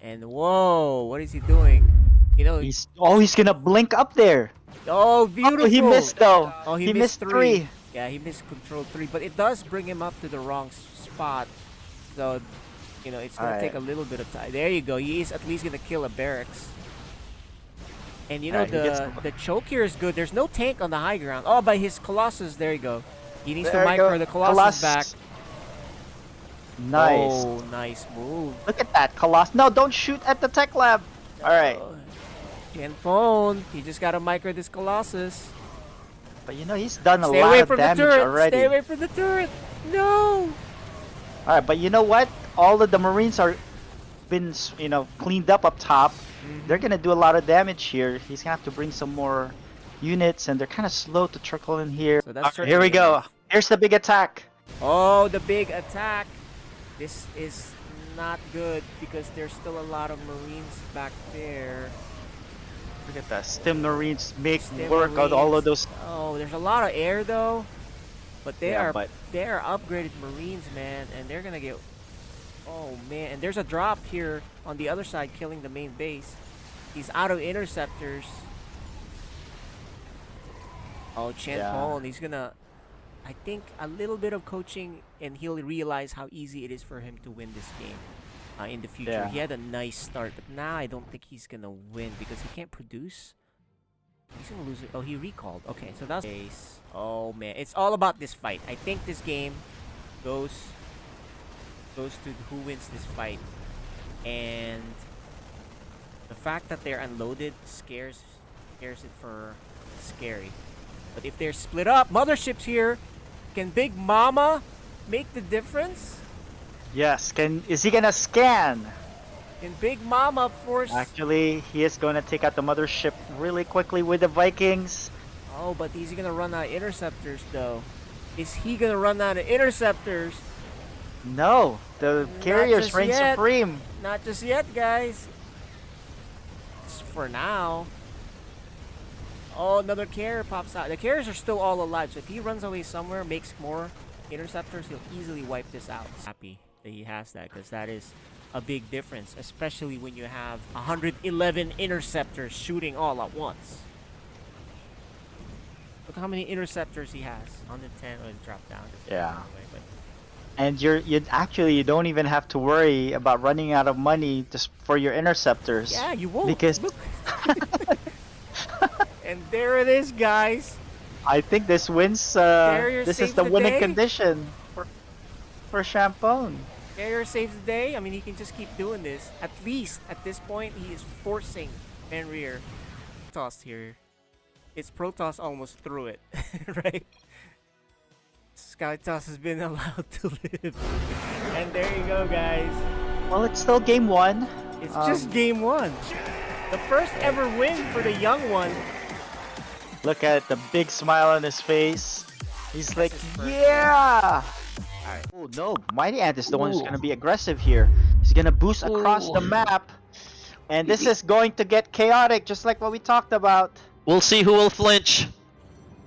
And whoa, what is he doing? You know, He's gonna blink up there. oh, beautiful. Oh, he missed though. Oh, He missed three. Yeah, he missed control 3, but it does bring him up to the wrong spot. So, you know, it's gonna take a little bit of time. There you go. He is at least gonna kill a barracks. And you know, the choke here is good. There's no tank on the high ground. Oh, by his Colossus, there you go. He needs to micro the Colossus back. Nice. Oh, nice move. Look at that, Colossus. No, don't shoot at the tech lab. Alright. Can't phone. You just gotta micro this Colossus. But you know, he's done a Stay lot away of from the damage turret. already. Stay away from the turret. No. Alright, but you know what? All of the Marines are been, you know, cleaned up top. They're gonna do a lot of damage here. He's gonna have to bring some more units, and they're kind of slow to trickle in here. So that's Here we go. Here's the big attack. Oh, the big attack. This is not good because there's still a lot of Marines back there. Look at that. Stim Marines make Stim work on all of those. Oh, there's a lot of air though. But they Yeah, are upgraded Marines, man, and they're gonna get. Oh man, and there's a drop here on the other side, killing the main base. He's out of interceptors. Oh, Chen Hong, he's gonna. I think a little bit of coaching, and he'll realize how easy it is for him to win this game in the future. Yeah. He had a nice start, but now I don't think he's gonna win because he can't produce. He's gonna lose it. Oh, he recalled. Okay, so that's base. Oh man, it's all about this fight. I think this game goes to who wins this fight, and the fact that they're unloaded scares it for scary. But if they're split up, motherships here. Can Big Mama make the difference? Yes. Is he gonna scan? Can Big Mama force? Actually, he is gonna take out the mothership really quickly with the Vikings. Oh, but is he gonna run out of interceptors though? Is he gonna run out of interceptors? No, the carriers reign supreme. Not just yet, guys. It's for now. Oh, another carrier pops out. The carriers are still all alive, so if he runs away somewhere, makes more interceptors, he'll easily wipe this out. Happy that he has that, because that is a big difference, especially when you have 111 interceptors shooting all at once. Look how many interceptors he has. 110. Oh, it dropped down. Yeah. And you don't even have to worry about running out of money just for your interceptors. Yeah, you won't. Because look. And there it is, guys. I think this wins. This is the winning condition for Champone. Carrier saves the day. I mean, he can just keep doing this. At least at this point, he is forcing Fenrir. Tossed here. It's Protoss almost through it, right? Skytoss has been allowed to live. And there you go, guys. Well, it's still game 1. It's just game 1. The first ever win for the young one. Look at the big smile on his face. He's like, yeah! Alright. Oh no, Mighty Ant is the one who's going to be aggressive here. He's going to boost across the map. And this is going to get chaotic, just like what we talked about. We'll see who will flinch.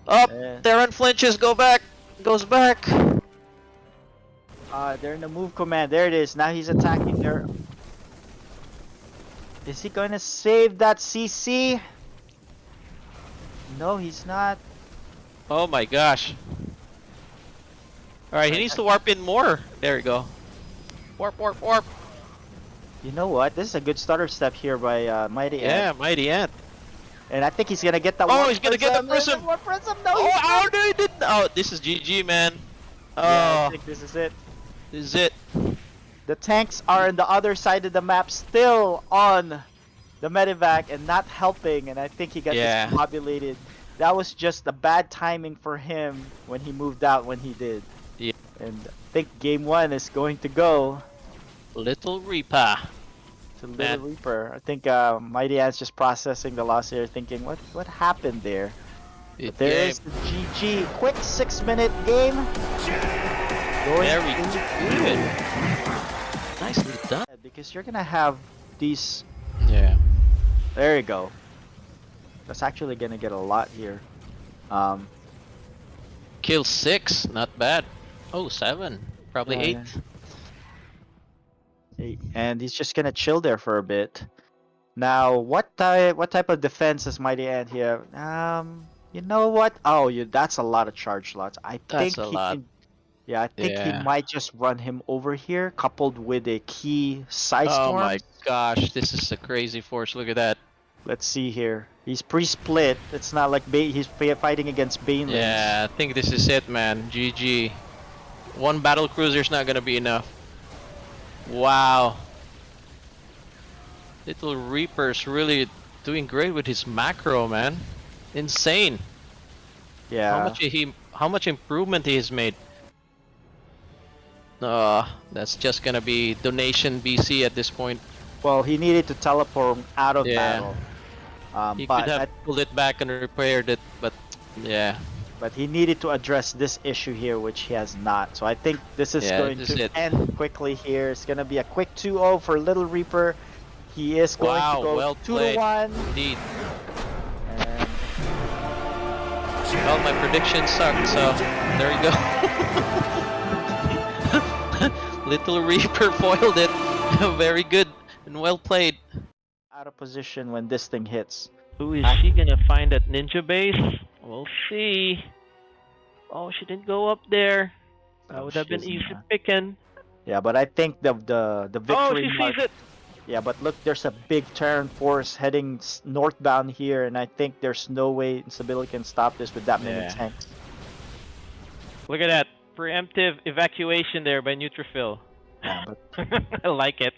Up, Theron flinches, goes back. They're in the move command. There it is. Now he's attacking there. Is he going to save that CC? No, he's not. Oh my gosh. Alright, he needs to warp in more. There we go. Warp. You know what? This is a good starter step here by Mighty Ant. Yeah, Mighty Ant. And I think he's gonna get that. Oh, he's gonna get the prism. One prism. No, oh, no, he didn't. Oh, this is GG, man. Oh, yeah, I think this is it. This is it. The tanks are on the other side of the map, still on the medevac and not helping, and I think he got discombobulated. That was just a bad timing for him when he moved out when he did. Yeah. And I think game 1 is going to go Little Reaper. to Little Reaper. I think Mighty Ant's just processing the loss here, thinking what happened there. But there's the GG. Quick 6-minute game. Very good. Nicely done. Because you're gonna have these. Yeah. There you go. That's actually gonna get a lot here. Kill 6, not bad. Oh, 7, probably 8. And he's just gonna chill there for a bit. Now, what type of defense does Mighty Ant here? You know what? Oh, that's a lot of charge slots. I That's think a he lot. can. Yeah, I think he Yeah. might just run him over here, coupled with a key Psy Oh my Storm. gosh, this is a crazy force. Look at that. Let's see here. He's pre-split. It's not like he's fighting against Banelings. Yeah, I think this is it, man. GG. One battle cruiser's not gonna be enough. Wow. Little Reaper's really doing great with his macro, man. Insane. Yeah. How much improvement he has made. That's just gonna be donation BC at this point. Well, he needed to teleport out of Yeah. battle. He But could have pulled it back and repaired it, but yeah. but he needed to address this issue here, which he has not. So I think this is Yeah, going this is to it. end quickly here. It's gonna be a quick 2-0 for Little Reaper. He is going Wow, to go well 2-1. Indeed. And Well, my prediction sucked, so there you go. Little Reaper foiled it. Very good and well played. out of position when this thing hits. Who is she gonna find at Ninja Base? We'll see. Oh, she didn't go up there. That Oh, would have she been is easy not. picking. Yeah, but I think the Oh, victory she mark. sees it. Yeah, but look, there's a big Terran force heading northbound here, and I think there's no way Instability can stop this with that many Yeah. tanks. Look at that. Preemptive evacuation there by Neutrophil. Yeah, but I like it.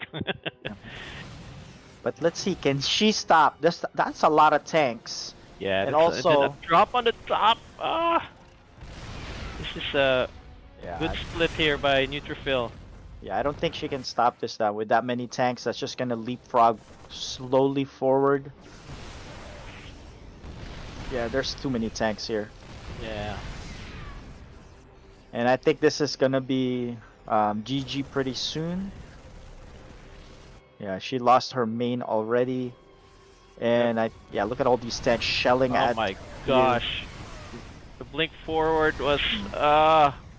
But let's see, can she stop? That's a lot of tanks. Yeah, And that's also- a drop on the top. Ah, this is a Yeah, good split here by Neutrophil. yeah, I don't think she can stop this now with that many tanks. That's just gonna leapfrog slowly forward. Yeah, there's too many tanks here, Yeah. and I think this is gonna be GG pretty soon. Yeah, she lost her main already, and yeah, look at all these tanks shelling Oh at. my gosh. The blink forward was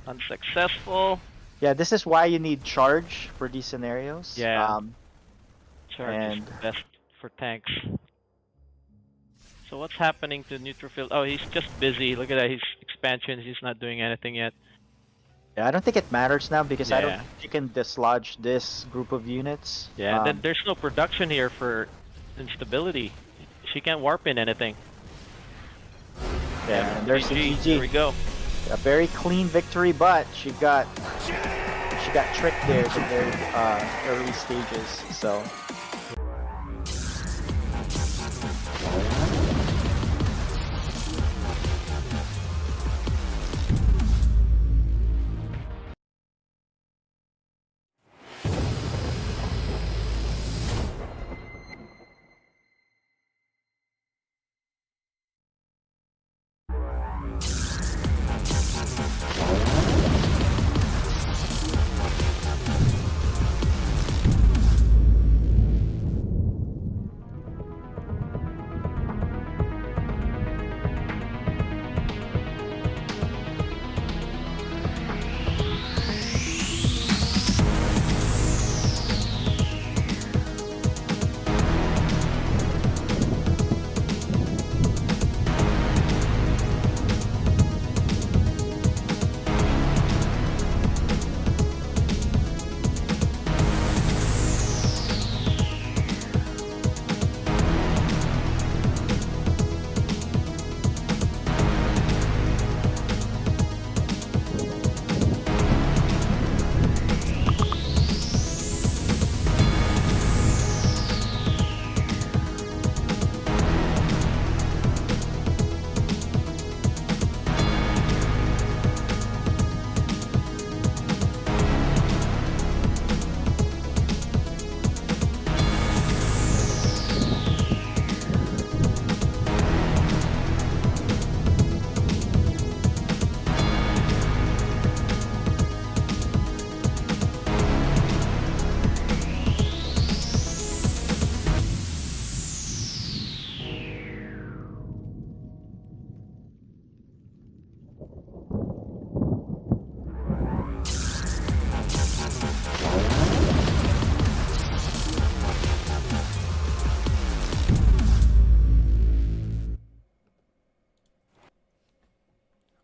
unsuccessful. Yeah, this is why you need charge for these scenarios. Yeah. Charge is And- the best for tanks. So what's happening to Neutrophil? Oh, he's just busy. Look at that. His expansions. He's not doing anything yet. Yeah, I don't think it matters now because I don't Yeah. think you can dislodge this group of units. Yeah. Then there's no production here for instability. She can't warp in anything. Yeah, and there's the GG. Here we GG. go. A very clean victory, but she got tricked there at the very early stages. So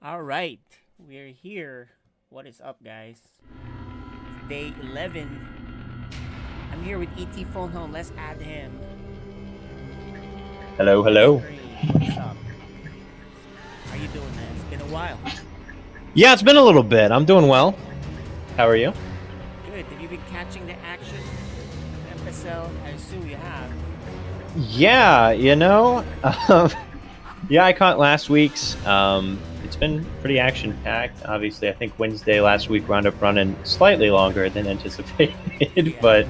All right, we're here. What is up, guys? It's day 11. I'm here with ET Phone Home. Let's add him. Hello, hello. What's up? How you doing, man? It's been a while. Yeah, it's been a little bit. I'm doing well. How are you? Good. Have you been catching the action? FSL? I assume you have. Yeah, yeah, I caught last week's. It's been pretty action-packed. Obviously, I think Wednesday last week wound up running slightly longer than anticipated, Yeah. but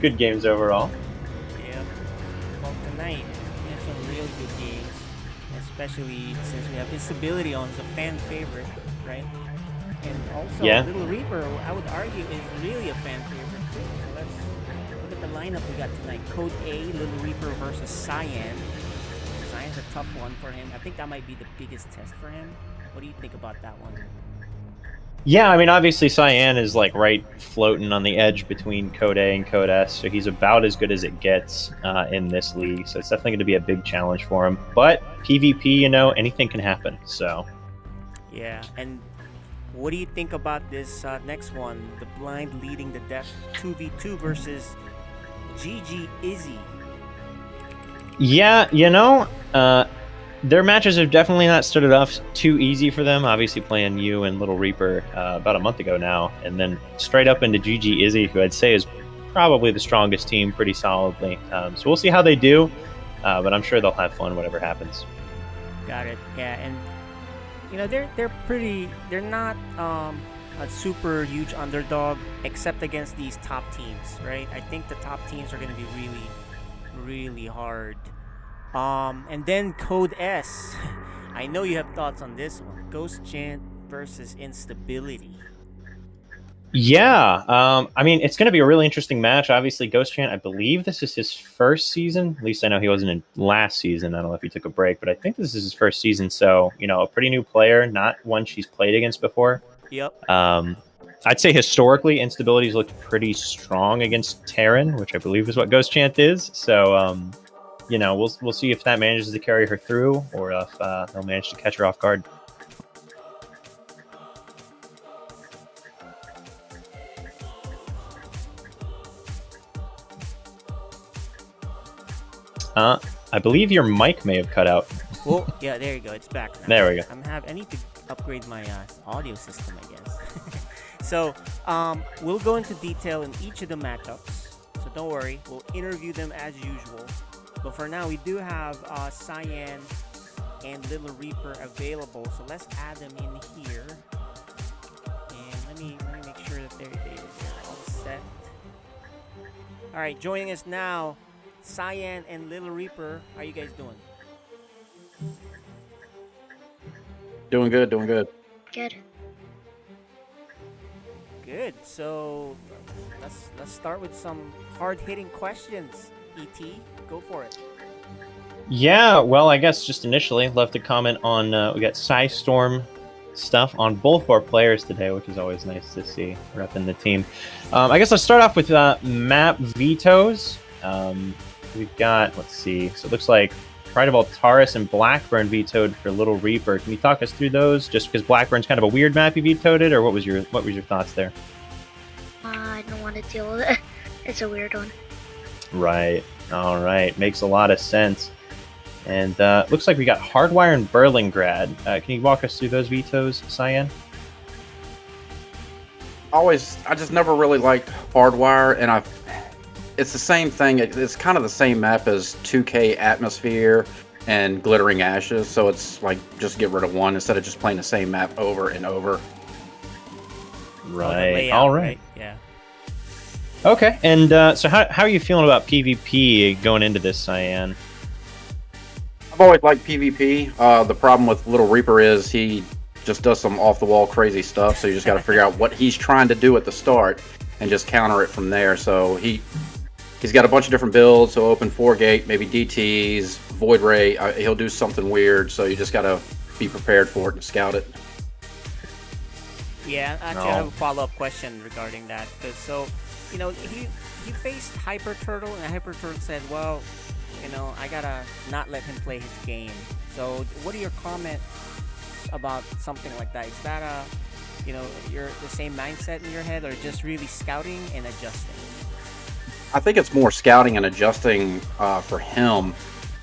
good games overall. Yeah. Well, tonight we have some real good games, especially since we have Instability on as a fan favorite, right? And also, Yeah. Little Reaper, I would argue, is really a fan favorite too. So let's look at the lineup we got tonight. Code A, Little Reaper versus Cyan. Cyan's a tough one for him. I think that might be the biggest test for him. What do you think about that one? Yeah, I mean, obviously, Cyan is like right floating on the edge between Code A and Code S, so he's about as good as it gets in this league. So it's definitely going to be a big challenge for him. But PvP, anything can happen. So Yeah, and what do you think about this next one? The Blind leading the Death 2v2 versus GG Izzy. yeah, their matches have definitely not started off too easy for them. Obviously, playing you and Little Reaper about a month ago now, and then straight up into GG Izzy, who I'd say is probably the strongest team pretty solidly. So we'll see how they do, but I'm sure they'll have fun whatever happens. Got it. Yeah, and they're not a super huge underdog except against these top teams, right? I think the top teams are going to be really, really hard. And then Code S. I know you have thoughts on this one. Ghost Chant versus Instability. Yeah, I mean, it's going to be a really interesting match. Obviously, Ghost Chant, I believe this is his first season. At least I know he wasn't in last season. I don't know if he took a break, but I think this is his first season. So, a pretty new player, not one she's played against before. Yep. I'd say historically, Instability's looked pretty strong against Terran, which I believe is what Ghost Chant is. So, we'll see if that manages to carry her through or if they'll manage to catch her off guard. I believe your mic may have cut out. Well, yeah, there you go. It's back now. There we go. I need to upgrade my audio system, I guess. So, we'll go into detail in each of the matchups. So don't worry, we'll interview them as usual. But for now, we do have Cyan and Little Reaper available. So let's add them in here. And let me make sure that they're all set. All right, joining us now, Cyan and Little Reaper. How you guys doing? Doing good, doing good. Good. Good. So let's start with some hard-hitting questions. ET, go for it. Yeah, well, I guess just initially, love to comment on we got Storm stuff on both of our players today, which is always nice to see repping the team. I guess let's start off with map vetoes. We've got, let's see, so it looks like Pride of Altaris and Blackburn vetoed for Little Reaper. Can you talk us through those? Just because Blackburn's kind of a weird map, you vetoed it, or what was your thoughts there? I don't want to deal with it. It's a weird one. Right. All right. Makes a lot of sense. And looks like we got Hardwire and Berlingrad. Can you walk us through those vetoes, Cyan? I just never really liked Hardwire, and it's the same thing. It's kind of the same map as 2K Atmosphere and Glittering Ashes, so it's like just get rid of one instead of just playing the same map over and over. Right. Layout, All right. Yeah. Okay. And so how are you feeling about PvP going into this, Cyan? I've always liked PvP. The problem with Little Reaper is he just does some off-the-wall crazy stuff, so you just got to figure out what he's trying to do at the start and just counter it from there. So he's got a bunch of different builds, so open 4-gate, maybe DTs, Void Ray, he'll do something weird, so you just got to be prepared for it and scout it. Yeah, actually, I have a follow-up question regarding that. So, he faced Hyper Turtle, and Hyper Turtle said, well, I gotta not let him play his game. So, what are your comments about something like that? Is that you're the same mindset in your head, or just really scouting and adjusting? I think it's more scouting and adjusting for him.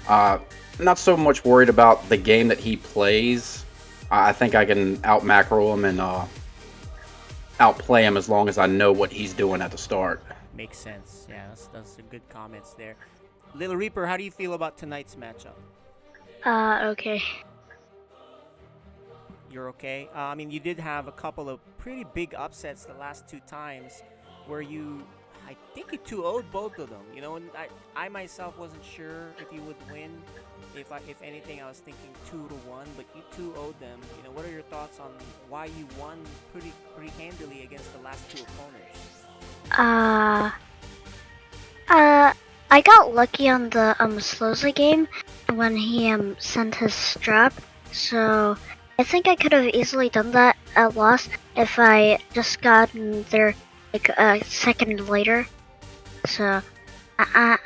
Not so much worried about the game that he plays. I think I can out macro him and outplay him as long as I know what he's doing at the start. Makes sense. Yeah, that's some good comments there. Little Reaper, how do you feel about tonight's matchup? Okay. You're okay? I mean, you did have a couple of pretty big upsets the last 2 times where I think you 2-0'd both of them. And I myself wasn't sure if you would win. If anything, I was thinking 2-1, but you 2-0'd them. What are your thoughts on why you won pretty handily against the last 2 opponents? I got lucky on the Sloza game when he sent his strap, so I think I could have easily done that at loss if I just gotten there like a second later. So it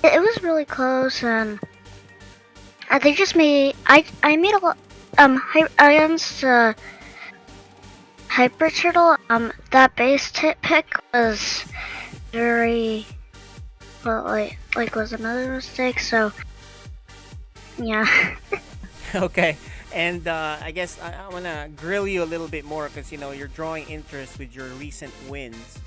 was really close, and they just made I made a lot against Hyper Turtle. That base pick was very was another mistake. So yeah. Okay. And I guess I want to grill you a little bit more because, you're drawing interest with your recent wins,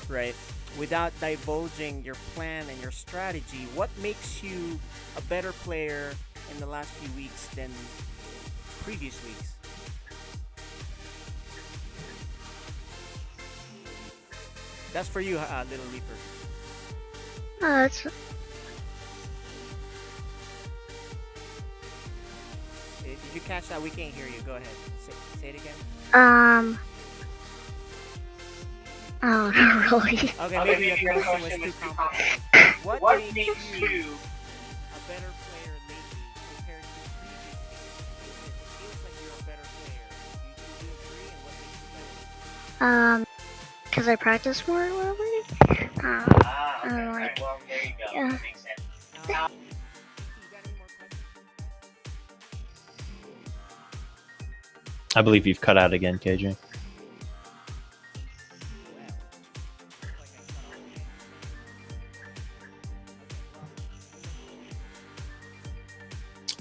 right? Without divulging your plan and your strategy, what makes you a better player in the last few weeks than previous weeks? That's for you, Little Reaper. It's Did you catch that? We can't hear you. Go ahead. Say it again. oh, not really. Okay, maybe your question was too complicated. What makes you a better player lately compared to previous games? It feels like you're a better player. Do you agree? And what makes you better? Because I practice more lately. Well, there you go. Yeah. That makes sense. You got any more questions? I believe you've cut out again, KJ.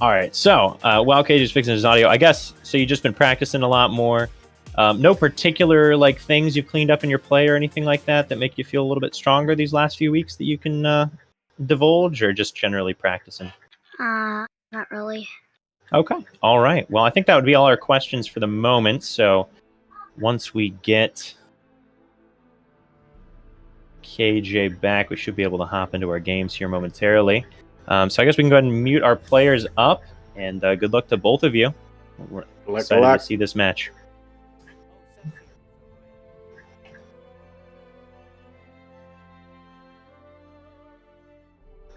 All right, so while KJ is fixing his audio, I guess, so you've just been practicing a lot more. No particular things you've cleaned up in your play or anything like that make you feel a little bit stronger these last few weeks that you can divulge, or just generally practicing? Not really. Okay. All right. Well, I think that would be all our questions for the moment. So once we get KJ back, we should be able to hop into our games here momentarily. So I guess we can go ahead and mute our players up, and good luck to both of you. We're excited to see this match.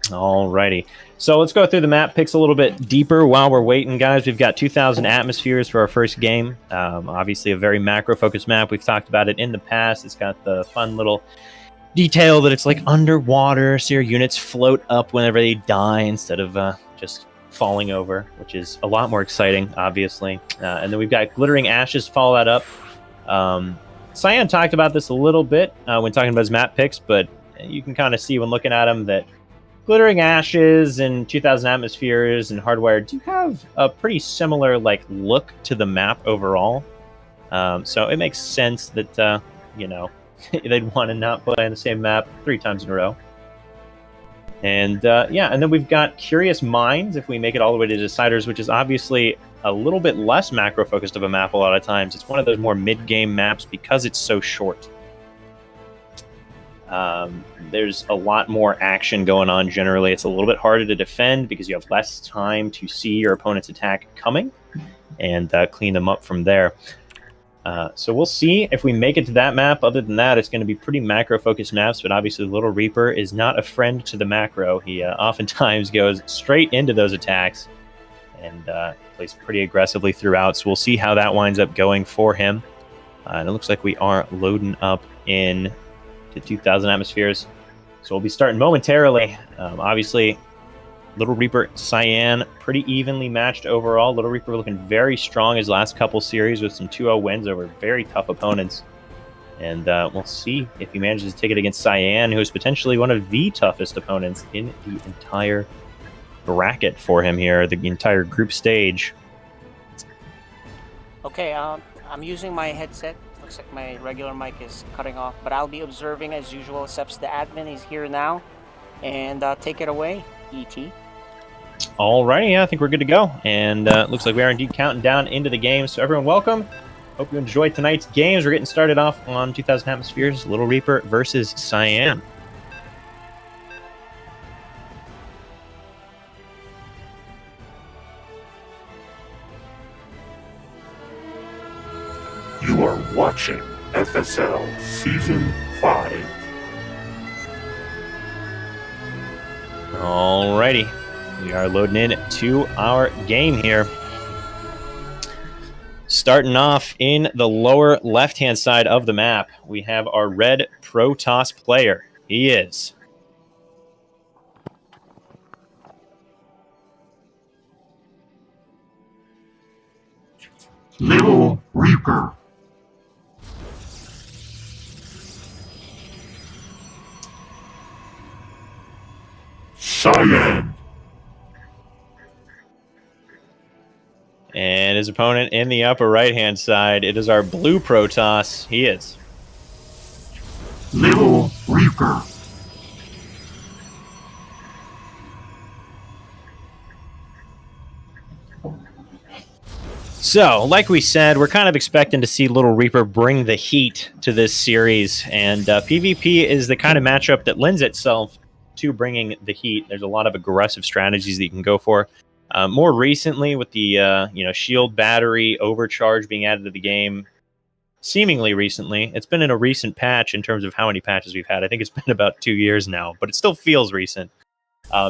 Alrighty, so let's go through the map picks a little bit deeper while we're waiting, guys. We've got 2,000 atmospheres for our first game. Obviously a very macro-focused map. We've talked about it in the past. It's got the fun little detail that it's like underwater, so your units float up whenever they die instead of just falling over, which is a lot more exciting, obviously. And then we've got glittering ashes to follow that up. Cyan talked about this a little bit when talking about his map picks, but you can kind of see when looking at them that glittering ashes and 2,000 atmospheres and hardwired do have a pretty similar look to the map overall. So it makes sense that they'd want to not play on the same map 3 times in a row. And and then we've got Curious Minds if we make it all the way to Deciders, which is obviously a little bit less macro focused of a map a lot of times. It's one of those more mid-game maps because it's so short. There's a lot more action going on generally. It's a little bit harder to defend because you have less time to see your opponent's attack coming and clean them up from there. So we'll see if we make it to that map. Other than that, it's going to be pretty macro-focused maps, but obviously Little Reaper is not a friend to the macro. He oftentimes goes straight into those attacks and plays pretty aggressively throughout, so we'll see how that winds up going for him. And it looks like we are loading up in to 2,000 atmospheres. So we'll be starting momentarily. Obviously, Little Reaper, Cyan, pretty evenly matched overall. Little Reaper looking very strong his last couple series with some 2-0 wins over very tough opponents. And we'll see if he manages to take it against Cyan, who is potentially one of the toughest opponents in the entire bracket for him here, the entire group stage. Okay, I'm using my headset. Looks like my regular mic is cutting off, but I'll be observing as usual. Seps the admin, he's here now. And take it away, ET. Alrighty, yeah, I think we're good to go. And looks like we are indeed counting down into the game. So everyone, welcome. Hope you enjoyed tonight's games. We're getting started off on 2000 Atmospheres, Little Reaper versus Cyan. You are watching FSL Season 5. Alrighty, we are loading in to our game here. Starting off in the lower left-hand side of the map, we have our red Protoss player. He is Little Reaper. Cyan. And his opponent in the upper right-hand side, it is our blue Protoss. He is Little Reaper. So, like we said, we're kind of expecting to see Little Reaper bring the heat to this series, and PvP is the kind of matchup that lends itself to bringing the heat. There's a lot of aggressive strategies that you can go for. More recently, with the shield battery overcharge being added to the game, seemingly recently, it's been in a recent patch in terms of how many patches we've had. I think it's been about 2 years now, but it still feels recent.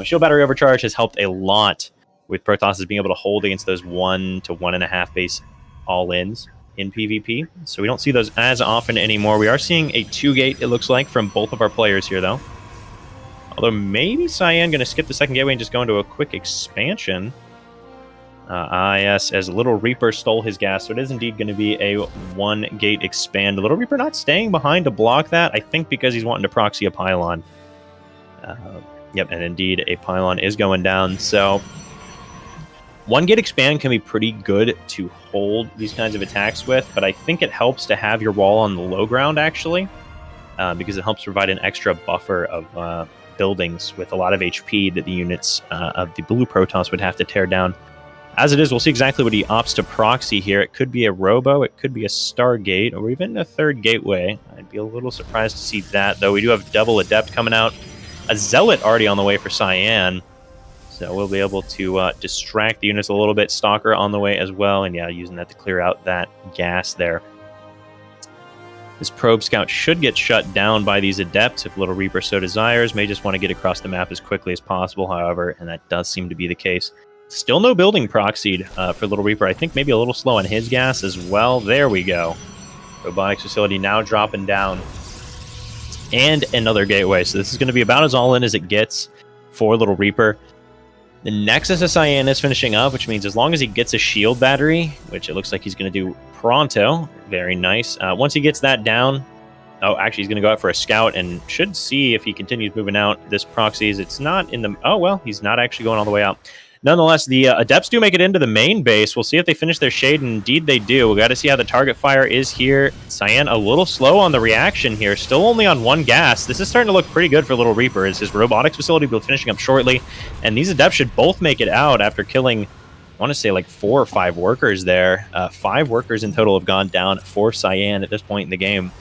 Shield battery overcharge has helped a lot with Protoss being able to hold against those 1 to 1.5 base all-ins in PvP. So we don't see those as often anymore. We are seeing a 2-gate, it looks like, from both of our players here, though. Although maybe Cyan going to skip the second gateway and just go into a quick expansion. Yes, as Little Reaper stole his gas, so it is indeed going to be a 1-gate expand. Little Reaper not staying behind to block that, I think because he's wanting to proxy a pylon. Yep, and indeed a pylon is going down. So 1-gate expand can be pretty good to hold these kinds of attacks with, but I think it helps to have your wall on the low ground, actually, because it helps provide an extra buffer of buildings with a lot of HP that the units of the blue Protoss would have to tear down. As it is, we'll see exactly what he opts to proxy here. It could be a Robo, it could be a Stargate, or even a third gateway. I'd be a little surprised to see that, though. We do have double Adept coming out. A Zealot already on the way for Cyan, so we'll be able to distract the units a little bit. Stalker on the way as well, and yeah, using that to clear out that gas there. This Probe Scout should get shut down by these Adepts if Little Reaper so desires. May just want to get across the map as quickly as possible, however, and that does seem to be the case. Still no building proxied for Little Reaper. I think maybe a little slow on his gas as well. There we go. Robotics facility now dropping down. And another gateway. So this is going to be about as all in as it gets for Little Reaper. The Nexus of Cyan is finishing up, which means as long as he gets a shield battery, which it looks like he's going to do pronto, very nice. Once he gets that down, oh, actually he's going to go out for a scout and should see if he continues moving out. This proxies, it's not in the, oh well, he's not actually going all the way out. Nonetheless, the Adepts do make it into the main base. We'll see if they finish their shade, and indeed they do. We got to see how the target fire is here. Cyan a little slow on the reaction here, still only on 1 gas. This is starting to look pretty good for Little Reaper, as his robotics facility will be finishing up shortly, and these Adepts should both make it out after killing, I want to say, like 4 or 5 workers there. 5 workers in total have gone down for Cyan at this point in the game.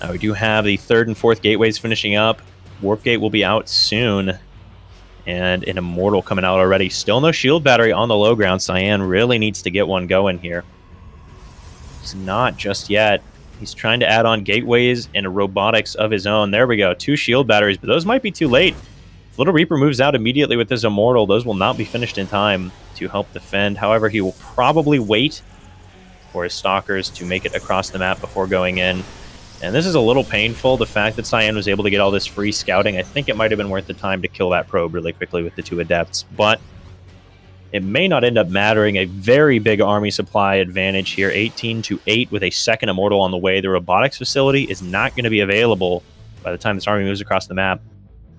We do have the 3rd and 4th gateways finishing up. Warp Gate will be out soon. And an Immortal coming out already. Still no shield battery on the low ground. Cyan really needs to get one going here. It's not just yet. He's trying to add on gateways and a robotics of his own. There we go. 2 shield batteries, but those might be too late. If Little Reaper moves out immediately with his Immortal, those will not be finished in time to help defend. However, he will probably wait for his Stalkers to make it across the map before going in. And this is a little painful, the fact that Cyan was able to get all this free scouting. I think it might have been worth the time to kill that probe really quickly with the 2 Adepts, but it may not end up mattering. A very big army supply advantage here, 18-8 with a second Immortal on the way. The robotics facility is not going to be available by the time this army moves across the map.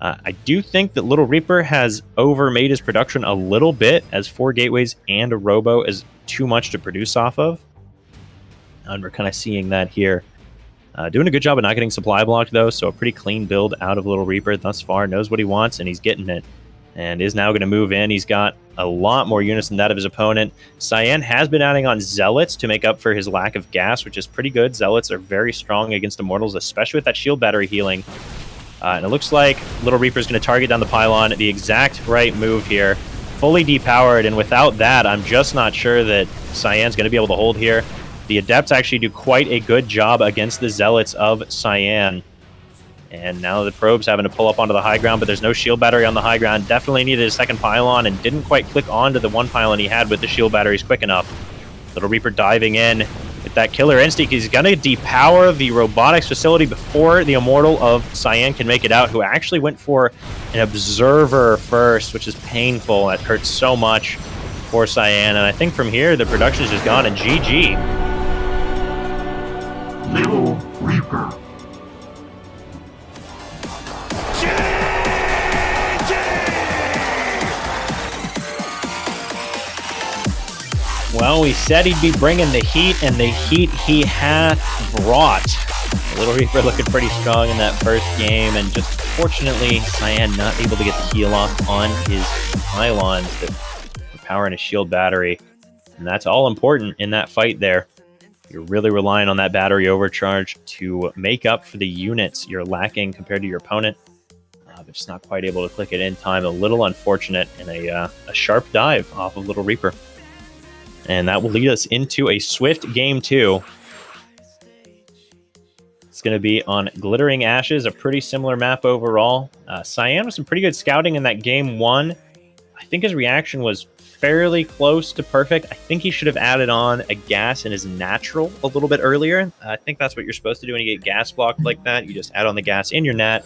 I do think that Little Reaper has overmade his production a little bit, as 4 gateways and a robo is too much to produce off of. And we're kind of seeing that here. Doing a good job of not getting supply blocked, though, so a pretty clean build out of Little Reaper thus far. Knows what he wants, and he's getting it. And is now going to move in. He's got a lot more units than that of his opponent. Cyan has been adding on Zealots to make up for his lack of gas, which is pretty good. Zealots are very strong against Immortals, especially with that shield battery healing. And it looks like Little Reaper is going to target down the pylon. The exact right move here. Fully depowered, and without that, I'm just not sure that Cyan's going to be able to hold here. The Adepts actually do quite a good job against the Zealots of Cyan. And now the Probe's having to pull up onto the high ground, but there's no shield battery on the high ground. Definitely needed a second pylon and didn't quite click onto the 1 pylon he had with the shield batteries quick enough. Little Reaper diving in with that killer instinct. He's going to depower the robotics facility before the Immortal of Cyan can make it out, who actually went for an Observer first, which is painful. That hurts so much for Cyan. And I think from here, the production is just gone, and GG. Little Reaper. Well, we said he'd be bringing the heat, and the heat he hath brought. Little Reaper looking pretty strong in that first game, and just fortunately, Cyan not able to get the heal off on his pylons to power in his shield battery. And that's all important in that fight there. You're really relying on that battery overcharge to make up for the units you're lacking compared to your opponent. But just not quite able to click it in time. A little unfortunate, and a sharp dive off of Little Reaper. And that will lead us into a swift game 2. It's going to be on Glittering Ashes, a pretty similar map overall. Cyan with some pretty good scouting in that game 1. I think his reaction was fairly close to perfect. I think he should have added on a gas in his natural a little bit earlier. I think that's what you're supposed to do when you get gas blocked like that. You just add on the gas in your nat,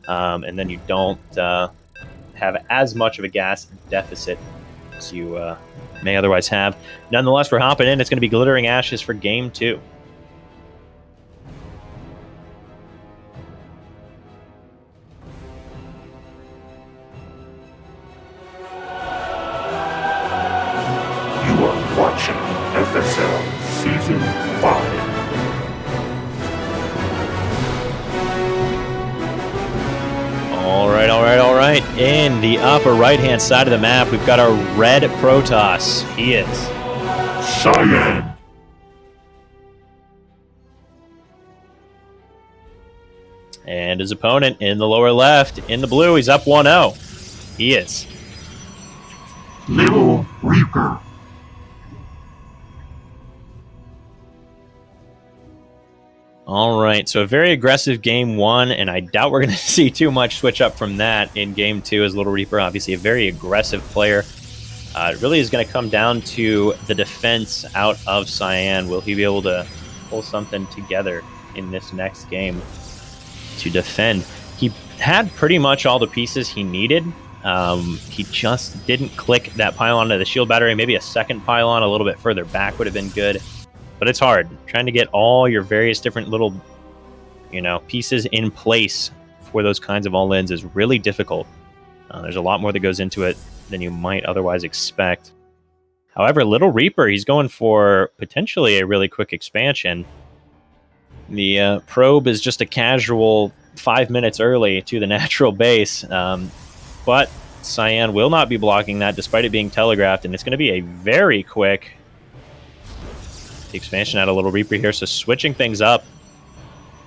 and then you don't have as much of a gas deficit as you may otherwise have. Nonetheless, we're hopping in. It's going to be Glittering Ashes for game 2. You are watching FSL Season 5. All right. In the upper right-hand side of the map, we've got our red Protoss. He is Cyan. And his opponent in the lower left, in the blue, he's up 1-0. He is Little Reaper. All right, so a very aggressive game 1, and I doubt we're going to see too much switch up from that in game 2, as Little Reaper, obviously a very aggressive player. It really is going to come down to the defense out of Cyan. Will he be able to pull something together in this next game to defend? He had pretty much all the pieces he needed. He just didn't click that pylon to the shield battery. Maybe a second pylon a little bit further back would have been good. But it's hard. Trying to get all your various different little, pieces in place for those kinds of all-ins is really difficult. There's a lot more that goes into it than you might otherwise expect. However, Little Reaper, he's going for potentially a really quick expansion. The probe is just a casual 5 minutes early to the natural base. But Cyan will not be blocking that despite it being telegraphed, and it's going to be a very quick expansion out of Little Reaper here, so switching things up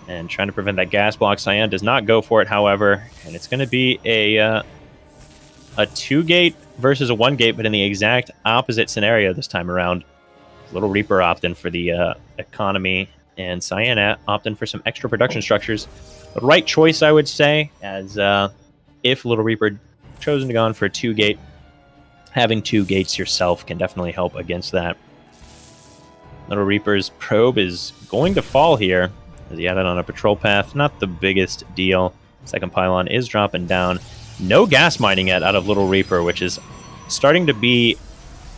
and trying to prevent that gas block. Cyan does not go for it, however, and it's going to be a 2-gate versus a 1-gate, but in the exact opposite scenario this time around. Little Reaper opting for the economy, and Cyan opting for some extra production structures. The right choice, I would say, as if Little Reaper chosen to go on for a 2-gate, having 2 gates yourself can definitely help against that. Little Reaper's probe is going to fall here. as he had it on a patrol path. Not the biggest deal. Second pylon is dropping down. No gas mining yet out of Little Reaper, which is starting to be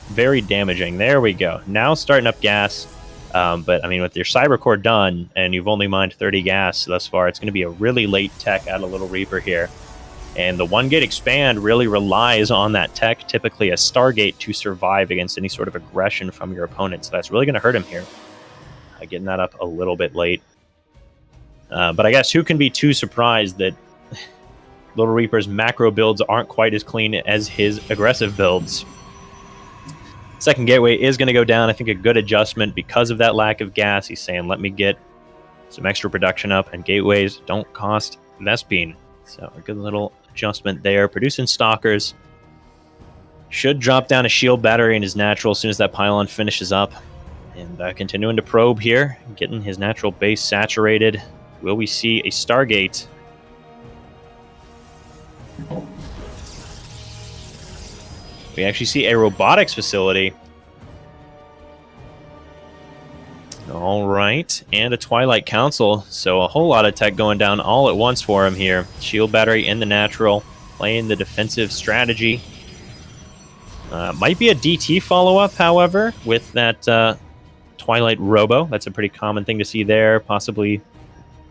very damaging. There we go. Now starting up gas. But, I mean, with your Cyber Core done, and you've only mined 30 gas thus far, it's going to be a really late tech out of Little Reaper here. And the one-gate expand really relies on that tech, typically a Stargate, to survive against any sort of aggression from your opponent. So that's really going to hurt him here. Getting that up a little bit late. But I guess who can be too surprised that Little Reaper's macro builds aren't quite as clean as his aggressive builds? Second gateway is going to go down. I think a good adjustment because of that lack of gas. He's saying, let me get some extra production up, and gateways don't cost Vespine. So a good little adjustment there. Producing Stalkers. Should drop down a shield battery in his natural as soon as that pylon finishes up. And continuing to probe here, getting his natural base saturated. Will we see a Stargate? We actually see a robotics facility. All right, and a Twilight Council. So a whole lot of tech going down all at once for him here. Shield battery in the natural, playing the defensive strategy. Might be a DT follow-up, however, with that Twilight Robo. That's a pretty common thing to see there. Possibly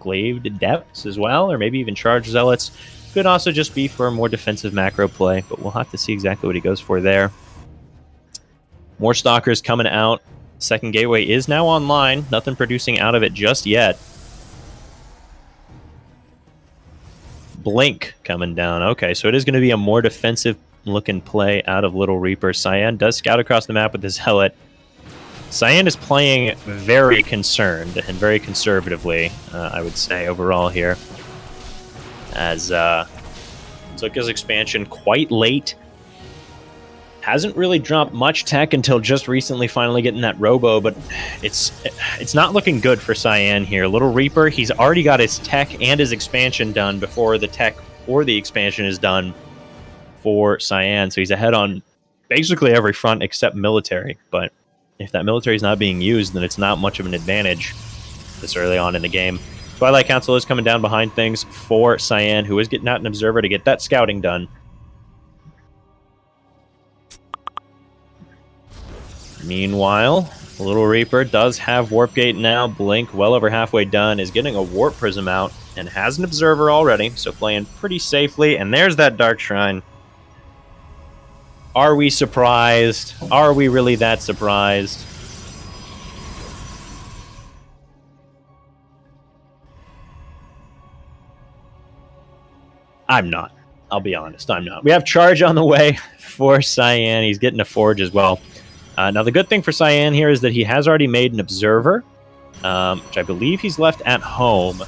Glaved Depths as well, or maybe even Charged Zealots. Could also just be for a more defensive macro play, but we'll have to see exactly what he goes for there. More Stalkers coming out. Second gateway is now online. Nothing producing out of it just yet. Blink coming down. Okay, so it is going to be a more defensive-looking play out of Little Reaper. Cyan does scout across the map with his Zealot. Cyan is playing very concerned and very conservatively, I would say, overall here. As took his expansion quite late. Hasn't really dropped much tech until just recently finally getting that Robo, but it's not looking good for Cyan here. Little Reaper, he's already got his tech and his expansion done before the tech or the expansion is done for Cyan, so he's ahead on basically every front except military, but if that military is not being used, then it's not much of an advantage this early on in the game. Twilight Council is coming down behind things for Cyan, who is getting out an observer to get that scouting done. Meanwhile, Little Reaper does have Warp Gate now. Blink, well over halfway done, is getting a Warp Prism out and has an observer already, so playing pretty safely. And there's that Dark Shrine. Are we surprised? Are we really that surprised? I'm not. I'll be honest, I'm not. We have Charge on the way for Cyan. He's getting a Forge as well. Now, the good thing for Cyan here is that he has already made an Observer, which I believe he's left at home.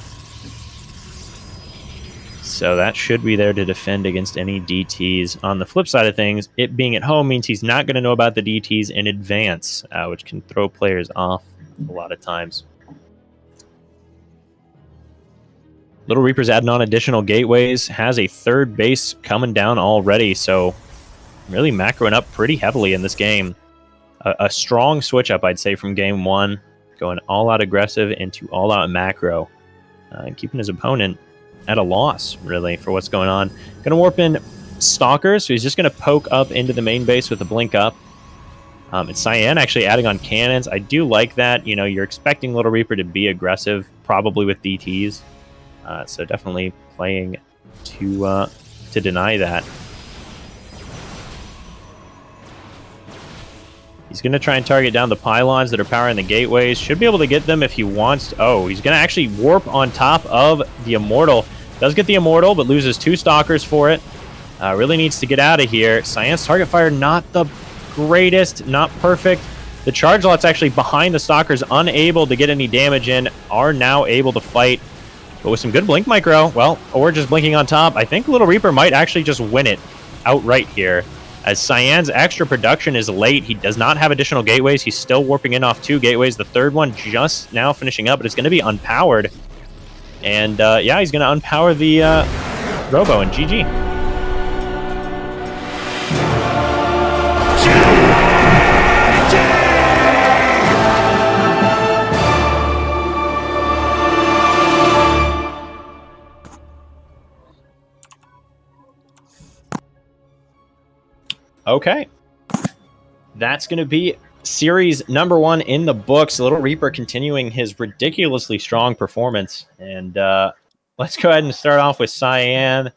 So that should be there to defend against any DTs. On the flip side of things, it being at home means he's not going to know about the DTs in advance, which can throw players off a lot of times. Little Reaper's adding on additional gateways, has a third base coming down already, so really macroing up pretty heavily in this game. A strong switch up, I'd say, from game one, going all out aggressive into all out macro, and keeping his opponent at a loss, really, for what's going on. Going to warp in Stalkers, so he's just going to poke up into the main base with a blink up. It's Cyan actually adding on cannons. I do like that. You know, you're expecting Little Reaper to be aggressive, probably with DTs. So definitely playing to deny that. He's going to try and target down the pylons that are powering the gateways. Should be able to get them if he wants to. Oh, he's going to actually warp on top of the Immortal. Does get the Immortal, but loses 2 Stalkers for it. Really needs to get out of here. Cyan's target fire not the greatest, not perfect. The Charge Lot's actually behind the Stalkers, unable to get any damage in. Are now able to fight. But with some good Blink Micro, well, or just blinking on top, I think Little Reaper might actually just win it outright here. As Cyan's extra production is late, he does not have additional gateways. He's still warping in off 2 gateways. The third one just now finishing up, but it's going to be unpowered. And yeah, he's going to unpower the Robo, and GG. Okay. That's going to be series number 1 in the books. Little Reaper continuing his ridiculously strong performance. And let's go ahead and start off with Cyan.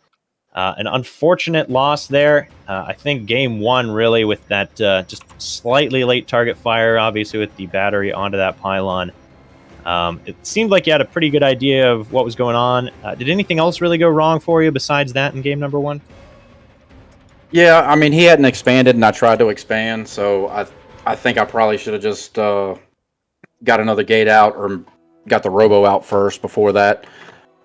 An unfortunate loss there. I think game 1 really with that just slightly late target fire, obviously with the battery onto that pylon. It seemed like you had a pretty good idea of what was going on. Did anything else really go wrong for you besides that in game number 1? Yeah, I mean, he hadn't expanded, and I tried to expand, so I think I probably should have just got another gate out or got the robo out first before that.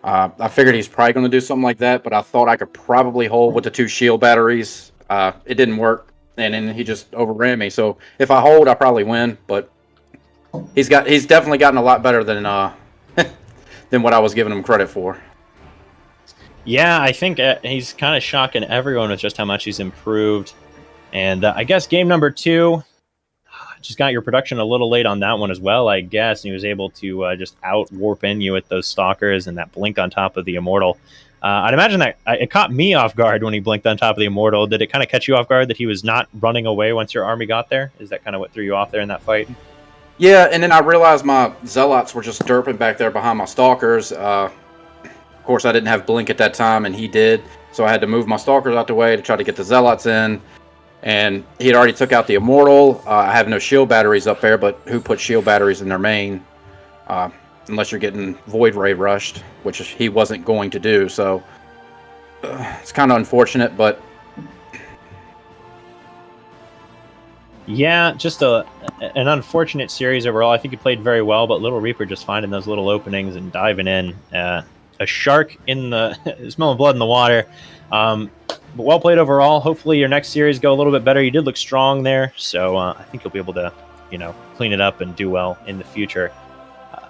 I figured he's probably going to do something like that, but I thought I could probably hold with the 2 shield batteries. It didn't work, and then he just overran me. So if I hold, I probably win, but he's definitely gotten a lot better than than what I was giving him credit for. Yeah, I think he's kind of shocking everyone with just how much he's improved. And I guess game number 2, just got your production a little late on that one as well, I guess. And he was able to just out-warp in you with those stalkers and that blink on top of the Immortal. I'd imagine that it caught me off guard when he blinked on top of the Immortal. Did it kind of catch you off guard that he was not running away once your army got there? Is that kind of what threw you off there in that fight? Yeah, and then I realized my Zealots were just derping back there behind my Stalkers. Of course, I didn't have Blink at that time, and he did. So I had to move my Stalkers out the way to try to get the Zealots in. And he had already took out the Immortal. I have no shield batteries up there, but who put shield batteries in their main? Unless you're getting Void Ray rushed, which he wasn't going to do. So it's kind of unfortunate, but... Yeah, just an unfortunate series overall. I think he played very well, but Little Reaper just finding those little openings and diving in. A shark in the... smelling blood in the water. But well played overall. Hopefully your next series go a little bit better. You did look strong there, so I think you'll be able to, clean it up and do well in the future.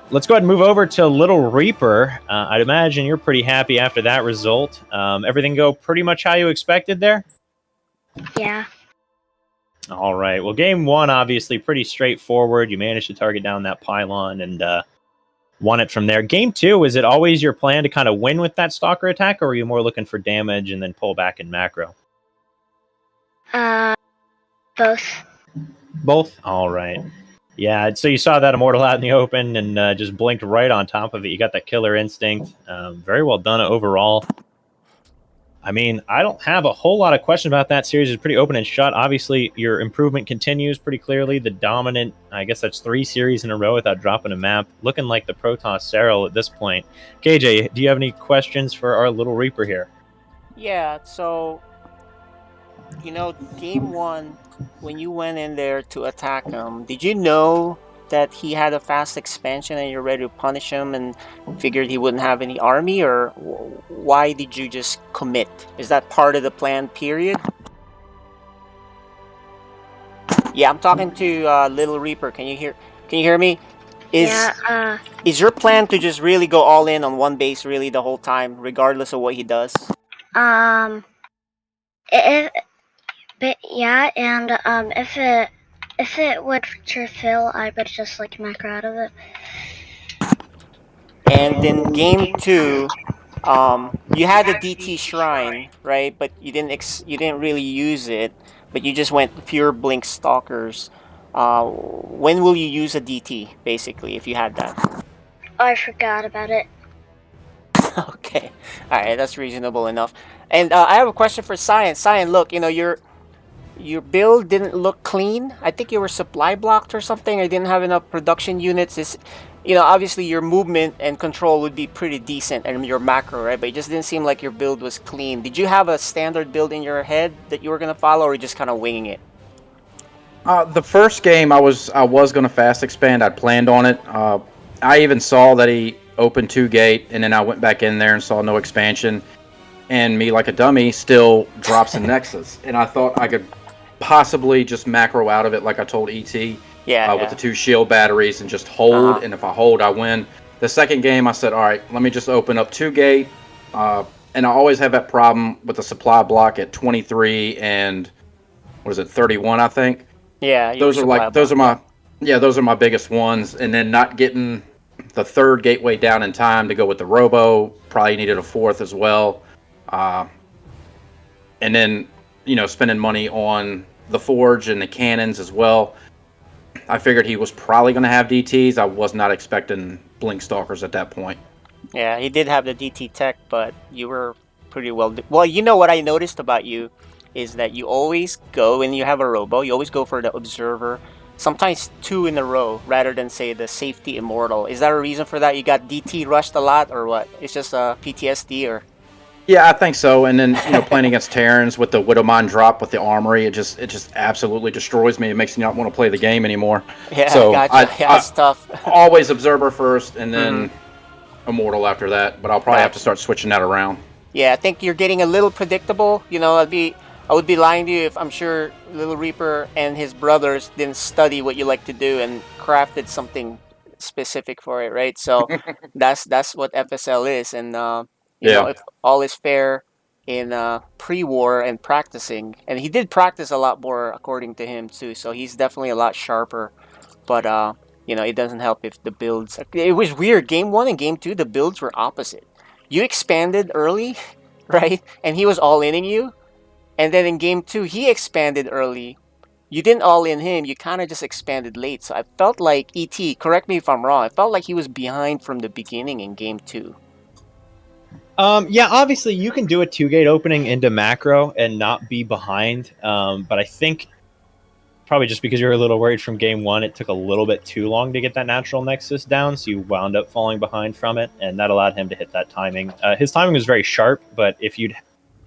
Let's go ahead and move over to Little Reaper. I'd imagine you're pretty happy after that result. Everything go pretty much how you expected there? Yeah. All right. Well, game 1, obviously pretty straightforward. You managed to target down that pylon and won it from there. Game 2, is it always your plan to kind of win with that stalker attack, or are you more looking for damage and then pull back in macro? Both. Both? All right. Yeah, so you saw that Immortal out in the open and just blinked right on top of it. You got that killer instinct. Very well done overall. I mean, I don't have a whole lot of questions about that series. It's pretty open and shut. Obviously, your improvement continues pretty clearly. The dominant, I guess that's 3 series in a row without dropping a map. Looking like the Protoss Serral at this point. KJ, do you have any questions for our Little Reaper here? Yeah, so, game 1, when you went in there to attack him, did you know that he had a fast expansion and you're ready to punish him and figured he wouldn't have any army, or why did you just commit? Is that part of the plan, period? Yeah, I'm talking to Little Reaper. Can you hear me? Is your plan to just really go all in on one base really the whole time, regardless of what he does? But yeah, and if it would fail, I would just macro out of it. And in game 2, you had the DT shrine, right? But you didn't really use it, but you just went pure blink stalkers. When will you use a DT, basically, if you had that? Oh, I forgot about it. Okay, all right, that's reasonable enough. And I have a question for Cyan. Cyan, look, your build didn't look clean. I think you were supply blocked or something. I didn't have enough production units. Obviously your movement and control would be pretty decent and your macro, right? But it just didn't seem like your build was clean. Did you have a standard build in your head that you were going to follow, or were you just kind of winging it? The first game I was going to fast expand. I planned on it. I even saw that he opened 2 gate, and then I went back in there and saw no expansion. And me, like a dummy, still drops a Nexus. And I thought I could possibly just macro out of it like I told ET. With the 2 shield batteries and just hold. And if I hold, I win. The second game, I said, all right, let me just open up 2 gate. And I always have that problem with the supply block at 23 and, 31, I think. Yeah, those are my biggest ones. And then not getting the 3rd gateway down in time to go with the robo. Probably needed a 4th as well. And then, spending money on the Forge and the cannons as well. I figured he was probably going to have DTs. I was not expecting Blink Stalkers at that point. Yeah, he did have the DT tech, but you were pretty well. Well, you know what I noticed about you is that you always go when you have a robo. You always go for the observer. Sometimes 2 in a row rather than say the safety immortal. Is that a reason for that? You got DT rushed a lot, or what? It's just a PTSD, or? Yeah, I think so. And then playing against Terrans with the Widowmine drop with the armory, it just absolutely destroys me. It makes me not want to play the game anymore. Yeah, so gotcha. Yeah, it's tough. Always observer first, and then immortal after that. But I'll probably have to start switching that around. Yeah, I think you're getting a little predictable. You know, I would be lying to you if I'm sure Little Reaper and his brothers didn't study what you like to do and crafted something specific for it, right? So that's what FSL is, and you know, if all is fair in pre-war and practicing, and he did practice a lot more according to him too, so he's definitely a lot sharper. But you know, it doesn't help if the builds. It was weird. Game 1 and Game 2, the builds were opposite. You expanded early, right? And he was all inning you. And then in Game 2, he expanded early. You didn't all in him. You kind of just expanded late. So I felt like ET, correct me if I'm wrong, I felt like he was behind from the beginning in Game 2. Yeah, obviously you can do a 2-gate opening into macro and not be behind. But I think probably just because you're a little worried from Game 1, it took a little bit too long to get that natural nexus down, so you wound up falling behind from it, and that allowed him to hit that timing. His timing was very sharp, but if you'd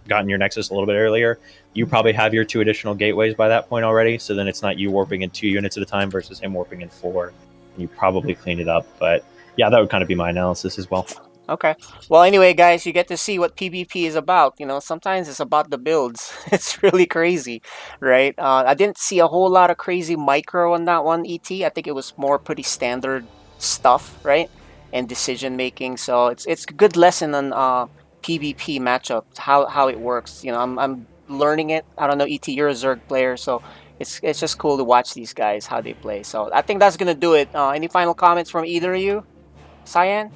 gotten your nexus a little bit earlier, you probably have your 2 additional gateways by that point already, so then it's not you warping in 2 units at a time versus him warping in 4. And you probably clean it up, but yeah, that would kind of be my analysis as well. Okay. Well, anyway, guys, you get to see what PvP is about. You know, sometimes it's about the builds. It's really crazy, right? I didn't see a whole lot of crazy micro on that one, ET. I think it was more pretty standard stuff, right? And decision making. So it's a good lesson on PvP matchups, how it works. You know, I'm learning it. I don't know, ET, you're a Zerg player, so it's just cool to watch these guys how they play. So I think that's gonna do it. Any final comments from either of you, Cyan?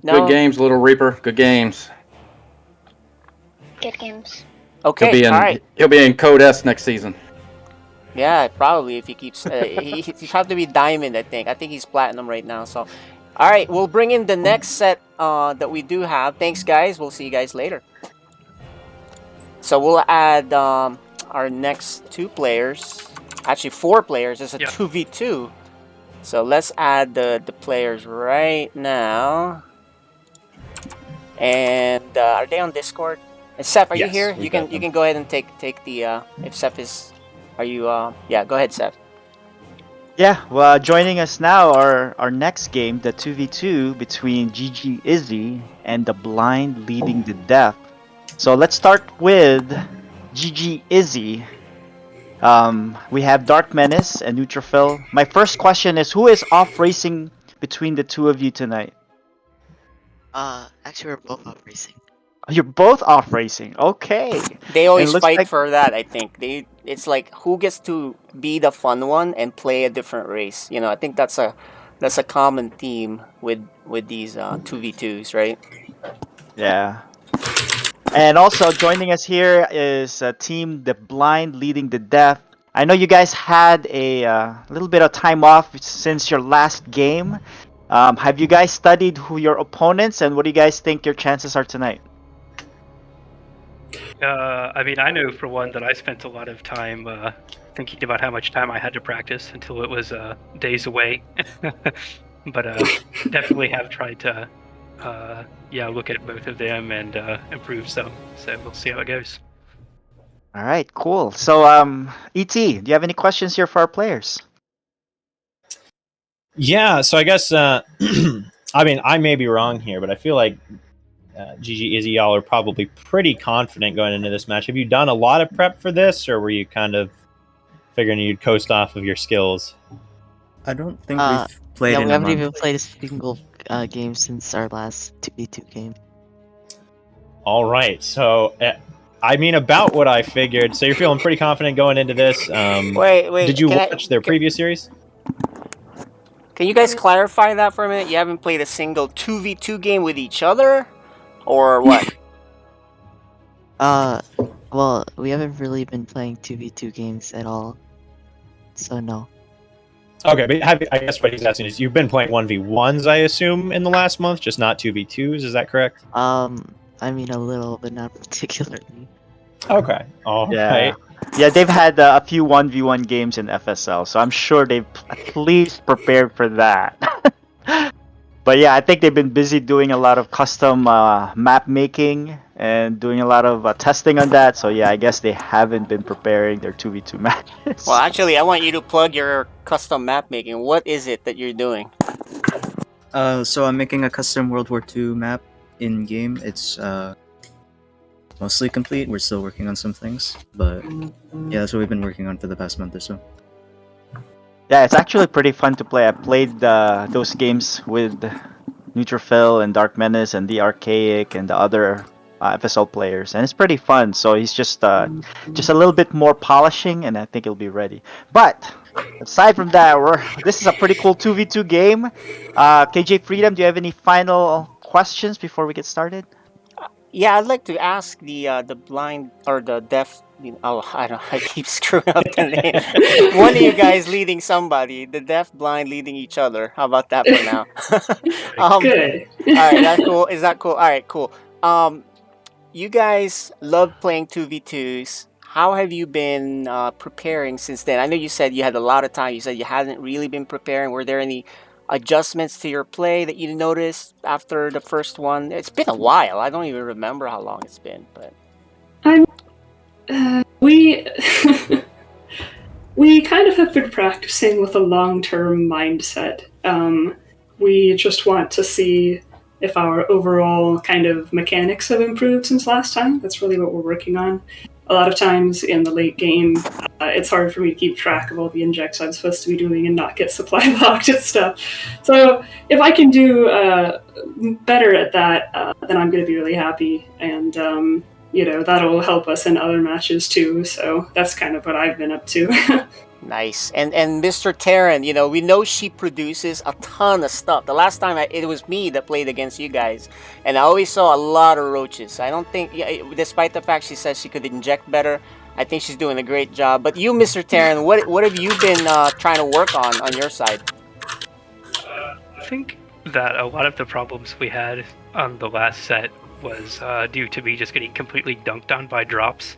No? Good games, Little Reaper. Good games. Good games. Okay, all right. He'll be in Code S next season. Yeah, probably if he keeps. He's have to be diamond, I think. I think he's platinum right now. So, all right, we'll bring in the next set that we do have. Thanks, guys. We'll see you guys later. So we'll add our next 2 players. Actually, 4 players. It's a 2v2. So let's add the players right now. And are they on Discord? And Seth, are you here? You can go ahead and take the if Seth is. Are you yeah, go ahead, Seth. Yeah, well, joining us now are our next game, the 2v2 between GG Izzy and the Blind Leading the Death. So let's start with GG Izzy. We have Dark Menace and Neutrophil. My first question is, who is off racing between the 2 of you tonight? Actually, we're both off racing. You're both off racing. Okay. They always fight for that, I think. It's like who gets to be the fun one and play a different race. You know, I think that's a common theme with these 2v2s, right? Yeah. And also joining us here is a team, the Blind Leading the Death. I know you guys had a little bit of time off since your last game. Have you guys studied who your opponents, and what do you guys think your chances are tonight? I mean, I know for one that I spent a lot of time thinking about how much time I had to practice until it was days away. But definitely have tried to look at both of them and improve some. So we'll see how it goes. All right, cool. So, ET, do you have any questions here for our players? Yeah, so I guess, I mean, I may be wrong here, but I feel like GG Izzy, y'all are probably pretty confident going into this match. Have you done a lot of prep for this, or were you kind of figuring you'd coast off of your skills? I don't think we've played in a month. We haven't even played a single game since our last 2v2 game. All right, so I mean, about what I figured. So you're feeling pretty confident going into this. Wait. Did you watch their previous series? Can you guys clarify that for a minute? You haven't played a single 2v2 game with each other? Or what? Well, we haven't really been playing 2v2 games at all. So no. Okay, but I guess what he's asking is you've been playing 1v1s, I assume, in the last month, just not 2v2s. Is that correct? I mean a little, but not particularly. Okay. All right. Yeah, they've had a few 1v1 games in FSL, so I'm sure they've at least prepared for that. But yeah, I think they've been busy doing a lot of custom map making and doing a lot of testing on that. So yeah, I guess they haven't been preparing their 2v2 matches. Well, actually, I want you to plug your custom map making. What is it that you're doing? So I'm making a custom World War II map in game. It's mostly complete. We're still working on some things, but yeah, that's what we've been working on for the past month or so. Yeah, it's actually pretty fun to play. I played those games with Neutrophil and Dark Menace and the Archaic and the other FSL players, and it's pretty fun. So he's just a little bit more polishing, and I think he'll be ready. But aside from that, this is a pretty cool 2v2 game. KJ Freedom, do you have any final questions before we get started? Yeah, I'd like to ask the blind or the deaf. I keep screwing up the name. One of you guys leading somebody. The deaf, blind leading each other. How about that for now? Good. All right, that's cool. Is that cool? All right, cool. You guys love playing 2v2s. How have you been preparing since then? I know you said you had a lot of time. You said you hadn't really been preparing. Were there any adjustments to your play that you noticed after the first one? It's been a while. I don't even remember how long it's been, but we we kind of have been practicing with a long-term mindset. We just want to see if our overall kind of mechanics have improved since last time. That's really what we're working on. A lot of times in the late game, it's hard for me to keep track of all the injects I'm supposed to be doing and not get supply locked and stuff. So if I can do better at that, then I'm going to be really happy. And, that'll help us in other matches too. So that's kind of what I've been up to. nice. And Mr. Terran, we know she produces a ton of stuff. The last time it was me that played against you guys, and I always saw a lot of roaches. I don't think, despite the fact she says she could inject better, I think she's doing a great job. But you, Mr. Terran, what have you been trying to work on your side? I think that a lot of the problems we had on the last set was due to me just getting completely dunked on by drops.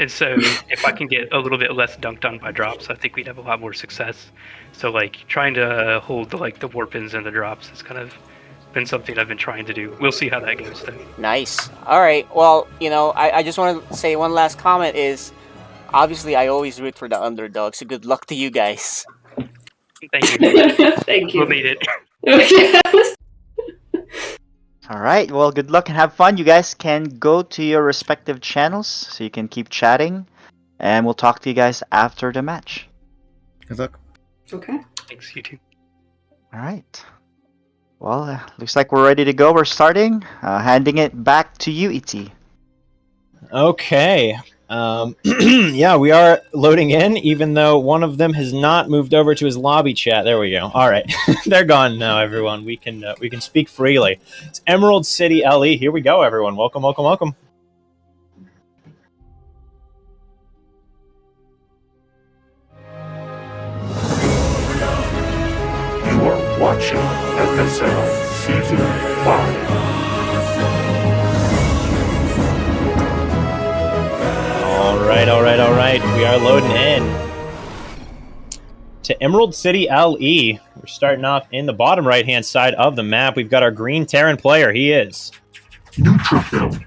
And so if I can get a little bit less dunked on by drops, I think we'd have a lot more success. So trying to hold the warpins and the drops has kind of been something I've been trying to do. We'll see how that goes though. Nice. All right. Well, I just want to say one last comment is, obviously I always root for the underdog. So good luck to you guys. Thank you. Thank you. We'll need it. All right. Well, good luck and have fun. You guys can go to your respective channels so you can keep chatting, and we'll talk to you guys after the match. Good luck. Okay. Thanks, you too. All right. Well, looks like we're ready to go. We're starting. Handing it back to you, E.T. Okay. Yeah, we are loading in, even though one of them has not moved over to his lobby chat. There we go. All right, they're gone now. Everyone, we can speak freely. It's Emerald City LE. Here we go, everyone. Welcome, welcome, welcome. You are watching FSL Season 5. All right. We are loading in to Emerald City LE. We're starting off in the bottom right-hand side of the map. We've got our green Terran player. He is Neutrophil.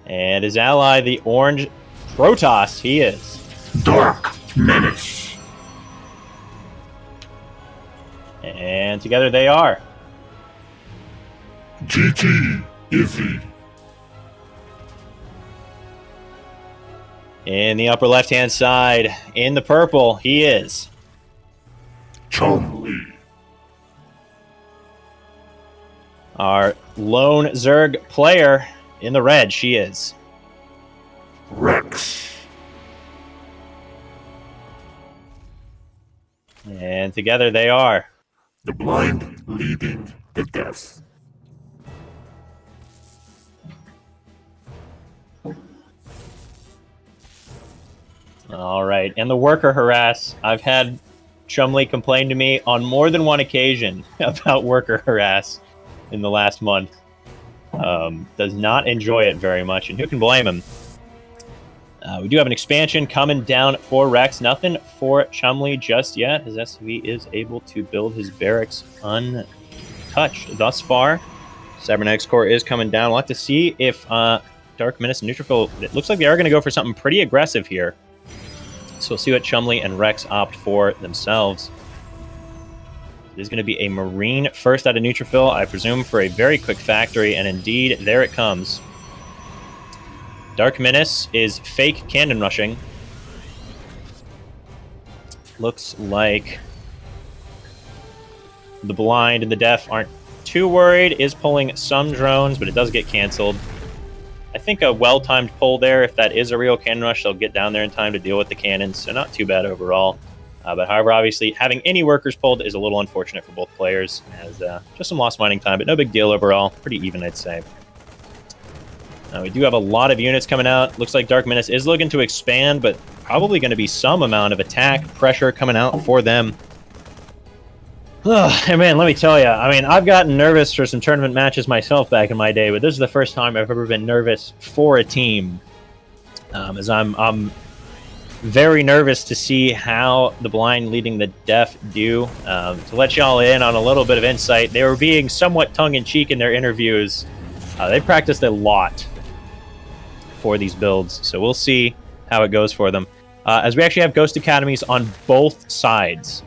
And his ally, the orange Protoss. He is Dark Menace. And together they are GT Izzy. in the upper left-hand side. In the purple, he is Chun-Li. our lone Zerg player. In the red, she is Rex. And together they are The blind leading the deaf. All right, and the worker harass. I've had Chumley complain to me on more than one occasion about worker harass in the last month. Does not enjoy it very much, and who can blame him? We do have an expansion coming down for Rex. Nothing for Chumley just yet. His SV is able to build his barracks untouched thus far. Cybernetics Core is coming down. We'll have to see if Dark Menace and Neutrophil... It looks like they are going to go for something pretty aggressive here. So we'll see what Chumley and Rex opt for themselves. It is going to be a Marine first out of Neutrophil, I presume, for a very quick factory, and indeed, there it comes. Dark Menace is fake cannon rushing. Looks like the blind and the deaf aren't too worried. Is pulling some drones, but it does get canceled. I think a well-timed pull there, if that is a real cannon rush, they'll get down there in time to deal with the cannons, so not too bad overall. But however, obviously, having any workers pulled is a little unfortunate for both players, as just some lost mining time, but no big deal overall. Pretty even, I'd say. We do have a lot of units coming out. Looks like Dark Menace is looking to expand, but probably going to be some amount of attack pressure coming out for them. Oh, man, let me tell you. I mean, I've gotten nervous for some tournament matches myself back in my day, but this is the first time I've ever been nervous for a team. As I'm very nervous to see how the blind leading the deaf do. To let y'all in on a little bit of insight, they were being somewhat tongue-in-cheek in their interviews. They practiced a lot for these builds, so we'll see how it goes for them. As we actually have Ghost Academies on both sides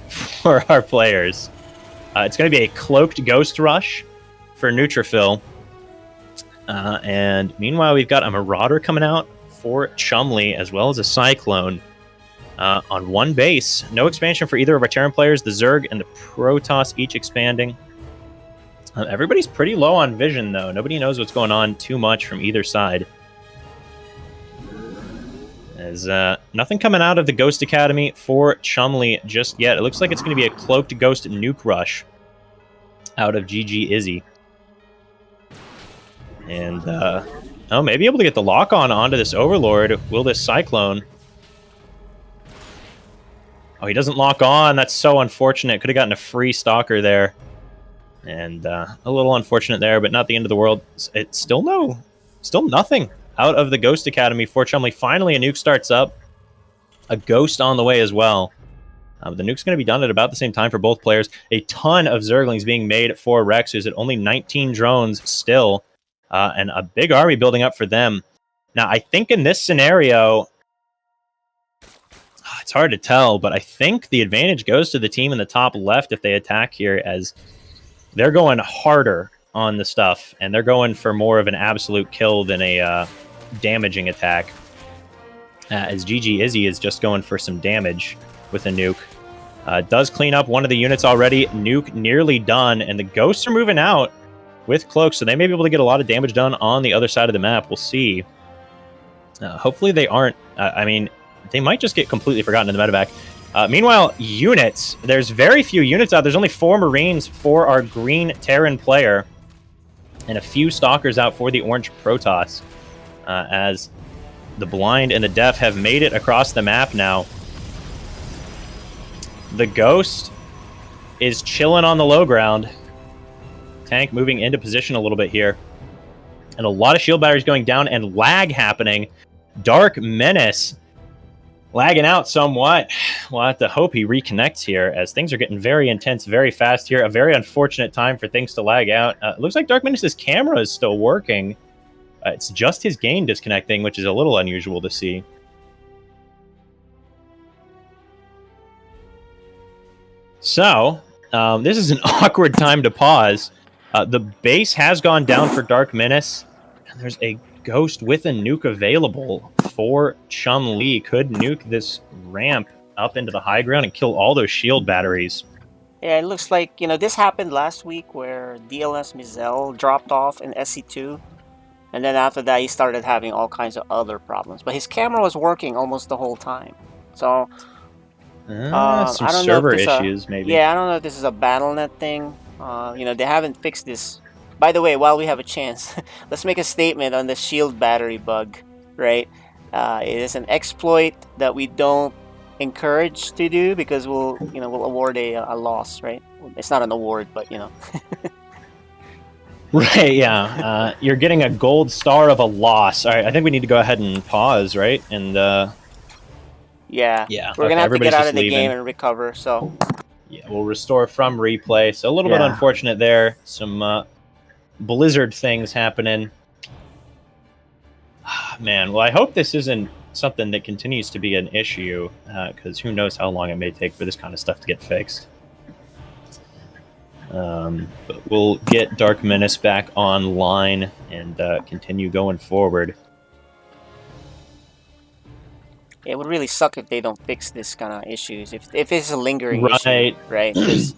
for our players. It's going to be a Cloaked Ghost Rush for Neutrophil. And meanwhile, we've got a Marauder coming out for Chumley, as well as a Cyclone on one base. No expansion for either of our Terran players. The Zerg and the Protoss each expanding. Everybody's pretty low on vision, though. Nobody knows what's going on too much from either side. There's nothing coming out of the Ghost Academy for Chumley just yet. It looks like it's going to be a Cloaked Ghost Nuke Rush out of GG Izzy. And, oh, maybe able to get the lock-on onto this Overlord. Will this Cyclone? Oh, he doesn't lock on. That's so unfortunate. Could have gotten a free Stalker there. And a little unfortunate there, but not the end of the world. It's still nothing out of the Ghost Academy for Chumley. Finally, a nuke starts up. A Ghost on the way as well. The nuke's going to be done at about the same time for both players. A ton of Zerglings being made for Rex, who's at only 19 drones still. And a big army building up for them. Now, I think in this scenario, it's hard to tell, but I think the advantage goes to the team in the top left if they attack here, as they're going harder on the stuff, and they're going for more of an absolute kill than a damaging attack. As GG Izzy is just going for some damage with a nuke. Does clean up one of the units already. Nuke nearly done, and the Ghosts are moving out with Cloaks, so they may be able to get a lot of damage done on the other side of the map. We'll see. Hopefully they aren't. I mean, they might just get completely forgotten in the medevac. Meanwhile, units. There's very few units out. There's only 4 Marines for our green Terran player, and a few Stalkers out for the orange Protoss, as the blind and the deaf have made it across the map now. The Ghost is chilling on the low ground. Tank moving into position a little bit here. And a lot of shield batteries going down and lag happening. Dark Menace lagging out somewhat. We'll have to hope he reconnects here, as things are getting very intense very fast here. A very unfortunate time for things to lag out. It looks like Dark Menace's camera is still working. It's just his gain disconnecting, which is a little unusual to see. So, this is an awkward time to pause. The base has gone down for Dark Menace, and there's a Ghost with a nuke available for Chum-Li. Could nuke this ramp up into the high ground and kill all those shield batteries. Yeah, it looks like, this happened last week where DLS Mizel dropped off in SC2. And then after that, he started having all kinds of other problems. But his camera was working almost the whole time. So, some I don't server know if this issues, maybe. Yeah, I don't know if this is a BattleNet thing. They haven't fixed this. By the way, while we have a chance, let's make a statement on the shield battery bug. right? It is an exploit that we don't encourage to do because we'll award a loss, right? It's not an award, but Right, yeah. You're getting a gold star of a loss. All right, I think we need to go ahead and pause, right? And yeah, yeah, we're gonna have to everybody's get out just of the leaving. game and recover. So Yeah, we'll restore from replay. So a little bit Yeah. unfortunate there. Some blizzard things happening. Man, well, I hope this isn't something that continues to be an issue, because who knows how long it may take for this kind of stuff to get fixed. But we'll get Dark Menace back online and continue going forward. it would really suck if they don't fix this kind of issues. If it's a lingering Right. issue, right? 'Cause,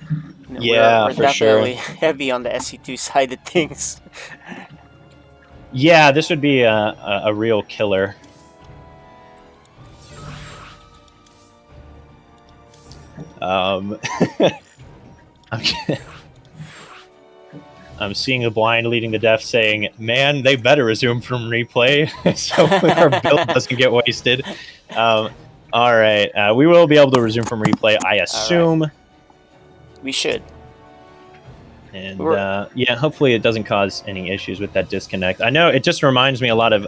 Yeah, we're for definitely sure. heavy on the SC2 side of things. Yeah, this would be a real killer. I'm seeing a blind leading the deaf saying, "Man, they better resume from replay so our build doesn't get wasted." All right, we will be able to resume from replay, I assume. We should. And yeah, hopefully it doesn't cause any issues with that disconnect. I know it just reminds me a lot of,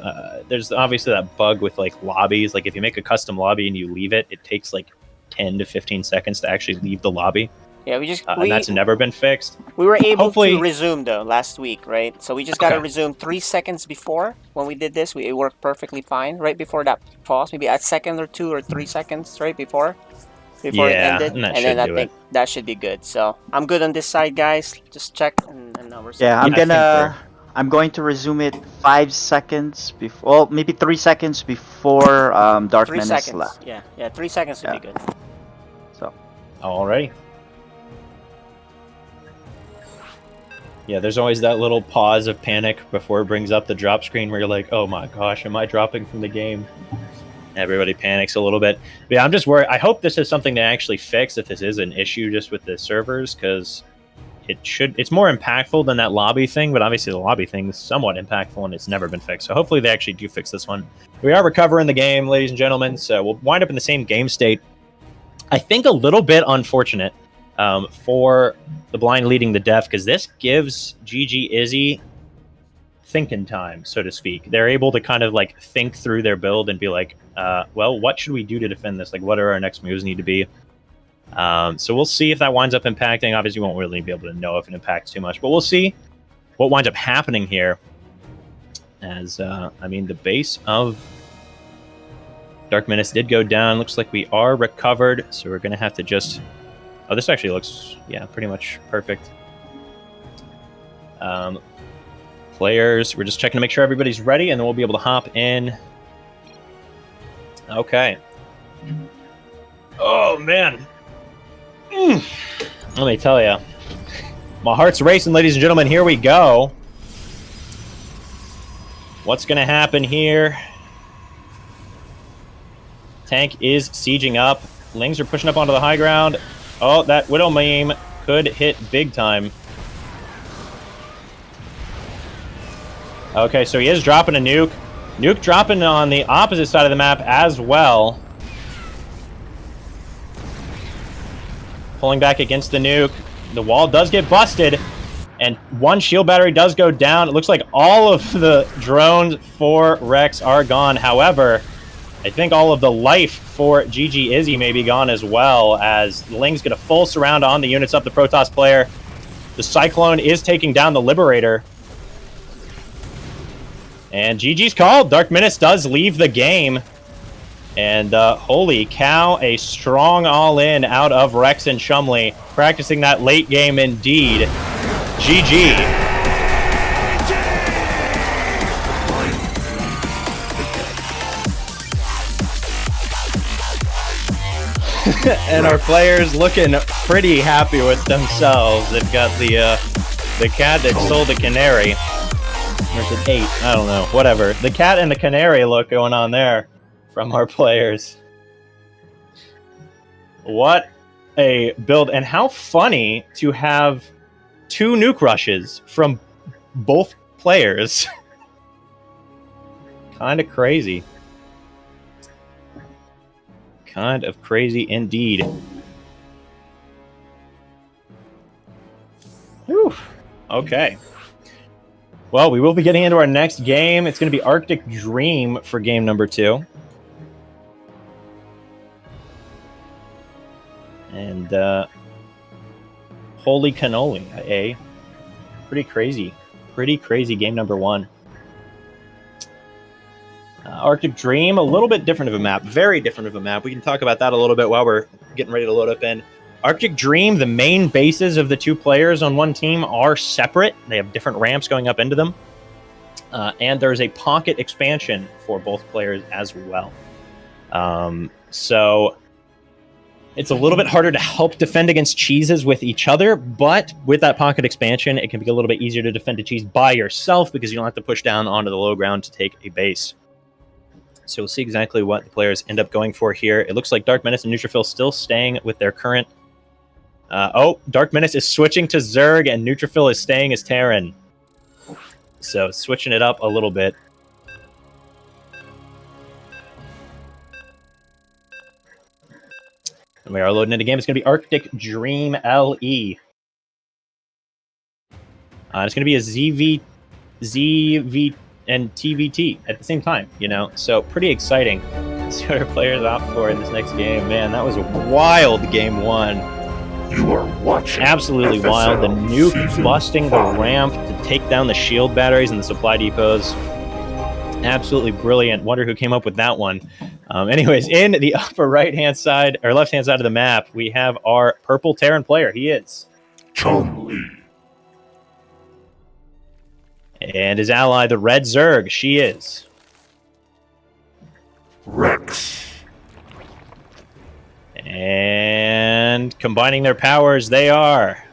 there's obviously that bug with like lobbies. Like if you make a custom lobby and you leave it, it takes like 10 to 15 seconds to actually leave the lobby. Yeah, and that's never been fixed. We were able Hopefully- to resume though last week, right? So we just got to resume 3 seconds before when we did this. It worked perfectly fine right before that pause, maybe a second or 2 or 3 seconds right before it Yeah, ended, and that and then should I do think that should be good. So I'm good on this side, guys. Just check and we're set. Yeah, I think I'm going to resume it 5 seconds before, well, maybe 3 seconds before Dark 3 Menace seconds. left. Yeah, 3 seconds would be good. So Alrighty. Yeah, there's always that little pause of panic before it brings up the drop screen where you're like, oh my gosh, am I dropping from the game? Everybody panics a little bit. But yeah, I'm just worried. I hope this is something they actually fix if this is an issue just with the servers, because it's more impactful than that lobby thing, but obviously the lobby thing is somewhat impactful and it's never been fixed. So hopefully they actually do fix this one. We are recovering the game, ladies and gentlemen, so we'll wind up in the same game state. I think a little bit unfortunate for the blind leading the deaf, because this gives GG Izzy thinking time, so to speak. They're able to kind of like think through their build and be like, well, what should we do to defend this? Like, what are our next moves need to be? So we'll see if that winds up impacting. Obviously, we won't really be able to know if it impacts too much, but we'll see what winds up happening here. As, I mean, the base of Dark Menace did go down. Looks like we are recovered, so we're going to have to just... Oh, this actually looks, yeah, pretty much perfect. Players, we're just checking to make sure everybody's ready, and then we'll be able to hop in. Okay. Oh, man. Let me tell you. My heart's racing, ladies and gentlemen. Here we go. What's going to happen here? Tank is sieging up. Lings are pushing up onto the high ground. Oh, that Widow meme could hit big time. Okay, so he is dropping a nuke. Nuke dropping on the opposite side of the map as well. Pulling back against the nuke. The wall does get busted. And one shield battery does go down. It looks like all of the drones for Rex are gone. However, I think all of the life for GG Izzy may be gone as well, as Ling's get a full surround on the units up the Protoss player. The Cyclone is taking down the Liberator. And GG's called. Dark Menace does leave the game. And holy cow, a strong all-in out of Rex and Shumley. Practicing that late game indeed. GG. And our players looking pretty happy with themselves. They've got the cat that stole the canary. Or is it 8? I don't know. Whatever. The cat and the canary look going on there from our players. What a build. And how funny to have 2 nuke rushes from both players. Kind of crazy. Kind of crazy indeed. Whew. Okay. Well, we will be getting into our next game. It's going to be Arctic Dream for game number 2. And, holy cannoli, eh? Pretty crazy. Pretty crazy game number 1. Arctic Dream, a little bit different of a map. Very different of a map. We can talk about that a little bit while we're getting ready to load up in. Arctic Dream, the main bases of the 2 players on one team are separate. They have different ramps going up into them. And there's a pocket expansion for both players as well. So it's a little bit harder to help defend against cheeses with each other, but with that pocket expansion, it can be a little bit easier to defend a cheese by yourself because you don't have to push down onto the low ground to take a base. So we'll see exactly what the players end up going for here. It looks like Dark Menace and Neutrophil still staying with their current... Dark Menace is switching to Zerg, and Neutrophil is staying as Terran. So switching it up a little bit. And we are loading into game. It's going to be Arctic Dream LE. It's going to be a ZV, and TVT at the same time, you know? So pretty exciting. See what our players opt for in this next game. Man, that was a wild game 1. You are watching. Absolutely FSL wild. The nuke Season busting 5. the ramp to take down the shield batteries and the supply depots. Absolutely brilliant. Wonder who came up with that one. Anyways, in the upper right-hand side, or left-hand side of the map, we have our purple Terran player. He is Chun-Li. And his ally, the red Zerg. She is Rex. And combining their powers, they are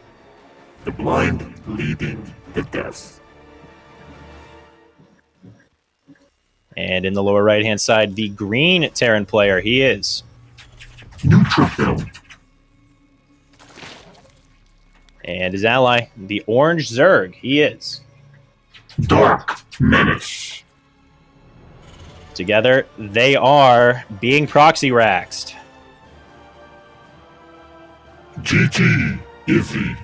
The blind leading the death. And in the lower right-hand side, the green Terran player. He is Neutrophil. And his ally, the orange Zerg. He is Dark Menace. Together, they are being proxy raxed. GT Izzy.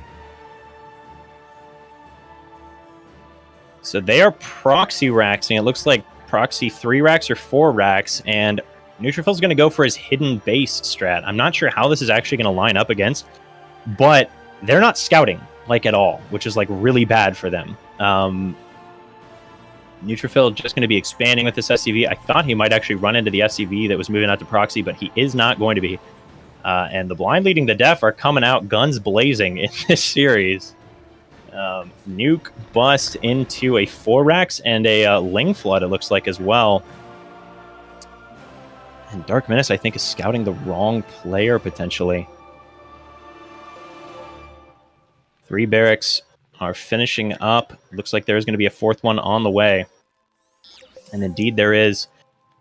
So they are proxy raxing. It looks like proxy 3 racks or 4 racks, and Neutrophil's going to go for his hidden base strat. I'm not sure how this is actually going to line up against, but they're not scouting, like, at all, which is, like, really bad for them. Neutrophil just going to be expanding with this SCV. I thought he might actually run into the SCV that was moving out to proxy, but he is not going to be. And the blind leading the deaf are coming out guns blazing in this series. Nuke bust into a 4-rax and a Ling Flood, it looks like, as well. And Dark Menace, I think, is scouting the wrong player, potentially. 3 barracks are finishing up. Looks like there's going to be a 4th one on the way. And indeed there is.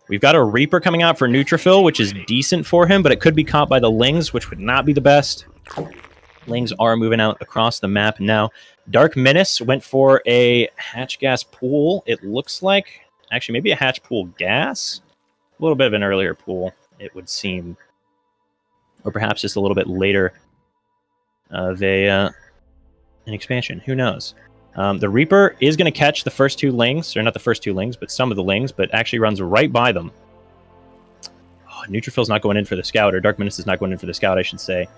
We've got a Reaper coming out for Neutrophil, which is decent for him, but it could be caught by the Lings, which would not be the best. Lings are moving out across the map now. Dark Menace went for a hatch gas pool, it looks like. Actually, maybe a hatch pool gas? A little bit of an earlier pool, it would seem. Or perhaps just a little bit later of an expansion. Who knows? The Reaper is going to catch the first 2 Lings, or not the first 2 Lings, but some of the Lings, but actually runs right by them. Oh, Neutrophil's not going in for the Scout, or Dark Menace is not going in for the Scout, I should say.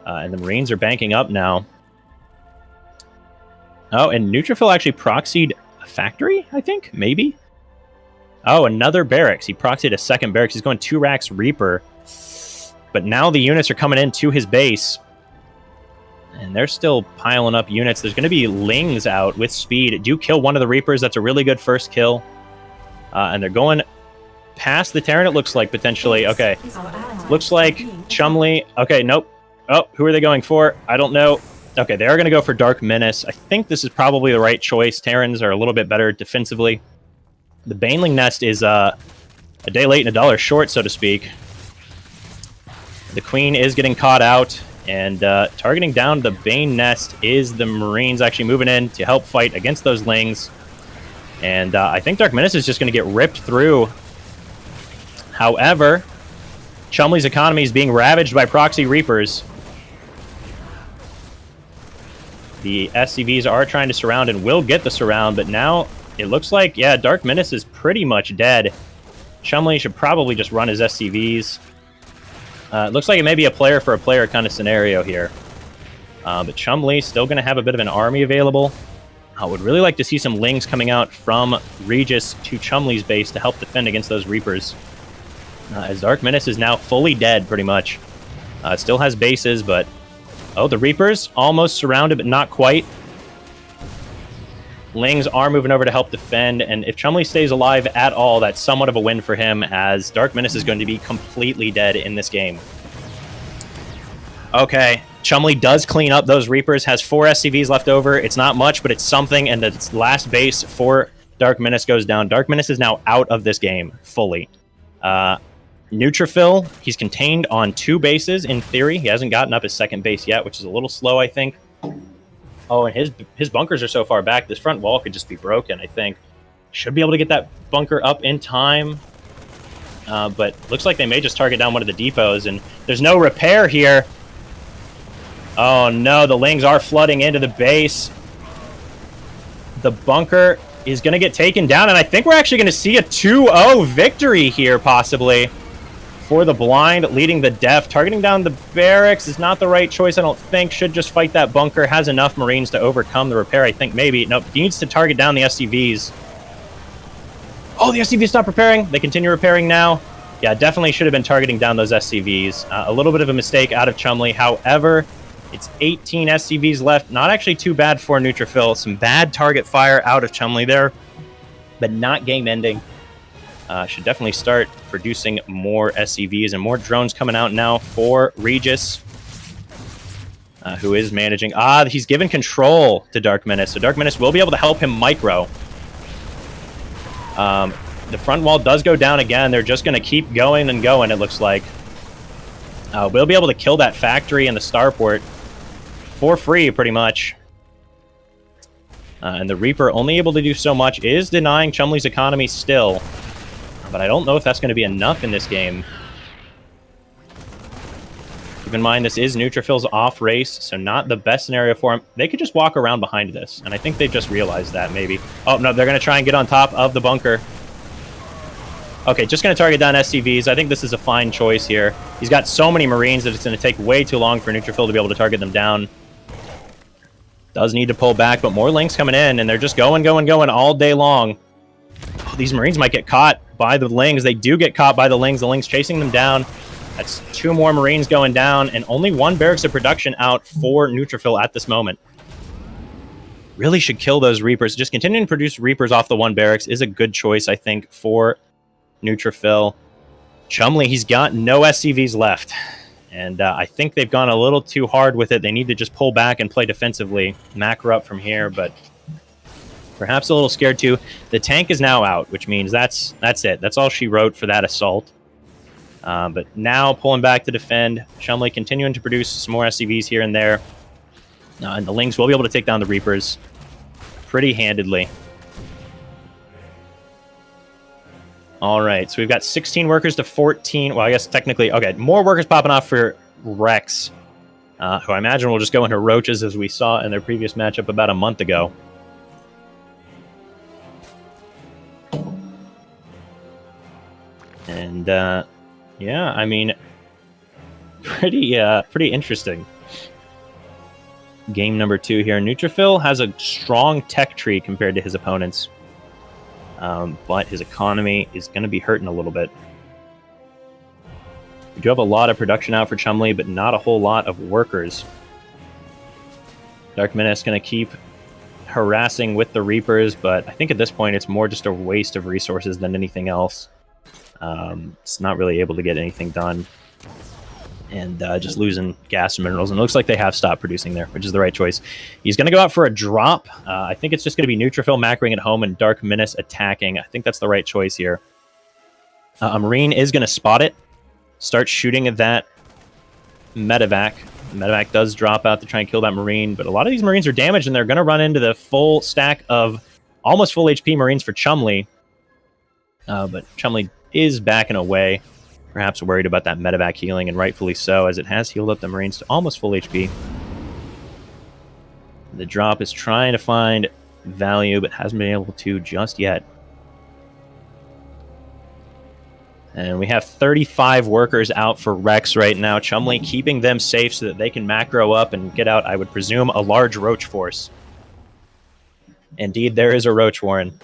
And the Marines are banking up now. Oh, and Neutrophil actually proxied a factory, I think? Maybe? Oh, another barracks. He proxied a second barracks. He's going 2 racks Reaper. But now the units are coming in to his base. And they're still piling up units. There's going to be Lings out with speed. Do kill one of the Reapers. That's a really good first kill. And they're going past the Terran, it looks like, potentially. Okay. Looks like Chumley. Okay, nope. Oh, who are they going for? I don't know. Okay, they are going to go for Dark Menace. I think this is probably the right choice. Terrans are a little bit better defensively. The Baneling Nest is a day late and $1 short, so to speak. The Queen is getting caught out. And targeting down the Bane Nest is the Marines actually moving in to help fight against those Lings. And I think Dark Menace is just going to get ripped through. However, Chumley's economy is being ravaged by Proxy Reapers. The SCVs are trying to surround and will get the surround, but now it looks like, yeah, Dark Menace is pretty much dead. Chumley should probably just run his SCVs. It looks like it may be a player for a player kind of scenario here. But Chumley still going to have a bit of an army available. I would really like to see some Lings coming out from Regis to Chumley's base to help defend against those Reapers. As Dark Menace is now fully dead, pretty much. It still has bases, but... Oh, the Reapers almost surrounded, but not quite. Lings are moving over to help defend, and if Chumley stays alive at all, that's somewhat of a win for him, as Dark Menace is going to be completely dead in this game. Okay, Chumley does clean up those Reapers, has 4 SCVs left over. It's not much, but it's something, and its last base for Dark Menace goes down. Dark Menace is now out of this game, fully. Neutrophil, he's contained on 2 bases, in theory. He hasn't gotten up his second base yet, which is a little slow, I think. Oh, and his bunkers are so far back, this front wall could just be broken, I think. Should be able to get that bunker up in time. But looks like they may just target down one of the depots, and there's no repair here. Oh no, the Lings are flooding into the base. The bunker is going to get taken down, and I think we're actually going to see a 2-0 victory here, possibly. For the blind, leading the def. Targeting down the barracks is not the right choice, I don't think. Should just fight that bunker. Has enough Marines to overcome the repair, I think, maybe. Nope, he needs to target down the SCVs. Oh, the SCVs stopped repairing. They continue repairing now. Yeah, definitely should have been targeting down those SCVs. A little bit of a mistake out of Chumley. However, it's 18 SCVs left. Not actually too bad for Neutrophil. Some bad target fire out of Chumley there, but not game-ending. Should definitely start producing more SCVs and more drones coming out now for Regis, who is managing. He's given control to Dark Menace, so Dark Menace will be able to help him micro. The front wall does go down again. They're just going to keep going and going, it looks like. We'll be able to kill that factory and the starport for free, pretty much. And the Reaper, only able to do so much, is denying Chumley's economy still. But I don't know if that's going to be enough in this game. Keep in mind, this is Neutrophil's off race, so not the best scenario for him. They could just walk around behind this, and I think they've just realized that, maybe. Oh, no, they're going to try and get on top of the bunker. Okay, just going to target down SCVs. I think this is a fine choice here. He's got so many Marines that it's going to take way too long for Neutrophil to be able to target them down. Does need to pull back, but more Lings coming in, and they're just going all day long. Oh, these Marines might get caught by the Lings. They do get caught by the Lings. The Lings chasing them down. That's 2 more Marines going down, and only 1 barracks of production out for Neutrophil at this moment. Really should kill those Reapers. Just continuing to produce Reapers off the 1 barracks is a good choice, I think, for Neutrophil. Chumley, he's got no SCVs left, and I think they've gone a little too hard with it. They need to just pull back and play defensively. Macro up from here, but perhaps a little scared too. The tank is now out, which means that's it. That's all she wrote for that assault. But now pulling back to defend. Chumley continuing to produce some more SCVs here and there. And the Lings will be able to take down the Reapers pretty handedly. All right, so we've got 16 workers to 14. Well, I guess technically, okay, more workers popping off for Rex, who I imagine will just go into Roaches as we saw in their previous matchup about a month ago. And yeah, I mean, pretty interesting. Game number 2 here. Neutrophil has a strong tech tree compared to his opponents, but his economy is going to be hurting a little bit. We do have a lot of production out for Chumley, but not a whole lot of workers. Dark Menace going to keep harassing with the Reapers, but I think at this point it's more just a waste of resources than anything else. It's not really able to get anything done, and just losing gas and minerals. And it looks like they have stopped producing there, which is the right choice. He's going to go out for a drop. I think it's just going to be Neutrophil macroing at home and Dark Menace attacking. I think that's the right choice here. A Marine is going to spot it, start shooting at that medevac. Medevac does drop out to try and kill that Marine, but a lot of these Marines are damaged, and they're going to run into the full stack of Almost full HP Marines for Chumley. But Chumley is backing away. Perhaps worried about that medevac healing, and rightfully so, as it has healed up the Marines to almost full HP. The drop is trying to find value, but hasn't been able to just yet. And we have 35 workers out for Rex right now. Chumley keeping them safe so that they can macro up and get out, I would presume, a large roach force. Indeed, there is a roach warren.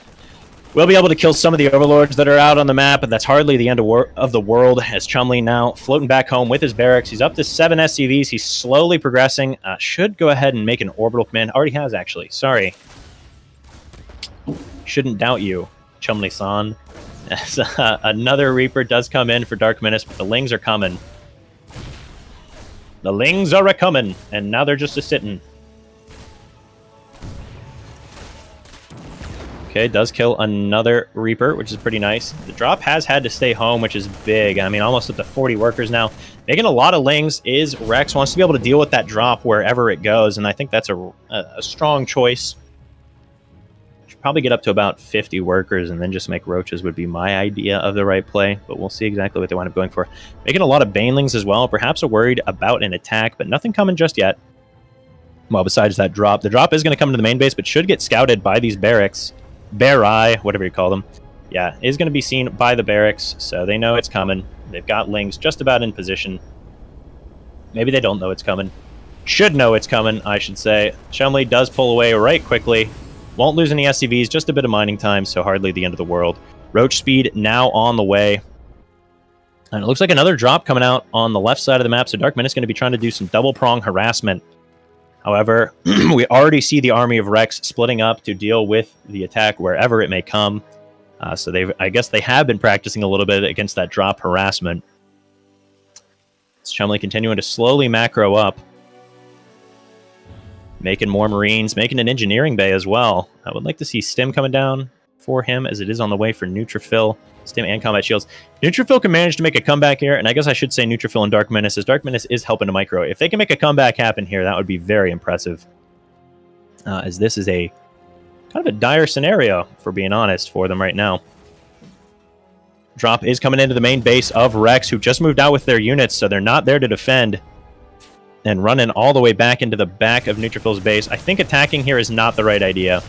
We'll be able to kill some of the overlords that are out on the map, but that's hardly the end of the world, as Chumley now floating back home with his barracks. He's up to 7 SCVs. He's slowly progressing. Should go ahead and make an orbital command. Already has, actually. Sorry. Shouldn't doubt you, Chumley-san. As another Reaper does come in for Dark Menace, but the Lings are coming. The Lings are a-coming, and now they're just a-sitting. Okay, does kill another Reaper, which is pretty nice. The drop has had to stay home, which is big. I mean, almost up to 40 workers now. Making a lot of Lings is Rex. Wants to be able to deal with that drop wherever it goes, and I think that's a strong choice. Should probably get up to about 50 workers and then just make roaches would be my idea of the right play, but we'll see exactly what they wind up going for. Making a lot of Banelings as well. Perhaps are worried about an attack, but nothing coming just yet. Well, besides that drop. The drop is going to come to the main base, but should get scouted by these barracks. Bear Eye, whatever you call them. Yeah, is going to be seen by the barracks, so they know it's coming. They've got Lings just about in position. Maybe they don't know it's coming. Should know it's coming, I should say. Chumley does pull away right quickly. Won't lose any SCVs, just a bit of mining time, so hardly the end of the world. Roach speed now on the way. And it looks like another drop coming out on the left side of the map, so Dark Menace is going to be trying to do some double prong harassment. However, we already see the army of Rex splitting up to deal with the attack wherever it may come. So I guess they have been practicing a little bit against that drop harassment. It's Chumley continuing to slowly macro up. Making more Marines, making an engineering bay as well. I would like to see Stim coming down for him, as it is on the way for Neutrophil. Stim and Combat Shields. Neutrophil can manage to make a comeback here, and I guess I should say Neutrophil and Dark Menace, as Dark Menace is helping to micro. If they can make a comeback happen here, that would be very impressive. As this is a kind of a dire scenario, for being honest, for them right now. Drop is coming into the main base of Rex, who just moved out with their units, so they're not there to defend. And running all the way back into the back of Neutrophil's base. I think attacking here is not the right idea.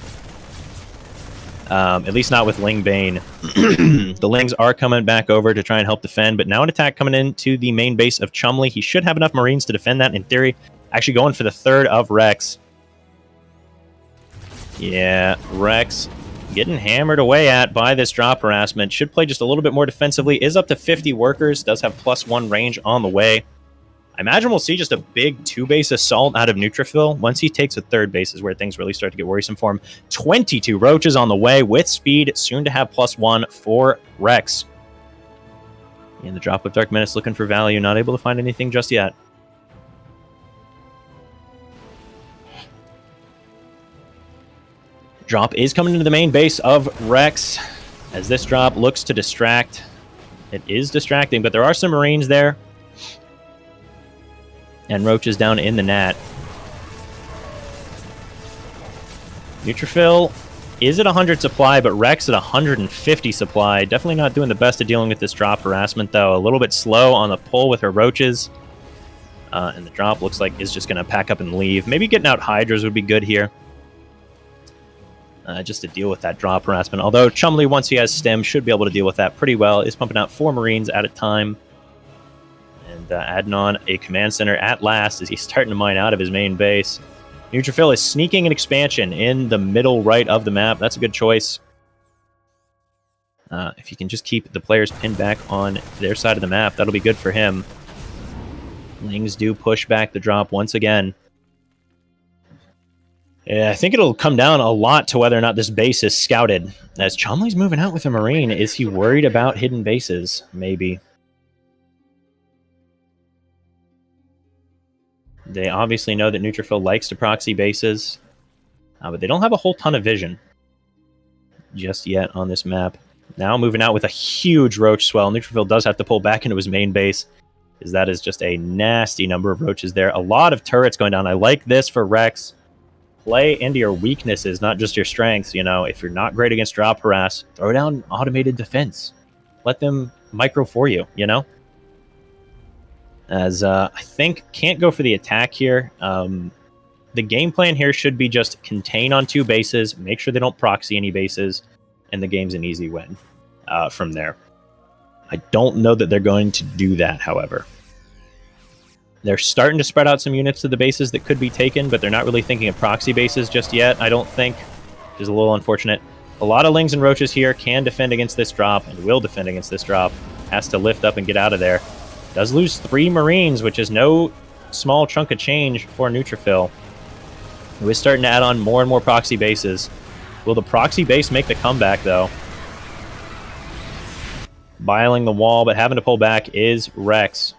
At least not with Ling Bane. The Lings are coming back over to try and help defend, but now an attack coming into the main base of Chumley. He should have enough Marines to defend that in theory. Actually going for the third of Rex. Yeah, Rex getting hammered away at by this drop harassment. Should play just a little bit more defensively. Is up to 50 workers. Does have +1 range on the way. I imagine we'll see just a big 2-base assault out of Neutrophil. Once he takes a 3rd base is where things really start to get worrisome for him. 22 roaches on the way with speed, soon to have +1 for Rex. And the drop of Dark Menace looking for value, not able to find anything just yet. Drop is coming into the main base of Rex, as this drop looks to distract. It is distracting, but there are some Marines there. And roaches down in the nat. Neutrophil is at 100 supply, but Rex at 150 supply. Definitely not doing the best of dealing with this drop harassment, though. A little bit slow on the pull with her roaches. And the drop looks like is just going to pack up and leave. Maybe getting out Hydras would be good here. Just to deal with that drop harassment. Although Chumley, once he has Stem, should be able to deal with that pretty well. Is pumping out 4 Marines at a time. And adding on a command center at last as he's starting to mine out of his main base. Neutrophil is sneaking an expansion in the middle right of the map. That's a good choice. If he can just keep the players pinned back on their side of the map, that'll be good for him. Lings do push back the drop once again. Yeah, I think it'll come down a lot to whether or not this base is scouted. As Chumley's moving out with a Marine, is he worried about hidden bases? Maybe. They obviously know that Neutrophil likes to proxy bases, but they don't have a whole ton of vision just yet on this map. Now moving out with a huge roach swell. Neutrophil does have to pull back into his main base, because that is just a nasty number of roaches there. A lot of turrets going down. I like this for Rex. play into your weaknesses, not just your strengths. You know, if you're not great against drop harass, throw down automated defense. Let them micro for you, you know? As I think can't go for the attack here. The game plan here should be just contain on 2 bases, make sure they don't proxy any bases, and the game's an easy win from there. I don't know that they're going to do that, however. They're starting to spread out some units to the bases that could be taken, but they're not really thinking of proxy bases just yet, I don't think, which is a little unfortunate. A lot of Lings and Roaches here can defend against this drop, and will defend against this drop. Has to lift up and get out of there. Does lose 3 Marines, which is no small chunk of change for Neutrophil, who is starting to add on more and more proxy bases. Will the proxy base make the comeback, though? Biling the wall, but having to pull back is Rex.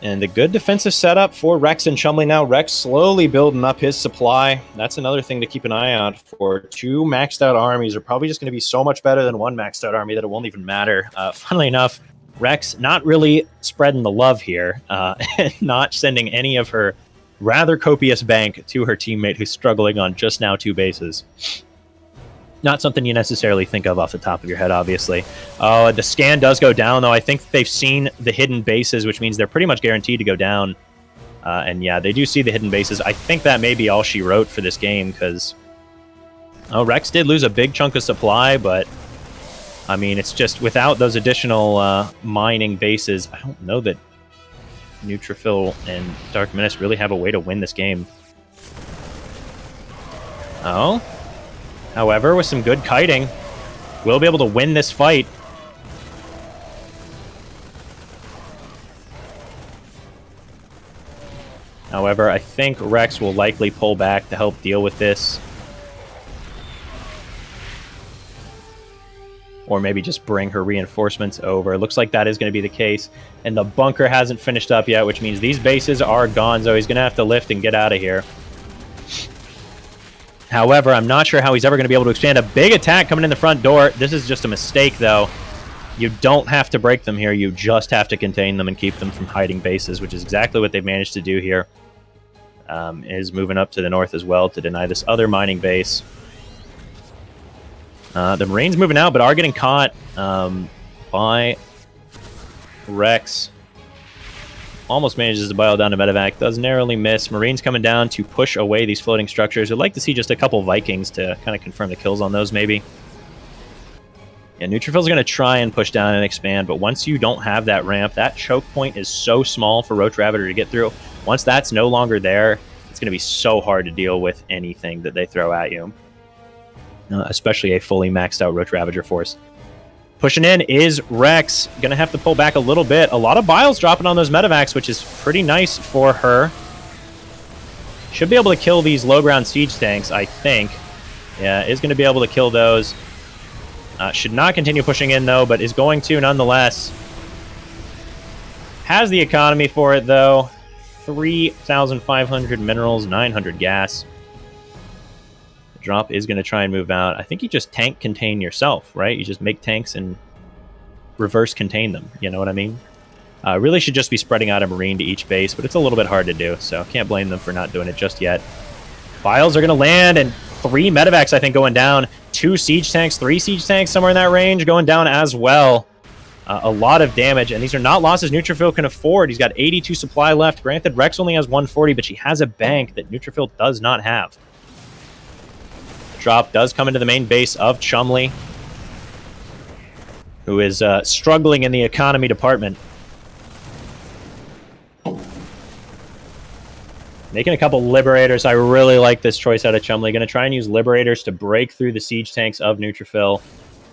And the good defensive setup for Rex and Chumley now. Rex slowly building up his supply. That's another thing to keep an eye out for. 2 maxed out armies are probably just going to be so much better than 1 maxed out army that it won't even matter. Funnily enough, Rex not really spreading the love here, and not sending any of her rather copious bank to her teammate who's struggling on just now 2 bases. Not something you necessarily think of off the top of your head, obviously. The scan does go down, though. I think they've seen the hidden bases, which means they're pretty much guaranteed to go down. And yeah, they do see the hidden bases. I think that may be all she wrote for this game, because Rex did lose a big chunk of supply, but I mean, it's just without those additional mining bases, I don't know that Neutrophil and Dark Menace really have a way to win this game. However, with some good kiting, we'll be able to win this fight. However, I think Rex will likely pull back to help deal with this. Or maybe just bring her reinforcements over. Looks like that is going to be the case. And the bunker hasn't finished up yet, which means these bases are gone, so he's going to have to lift and get out of here. However, I'm not sure how he's ever going to be able to expand. A big attack coming in the front door. This is just a mistake, though. You don't have to break them here. You just have to contain them and keep them from hiding bases, which is exactly what they've managed to do here. Is moving up to the north as well to deny this other mining base. The Marines moving out, but are getting caught by Rex. Almost manages to bile down to medevac. Does narrowly miss. Marines coming down to push away these floating structures. I'd like to see just a couple Vikings to kind of confirm the kills on those, maybe. Yeah, Neutrophil's going to try and push down and expand, but once you don't have that ramp, that choke point is so small for Roach Ravager to get through. Once that's no longer there, it's going to be so hard to deal with anything that they throw at you. Especially a fully maxed out Roach Ravager force. Pushing in is Rex. Gonna have to pull back a little bit. A lot of biles dropping on those medevacs, which is pretty nice for her. Should be able to kill these low ground siege tanks, I think. Yeah, is going to be able to kill those. Should not continue pushing in, though, but is going to nonetheless. Has the economy for it, though. 3,500 minerals, 900 gas. Drop is going to try and move out. I think you just tank contain yourself, right? You just make tanks and reverse contain them. You know what I mean? Really should just be spreading out a Marine to each base, but it's a little bit hard to do, so can't blame them for not doing it just yet. Biles are going to land, and 3 medevacs, I think, going down. 2 siege tanks, 3 siege tanks, somewhere in that range, going down as well. A lot of damage, and these are not losses Neutrophil can afford. He's got 82 supply left. Granted, Rex only has 140, but she has a bank that Neutrophil does not have. Drop does come into the main base of Chumley, who is struggling in the economy department. Making a couple Liberators. I really like this choice out of Chumley. Going to try and use Liberators to break through the siege tanks of Neutrophil,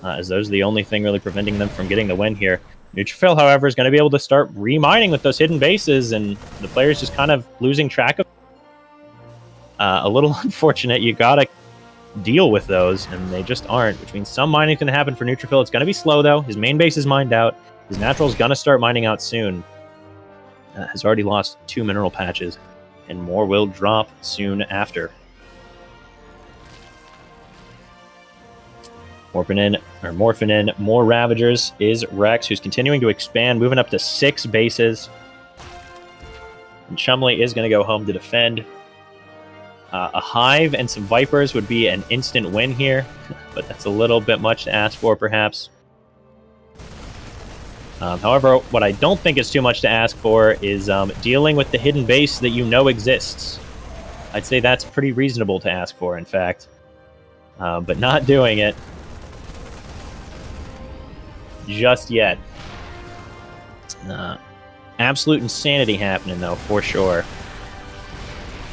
as those are the only thing really preventing them from getting the win here. Neutrophil, however, is going to be able to start remining with those hidden bases, and the players just kind of losing track of a little unfortunate. You got to deal with those, and they just aren't, which means some mining is going to happen for Neutrophil. It's going to be slow, though. His main base is mined out. His natural is going to start mining out soon. Has already lost 2 mineral patches, and more will drop soon after. Morphing in more Ravagers is Rex, who's continuing to expand, moving up to 6 bases. And Chumley is going to go home to defend. A Hive and some Vipers would be an instant win here, but that's a little bit much to ask for, perhaps. However, what I don't think is too much to ask for is dealing with the hidden base that you know exists. I'd say that's pretty reasonable to ask for, in fact. But not doing it just yet. Absolute insanity happening, though, for sure.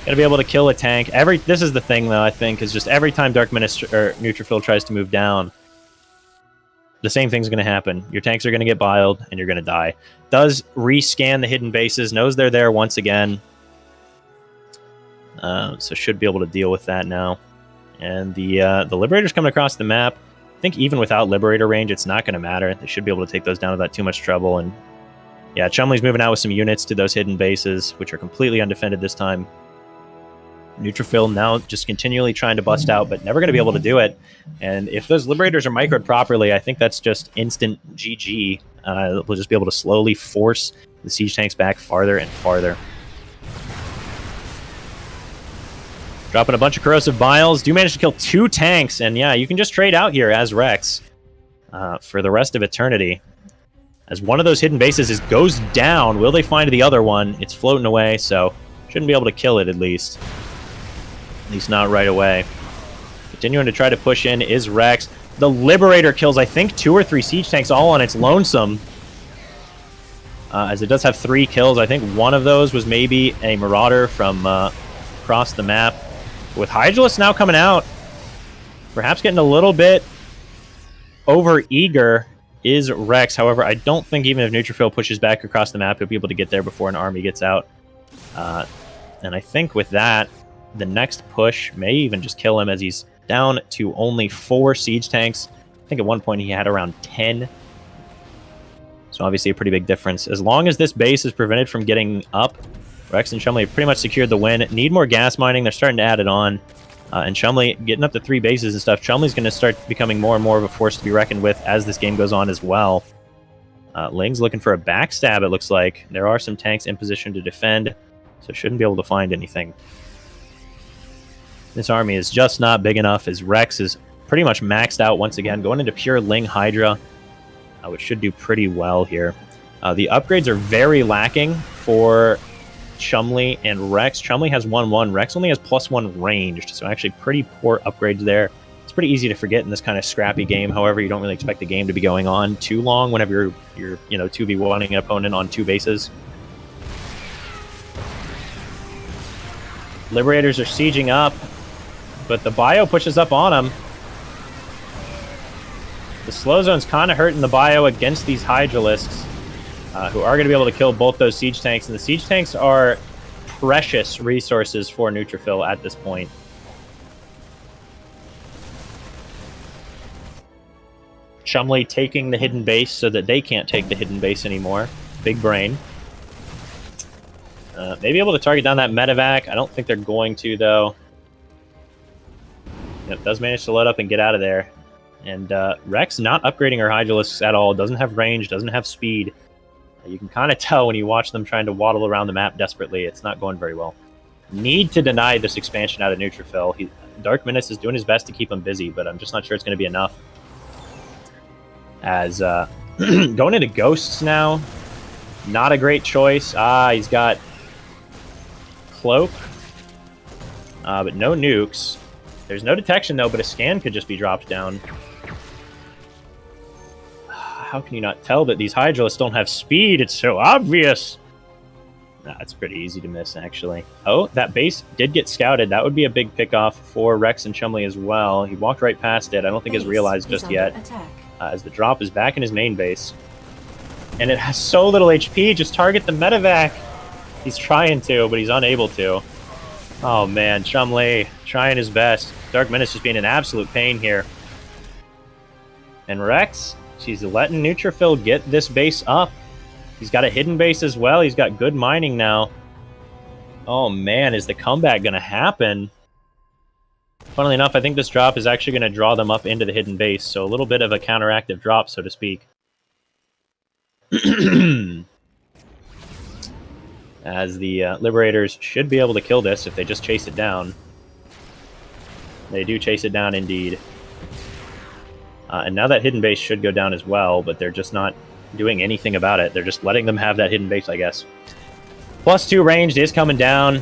Gotta be able to kill a tank. This is the thing, though, I think, is just every time Dark Minister or Neutrophil tries to move down, the same thing's going to happen. Your tanks are going to get biled, and you're going to die. Does rescan the hidden bases, knows they're there once again. So should be able to deal with that now. And the Liberator's coming across the map. I think even without Liberator range, it's not going to matter. They should be able to take those down without too much trouble. And yeah, Chumley's moving out with some units to those hidden bases, which are completely undefended this time. Neutrophil now just continually trying to bust out, but never going to be able to do it. And if those Liberators are microed properly, I think that's just instant GG. We'll just be able to slowly force the siege tanks back farther and farther. Dropping a bunch of Corrosive Biles. Do manage to kill 2 tanks, and yeah, you can just trade out here as Rex for the rest of eternity. As one of those hidden bases goes down, will they find the other one? It's floating away, so shouldn't be able to kill it at least. At least not right away. Continuing to try to push in is Rex. The Liberator kills, I think, 2 or 3 siege tanks all on its lonesome. As it does have 3 kills. I think one of those was maybe a Marauder from across the map. With Hydralisk now coming out, perhaps getting a little bit over-eager is Rex. However, I don't think even if Neutrophil pushes back across the map, he'll be able to get there before an army gets out. And I think with that, the next push may even just kill him as he's down to only 4 siege tanks. I think at one point he had around 10. So obviously a pretty big difference. As long as this base is prevented from getting up, Rex and Chumley have pretty much secured the win. Need more gas mining. They're starting to add it on. And Chumley getting up to 3 bases and stuff. Chumley's going to start becoming more and more of a force to be reckoned with as this game goes on as well. Ling's looking for a backstab, it looks like. There are some tanks in position to defend, so shouldn't be able to find anything. This army is just not big enough, as Rex is pretty much maxed out once again, going into pure Ling Hydra, which should do pretty well here. The upgrades are very lacking for Chumley and Rex. Chumley has 1/1. Rex only has +1 ranged, so actually pretty poor upgrades there. It's pretty easy to forget in this kind of scrappy game. However, you don't really expect the game to be going on too long whenever you're 2v1ing an opponent on 2 bases. Liberators are sieging up, but the bio pushes up on them. The slow zone's kind of hurting the bio against these Hydralisks, who are going to be able to kill both those siege tanks. And the siege tanks are precious resources for Neutrophil at this point. Chumley taking the hidden base so that they can't take the hidden base anymore. Big brain. Maybe able to target down that medevac. I don't think they're going to, though. Yep, does manage to load up and get out of there. And Rex not upgrading her Hydralisks at all. Doesn't have range, doesn't have speed. You can kind of tell when you watch them trying to waddle around the map desperately. It's not going very well. Need to deny this expansion out of Neutrophil. Dark Menace is doing his best to keep him busy, but I'm just not sure it's going to be enough. As going into Ghosts now. Not a great choice. He's got Cloak, but no nukes. There's no detection, though, but a scan could just be dropped down. How can you not tell that these Hydralisks don't have speed? It's so obvious. Nah, it's pretty easy to miss, actually. Oh, that base did get scouted. That would be a big pickoff for Rex and Chumley as well. He walked right past it. I don't think he's realized just yet. As the drop is back in his main base. And it has so little HP. Just target the medevac. He's trying to, but he's unable to. Oh, man. Chumley trying his best. Dark Menace just being an absolute pain here. And Rex, she's letting Neutrophil get this base up. He's got a hidden base as well. He's got good mining now. Oh, man. Is the comeback going to happen? Funnily enough, I think this drop is actually going to draw them up into the hidden base, so a little bit of a counteractive drop, so to speak. As the Liberators should be able to kill this if they just chase it down. They do chase it down indeed. And now that hidden base should go down as well, but they're just not doing anything about it. They're just letting them have that hidden base, I guess. +2 ranged is coming down.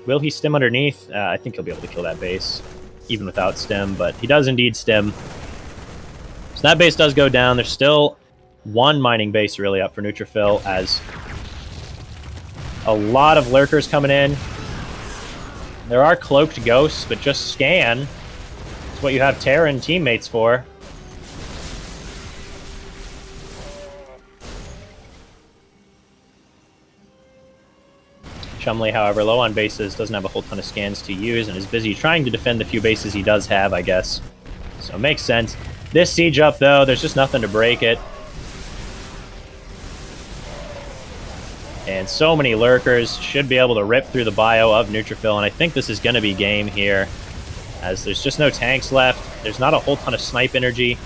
Will he stim underneath? I think he'll be able to kill that base, even without stim, but he does indeed stim. So that base does go down. There's still one mining base really up for Neutrophil, as a lot of lurkers coming in. There are cloaked ghosts, but just scan. That's what you have Terran teammates for. Chumley, however, low on bases, doesn't have a whole ton of scans to use, and is busy trying to defend the few bases he does have, I guess. So it makes sense. This siege up, though, there's just nothing to break it. And so many lurkers should be able to rip through the bio of Neutrophil, and I think this is going to be game here, as there's just no tanks left. There's not a whole ton of snipe energy,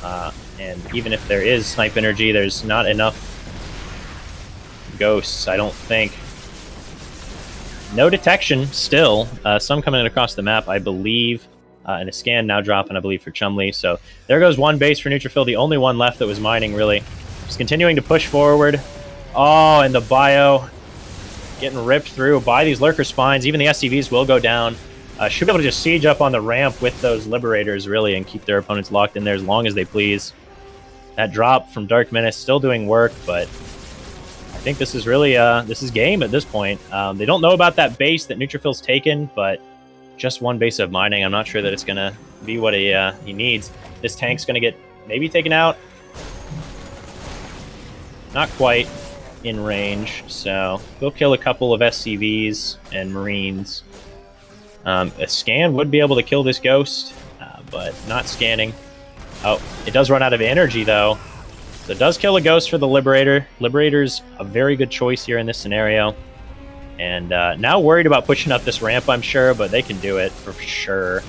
and even if there is snipe energy, there's not enough ghosts, I don't think. No detection still. Some coming in across the map, I believe, and a scan now dropping, I believe, for Chumley. So there goes one base for Neutrophil, the only one left that was mining, really. Just continuing to push forward. Oh, and the bio getting ripped through by these lurker spines. Even the SCVs will go down. Should be able to just siege up on the ramp with those Liberators, really, and keep their opponents locked in there as long as they please. That drop from Dark Menace still doing work, but I think this is really this is game at this point. They don't know about that base that Neutrophil's taken, but just one base of mining. I'm not sure that it's going to be what he needs. This tank's going to get maybe taken out. Not quite in range, so he'll kill a couple of SCVs and Marines. A scan would be able to kill this ghost, but not scanning. Oh, it does run out of energy, though. So it does kill a ghost for the Liberator. Liberator's a very good choice here in this scenario. And now worried about pushing up this ramp, I'm sure, but they can do it for sure.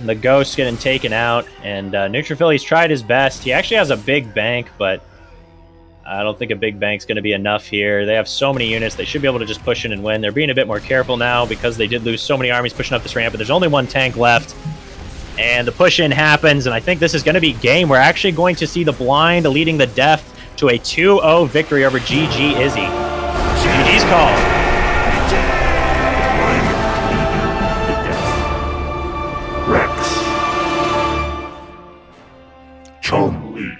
The ghost getting taken out, and Neutrophil, he's tried his best. He actually has a big bank, but I don't think a big bank's going to be enough here. They have so many units, they should be able to just push in and win. They're being a bit more careful now because they did lose so many armies pushing up this ramp, but there's only one tank left. And the push-in happens, and I think this is going to be game. We're actually going to see the Blind leading the Death to a 2-0 victory over GG Izzy. GG's call. Chumley.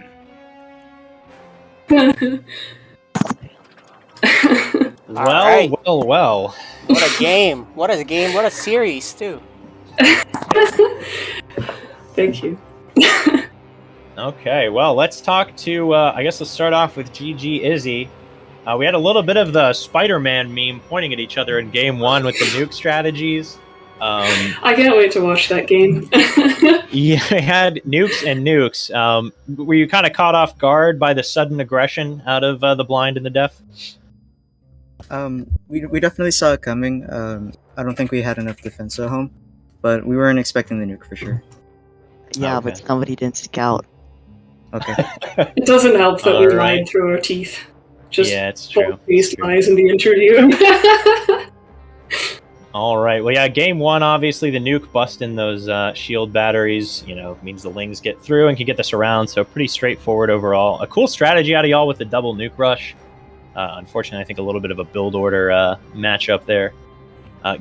Well. What a game. What a game. What a series, too. Thank you. Okay, well, let's talk to, I guess let's start off with GG Izzy. We had a little bit of the Spider-Man meme pointing at each other in game one with the nuke strategies. I can't wait to watch that game. Yeah, I had nukes and nukes. Were you kind of caught off guard by the sudden aggression out of the Blind and the Deaf? We definitely saw it coming. I don't think we had enough defense at home, but we weren't expecting the nuke for sure. Yeah, Okay. but somebody didn't scout. Okay. It doesn't help that we Alright. lied through our teeth. Just Yeah, it's true. these It's true. lies in the interview. All right. Well, yeah, game one, obviously, the nuke busting those shield batteries, means the Lings get through and can get this around. So pretty straightforward overall. A cool strategy out of y'all with the double nuke rush. Unfortunately, I think a little bit of a build order matchup there.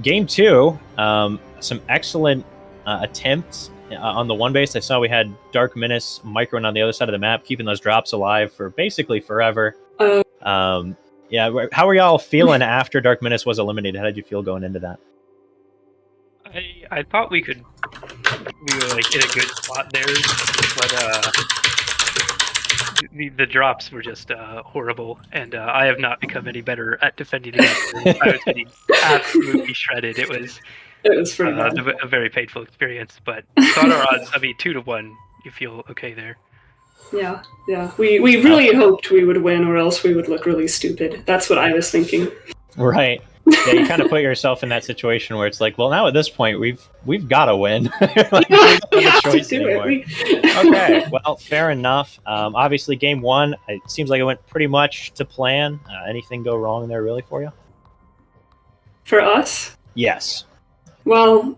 Game two, some excellent attempts on the one base. I saw we had Dark Menace microing on the other side of the map, keeping those drops alive for basically forever. Yeah, how were y'all feeling after Dark Menace was eliminated? How did you feel going into that? I thought we were like in a good spot there, but the drops were just horrible, and I have not become any better at defending against them. I was getting absolutely shredded. It was pretty bad. a very painful experience, but thought our odds, 2-1, you feel okay there. Yeah, yeah. We really hoped we would win, or else we would look really stupid. That's what I was thinking. Right. Yeah, you kind of put yourself in that situation where it's like, well, now at this point, we've got to win. Like, Yeah, we don't we have a have to choice do anymore. it. Okay, well, fair enough. Obviously, game one, it seems like it went pretty much to plan. Anything go wrong there, really, for you? For us? Yes. Well,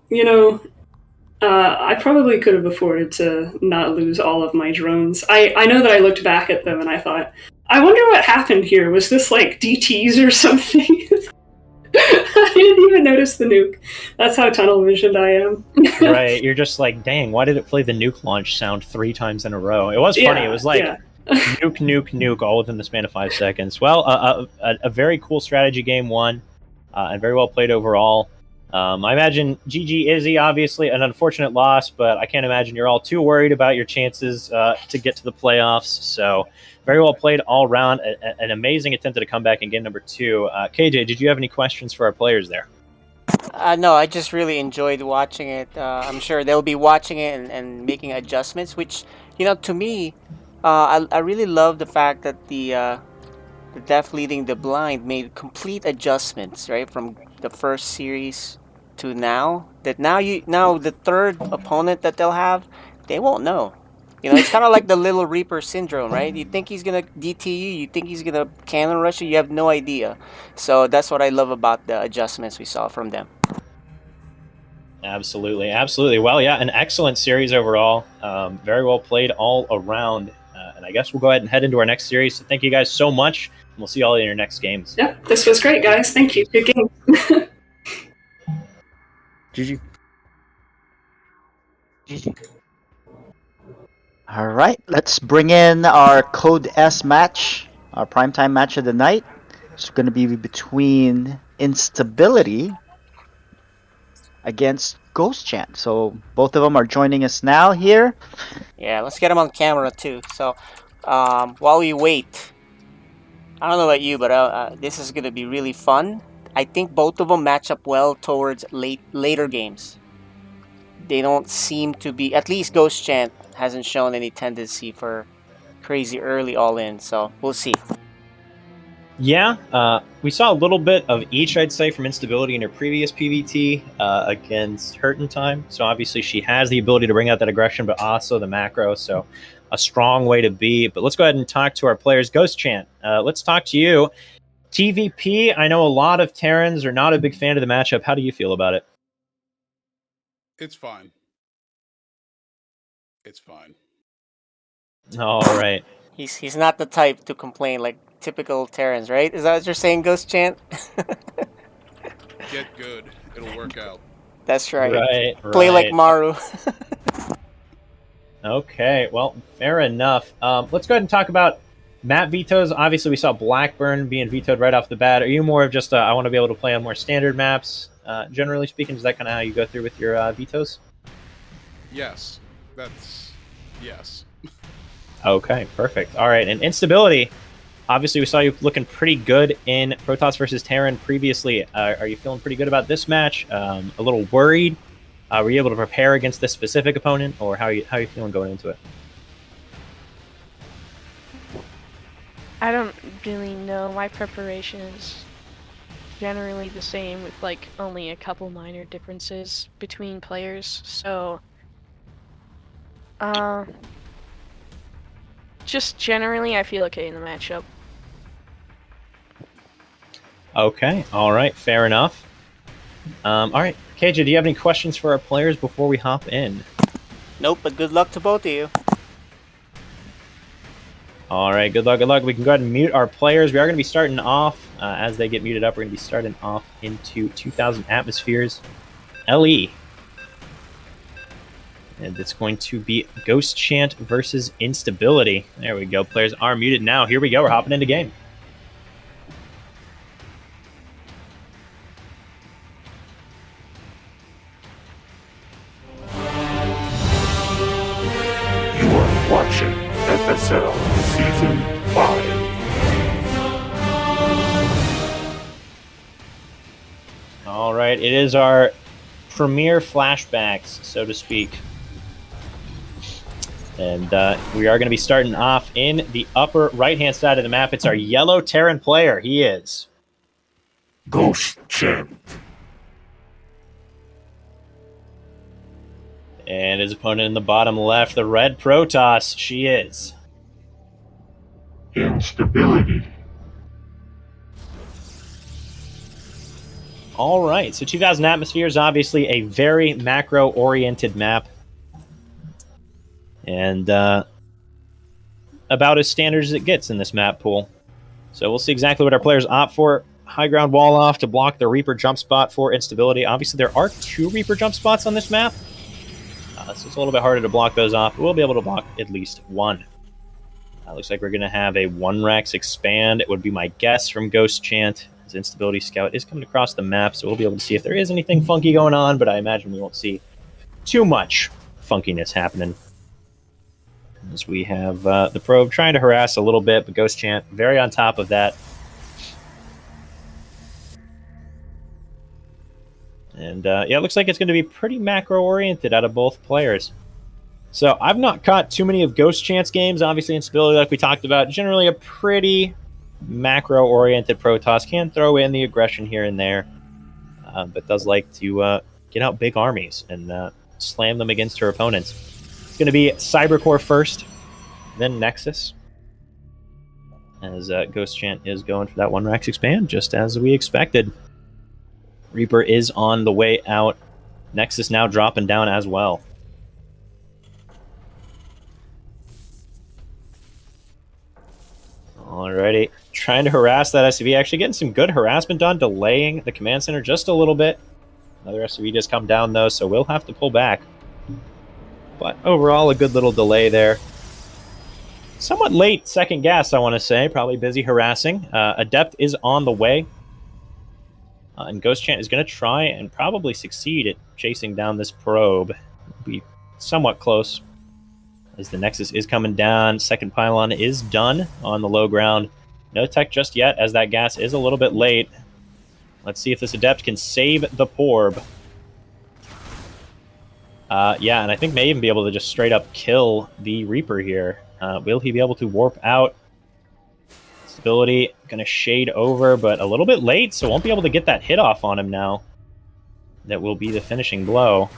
I probably could have afforded to not lose all of my drones. I know that I looked back at them and I thought, I wonder what happened here. Was this like DTs or something? I didn't even notice the nuke. That's how tunnel visioned I am. Right. You're just like, dang, why did it play the nuke launch sound 3 times in a row? It was funny. It was like nuke, nuke, nuke, all within the span of 5 seconds. Well, a very cool strategy game one, and very well played overall. I imagine GG Izzy, obviously, an unfortunate loss, but I can't imagine you're all too worried about your chances to get to the playoffs. So, very well played all around. An amazing attempt at a comeback in game number 2. KJ, did you have any questions for our players there? No, I just really enjoyed watching it. I'm sure they'll be watching it and making adjustments, which, to me, I really love the fact that the Deaf Leading the Blind made complete adjustments, right, from the first series to now. That now the third opponent that they'll have, they won't know. It's kind of like the Little Reaper syndrome, right? You think he's gonna DT you think he's gonna cannon rush you have no idea. So that's what I love about the adjustments we saw from them. Absolutely, absolutely. Well, yeah, an excellent series overall. Very well played all around. And I guess we'll go ahead and head into our next series. So thank you guys so much. And we'll see you all in your next games. Yeah, this was great, guys. Thank you. Good game. GG. GG. All right, let's bring in our Code S match, our primetime match of the night. It's going to be between Instability against Ghost Chant. So both of them are joining us now here. Yeah, let's get them on camera too. So while we wait, I don't know about you, but this is going to be really fun. I think both of them match up well towards later games. They don't seem to be, at least Ghost Chant hasn't shown any tendency for crazy early all-in, so we'll see. Yeah, we saw a little bit of each, I'd say, from Instability in her previous PvT against Hurt in Time. So obviously she has the ability to bring out that aggression, but also the macro, so a strong way to be. But let's go ahead and talk to our players. Ghost Chant, let's talk to you. TVP, I know a lot of Terrans are not a big fan of the matchup. How do you feel about it? It's fine. It's fine. All right. He's not the type to complain like typical Terrans, right? Is that what you're saying, Ghost Chant? Get good. It'll work out. That's right. Right. Play like Maru. Okay, well, fair enough. Let's go ahead and talk about map vetoes. Obviously, we saw Blackburn being vetoed right off the bat. Are you more of just, I want to be able to play on more standard maps? Generally speaking, is that kind of how you go through with your vetoes? Yes. Yes. Okay, perfect. All right, and Instability. Obviously, we saw you looking pretty good in Protoss versus Terran previously. Are you feeling pretty good about this match? A little worried? Were you able to prepare against this specific opponent, or how are you feeling going into it? I don't really know. My preparation is generally the same, with like only a couple minor differences between players. So, just generally, I feel okay in the matchup. Okay, all right, fair enough. All right, KJ, do you have any questions for our players before we hop in? Nope, but good luck to both of you. All right, good luck, good luck. We can go ahead and mute our players. We are going to be starting off, as they get muted up, we're going to be starting off into 2,000 Atmospheres LE. And it's going to be Ghost Chant versus Instability. There we go. Players are muted now. Here we go. We're hopping into game. You are watching FSL Season 5. All right. It is our premiere flashbacks, so to speak. And we are going to be starting off in the upper right-hand side of the map. It's our yellow Terran player. He is Ghost Champ. And his opponent in the bottom left, the red Protoss. She is Instability. All right, so 2000 Atmosphere is obviously a very macro-oriented map. And about as standard as it gets in this map pool. So we'll see exactly what our players opt for. High ground wall off to block the Reaper jump spot for instability. Obviously, there are 2 Reaper jump spots on this map. So it's a little bit harder to block those off, but we'll be able to block at least 1. Looks like we're going to have a 1 Rex expand. It would be my guess from Ghost Chant. His Instability Scout is coming across the map, so we'll be able to see if there is anything funky going on, but I imagine we won't see too much funkiness happening. As we have the probe trying to harass a little bit, but Ghost Chant very on top of that. And yeah, it looks like it's going to be pretty macro-oriented out of both players. So I've not caught too many of Ghost Chant's games. Obviously, Instability, like we talked about, generally a pretty macro-oriented Protoss. Can throw in the aggression here and there, but does like to get out big armies and slam them against her opponents. It's going to be Cybercore first, then Nexus, as Ghost Chant is going for that 1 Rex expand, just as we expected. Reaper is on the way out. Nexus now dropping down as well. Alrighty, trying to harass that SCV. Actually getting some good harassment done, delaying the command center just a little bit. Another SCV just come down though, so we'll have to pull back. But overall, a good little delay there. Somewhat late second gas, I want to say. Probably busy harassing. Adept is on the way. And Ghost Chant is going to try and probably succeed at chasing down this probe. Be somewhat close, as the Nexus is coming down. Second pylon is done on the low ground. No tech just yet, as that gas is a little bit late. Let's see if this Adept can save the Porb. Yeah, and I think may even be able to just straight up kill the Reaper here. Will he be able to warp out? Stability going to shade over, but a little bit late, so won't be able to get that hit off on him now. That will be the finishing blow.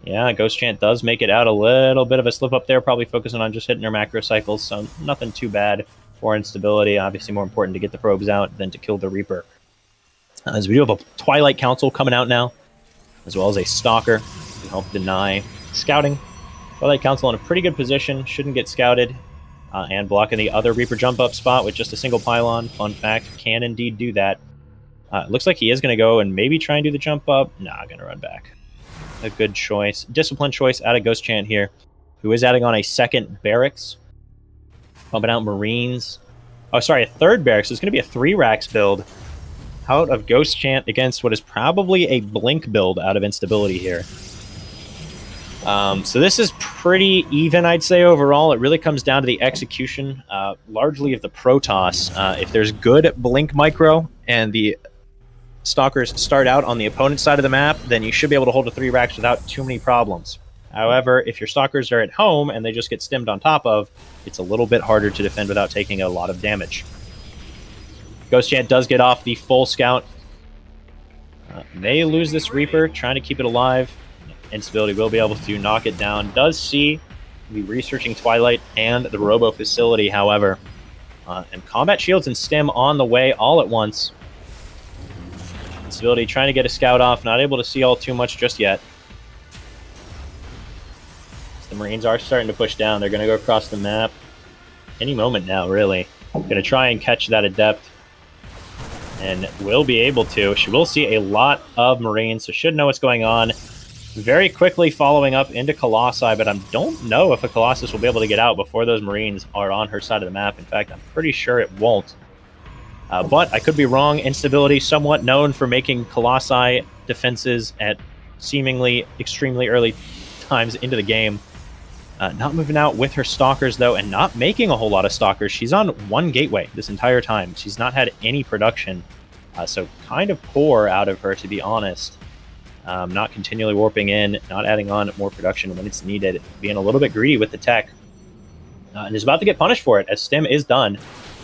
Yeah, Ghost Chant does make it out. A little bit of a slip up there, probably focusing on just hitting her macro cycles, so nothing too bad for instability. Obviously more important to get the probes out than to kill the Reaper. As we do have a Twilight Council coming out now, as well as a Stalker to help deny scouting. Twilight Council in a pretty good position, shouldn't get scouted, and blocking the other Reaper jump up spot with just a single pylon. Fun fact, can indeed do that. Looks like he is going to go and maybe try and do the jump up. Nah, going to run back. A good choice. Disciplined choice out of Ghost Chant here, who is adding on a second barracks. Pumping out Marines. Oh, sorry, a third barracks. It's going to be a 3-Rax build out of Ghost Chant against what is probably a Blink build out of Instability here. So this is pretty even, I'd say, overall. It really comes down to the execution, largely of the Protoss. If there's good Blink micro and the Stalkers start out on the opponent's side of the map, then you should be able to hold a 3-Rax without too many problems. However, if your Stalkers are at home and they just get stimmed on top of, it's a little bit harder to defend without taking a lot of damage. Ghost Chant does get off the full scout. May lose this Reaper, trying to keep it alive. Instability will be able to knock it down. Does see the researching Twilight and the Robo facility, however. And combat shields and stim on the way all at once. Instability trying to get a scout off, not able to see all too much just yet. So the Marines are starting to push down. They're going to go across the map any moment now, really. Going to try and catch that Adept. And will be able to. She will see a lot of Marines, so should know what's going on. Very quickly following up into Colossi, but I don't know if a Colossus will be able to get out before those Marines are on her side of the map. In fact, I'm pretty sure it won't. But I could be wrong. Instability, somewhat known for making Colossi defenses at seemingly extremely early times into the game. Not moving out with her Stalkers, though, and not making a whole lot of Stalkers. She's on 1 gateway this entire time. She's not had any production. So kind of poor out of her, to be honest. not continually warping in, not adding on more production when it's needed, being a little bit greedy with the tech. And is about to get punished for it, as Stim is done.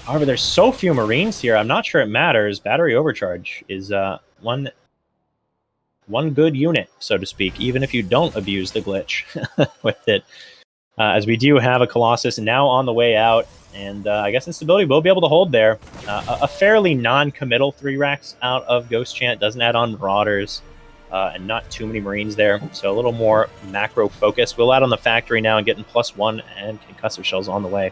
However, there's so few Marines here, I'm not sure it matters. Battery Overcharge is one good unit, so to speak, even if you don't abuse the glitch with it. As we do have a Colossus now on the way out, and I guess Instability will be able to hold there. A fairly non-committal 3 racks out of Ghost Chant, doesn't add on Marauders, and not too many Marines there, so a little more macro focused. We'll add on the factory now and getting +1 and concussive shells on the way.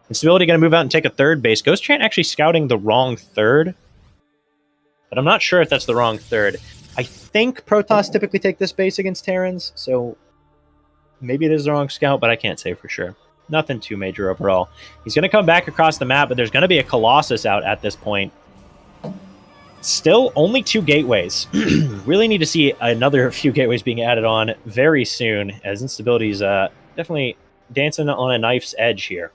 Instability going to move out and take a 3rd base. Ghost Chant actually scouting the wrong 3rd, but I'm not sure if that's the wrong 3rd. I think Protoss typically take this base against Terrans, so maybe it is the wrong scout, but I can't say for sure. Nothing too major overall. He's going to come back across the map, but there's going to be a Colossus out at this point. Still only 2 gateways. Really need to see another few gateways being added on very soon, as Instability is definitely dancing on a knife's edge here.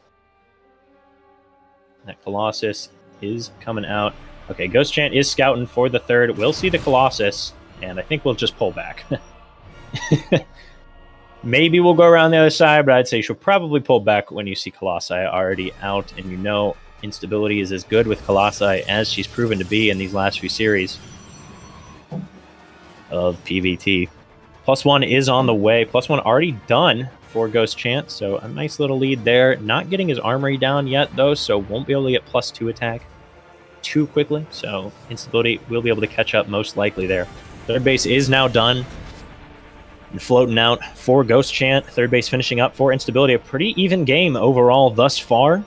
That Colossus is coming out. Okay, Ghost Chant is scouting for the 3rd. We'll see the Colossus, and I think we'll just pull back. Maybe we'll go around the other side, but I'd say you should probably pull back when you see Colossi already out, and you know Instability is as good with Colossi as she's proven to be in these last few series of PvT. +1 is on the way. +1 already done for Ghost Chant, so a nice little lead there. Not getting his armory down yet, though, so won't be able to get +2 attack too quickly, so Instability will be able to catch up most likely there. 3rd base is now done and floating out for Ghost Chant. 3rd base finishing up for Instability. A pretty even game overall thus far.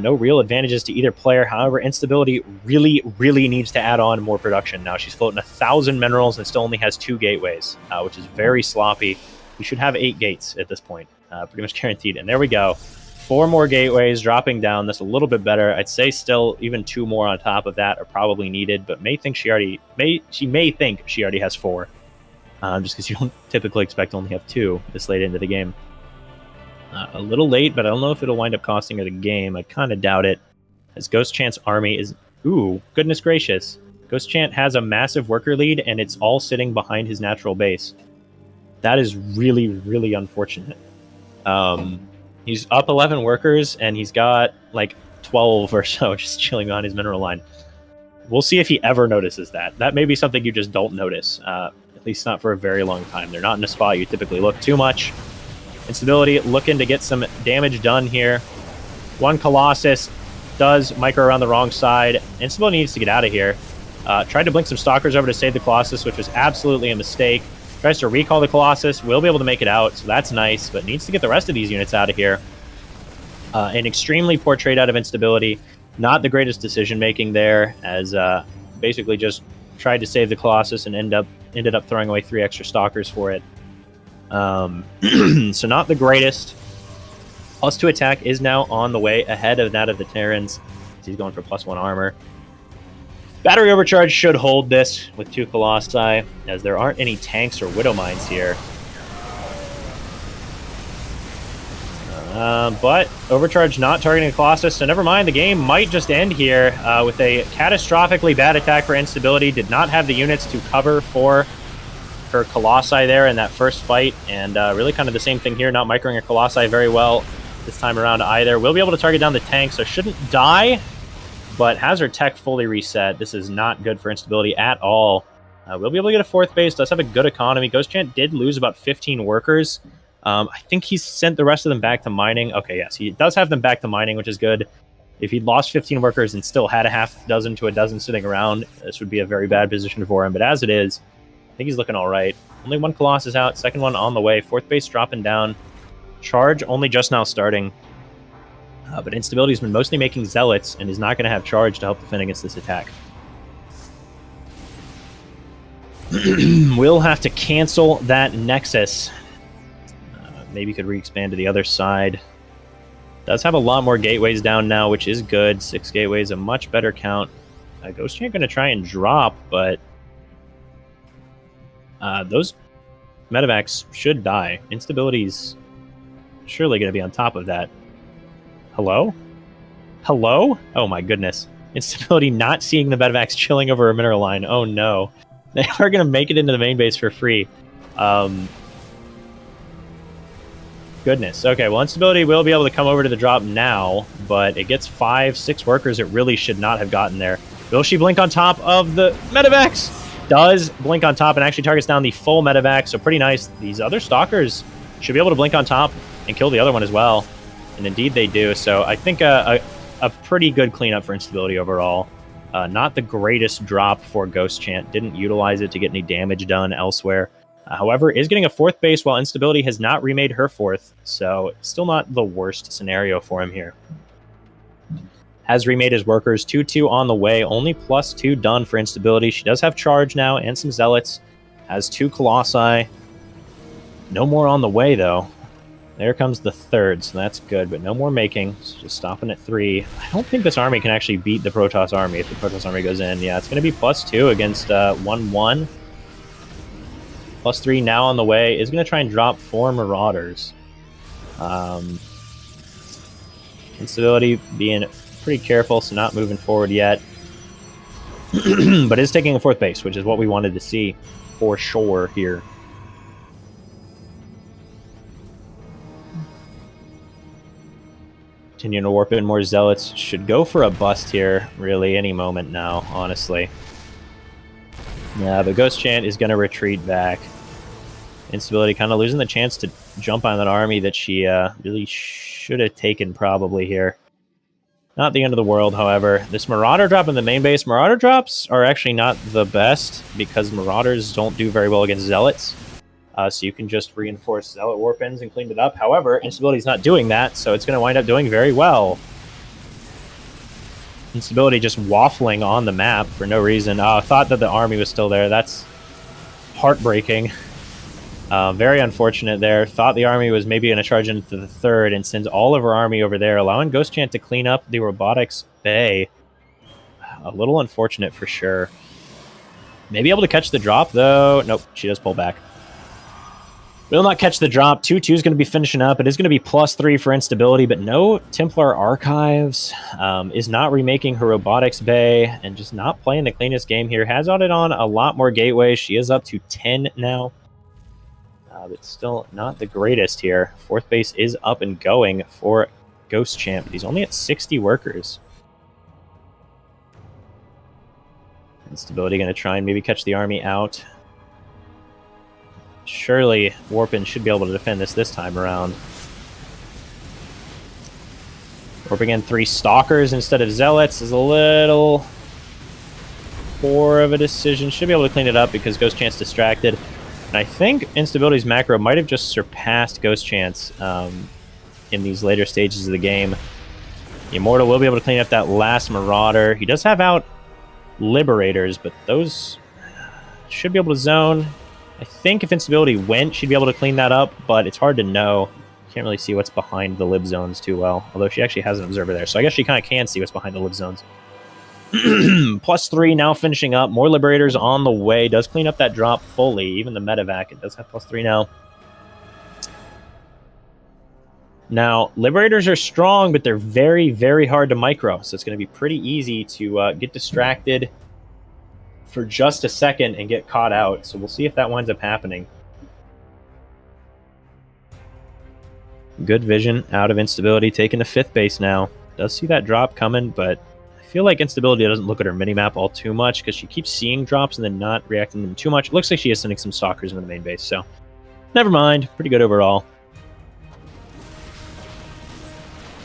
No real advantages to either player. However, Instability really, really needs to add on more production. Now she's floating 1,000 minerals and still only has 2 gateways, which is very sloppy. We should have 8 gates at this point, pretty much guaranteed. And there we go. 4 more gateways dropping down. That's a little bit better. I'd say still even 2 more on top of that are probably needed, but she may think she already has 4. Just because you don't typically expect to only have 2 this late into the game. A little late, but I don't know if it'll wind up costing her the game. I kind of doubt it, as Ghost Chant's army is... Ooh, goodness gracious. Ghost Chant has a massive worker lead, and it's all sitting behind his natural base. That is really, really unfortunate. He's up 11 workers, and he's got, like, 12 or so just chilling on his mineral line. We'll see if he ever notices that. That may be something you just don't notice. At least not for a very long time. They're not in a spot you typically look too much. Instability looking to get some damage done here. 1 Colossus does micro around the wrong side. Instability needs to get out of here. Tried to blink some Stalkers over to save the Colossus, which was absolutely a mistake. Tries to recall the Colossus. Will be able to make it out, so that's nice, but needs to get the rest of these units out of here. An extremely poor trade out of Instability. Not the greatest decision-making there, as basically just tried to save the Colossus and ended up throwing away 3 extra Stalkers for it. So not the greatest. +2 attack is now on the way, ahead of that of the Terrans. He's going for +1 armor. Battery Overcharge should hold this with 2 Colossi, as there aren't any tanks or Widow Mines here. But Overcharge not targeting a Colossus, so never mind. The game might just end here with a catastrophically bad attack for Instability. Did not have the units to cover for her Colossi there in that first fight, and really kind of the same thing here, not microing her Colossi very well this time around either. Will be able to target down the tank, so shouldn't die, but has her tech fully reset. This is not good for Instability at all. We'll be able to get a 4th base, does have a good economy. Ghost Chant did lose about 15 workers. I think he's sent the rest of them back to mining. Okay, yes, he does have them back to mining, which is good. If he'd lost 15 workers and still had a half dozen to a dozen sitting around, this would be a very bad position for him, but as it is, I think he's looking all right. Only 1 Colossus out, 2nd one on the way, 4th base dropping down. Charge only just now starting. But Instability's been mostly making Zealots and is not going to have Charge to help defend against this attack. We'll have to cancel that Nexus. Maybe could re-expand to the other side. Does have a lot more gateways down now, which is good. 6 gateways, a much better count. Ghost Chant going to try and drop, but those medevacs should die. Instability's surely going to be on top of that. Hello? Hello? Oh my goodness. Instability not seeing the medevacs chilling over a mineral line. Oh no. They are going to make it into the main base for free. Goodness. Okay, well, Instability will be able to come over to the drop now, but it gets 5-6 workers. It really should not have gotten there. Will she blink on top of the Medivacs? Does blink on top and actually targets down the full Medivac, so pretty nice. These other Stalkers should be able to blink on top and kill the other one as well. And indeed they do, so I think a pretty good cleanup for Instability overall. Not the greatest drop for Ghost Chant. Didn't utilize it to get any damage done elsewhere. However, is getting a 4th base while Instability has not remade her 4th, so still not the worst scenario for him here. Has remade his workers, 2-2 on the way, only +2 done for Instability. She does have charge now and some zealots. Has 2 Colossi. No more on the way, though. There comes the 3rd, so that's good, but no more making. So just stopping at 3. I don't think this army can actually beat the Protoss army if the Protoss army goes in. Yeah, it's going to be +2 against 1-1. +3 now on the way. Is going to try and drop 4 Marauders. Instability being pretty careful, so not moving forward yet. But is taking a 4th base, which is what we wanted to see for sure here. Continuing to warp in more Zealots. Should go for a bust here, really, any moment now, honestly. Yeah, the Ghost Chant is going to retreat back. Instability kind of losing the chance to jump on that army that she really should have taken probably here. Not the end of the world, however. This Marauder drop in the main base. Marauder drops are actually not the best because Marauders don't do very well against Zealots. So you can just reinforce Zealot warp ends and clean it up. However, Instability's not doing that, so it's going to wind up doing very well. Instability just waffling on the map for no reason. I thought that the army was still there. That's heartbreaking. Very unfortunate there. Thought the army was maybe going to charge into the 3rd and sends all of her army over there, allowing Ghost Chant to clean up the robotics bay. A little unfortunate for sure. Maybe able to catch the drop, though. Nope, she does pull back. Will not catch the drop. 2-2 is going to be finishing up. It is going to be +3 for Instability, but no Templar Archives. Is not remaking her robotics bay and just not playing the cleanest game here. Has added on a lot more gateways. She is up to 10 now. But still not the greatest here. 4th base is up and going for Ghost Champ, but he's only at 60 workers. Instability going to try and maybe catch the army out. Surely Warpin should be able to defend this time around. Warping in 3 Stalkers instead of Zealots is a little poor of a decision. Should be able to clean it up because Ghost Chant's distracted. And I think Instability's macro might have just surpassed Ghost Chant's in these later stages of the game. Immortal will be able to clean up that last Marauder. He does have out Liberators, but those should be able to zone. I think if Instability went, she'd be able to clean that up, but it's hard to know. Can't really see what's behind the lib zones too well, although she actually has an observer there, so I guess she kind of can see what's behind the lib zones. +3 now finishing up. More Liberators on the way. Does clean up that drop fully. Even the Medivac, it does have +3 now. Now, Liberators are strong, but they're very, very hard to micro, so it's going to be pretty easy to get distracted for just a second and get caught out. So we'll see if that winds up happening. Good vision out of Instability, taking the 5th base now. Does see that drop coming, but I feel like Instability doesn't look at her minimap all too much because she keeps seeing drops and then not reacting to them too much. It looks like she is sending some Stalkers into the main base, so never mind. Pretty good overall.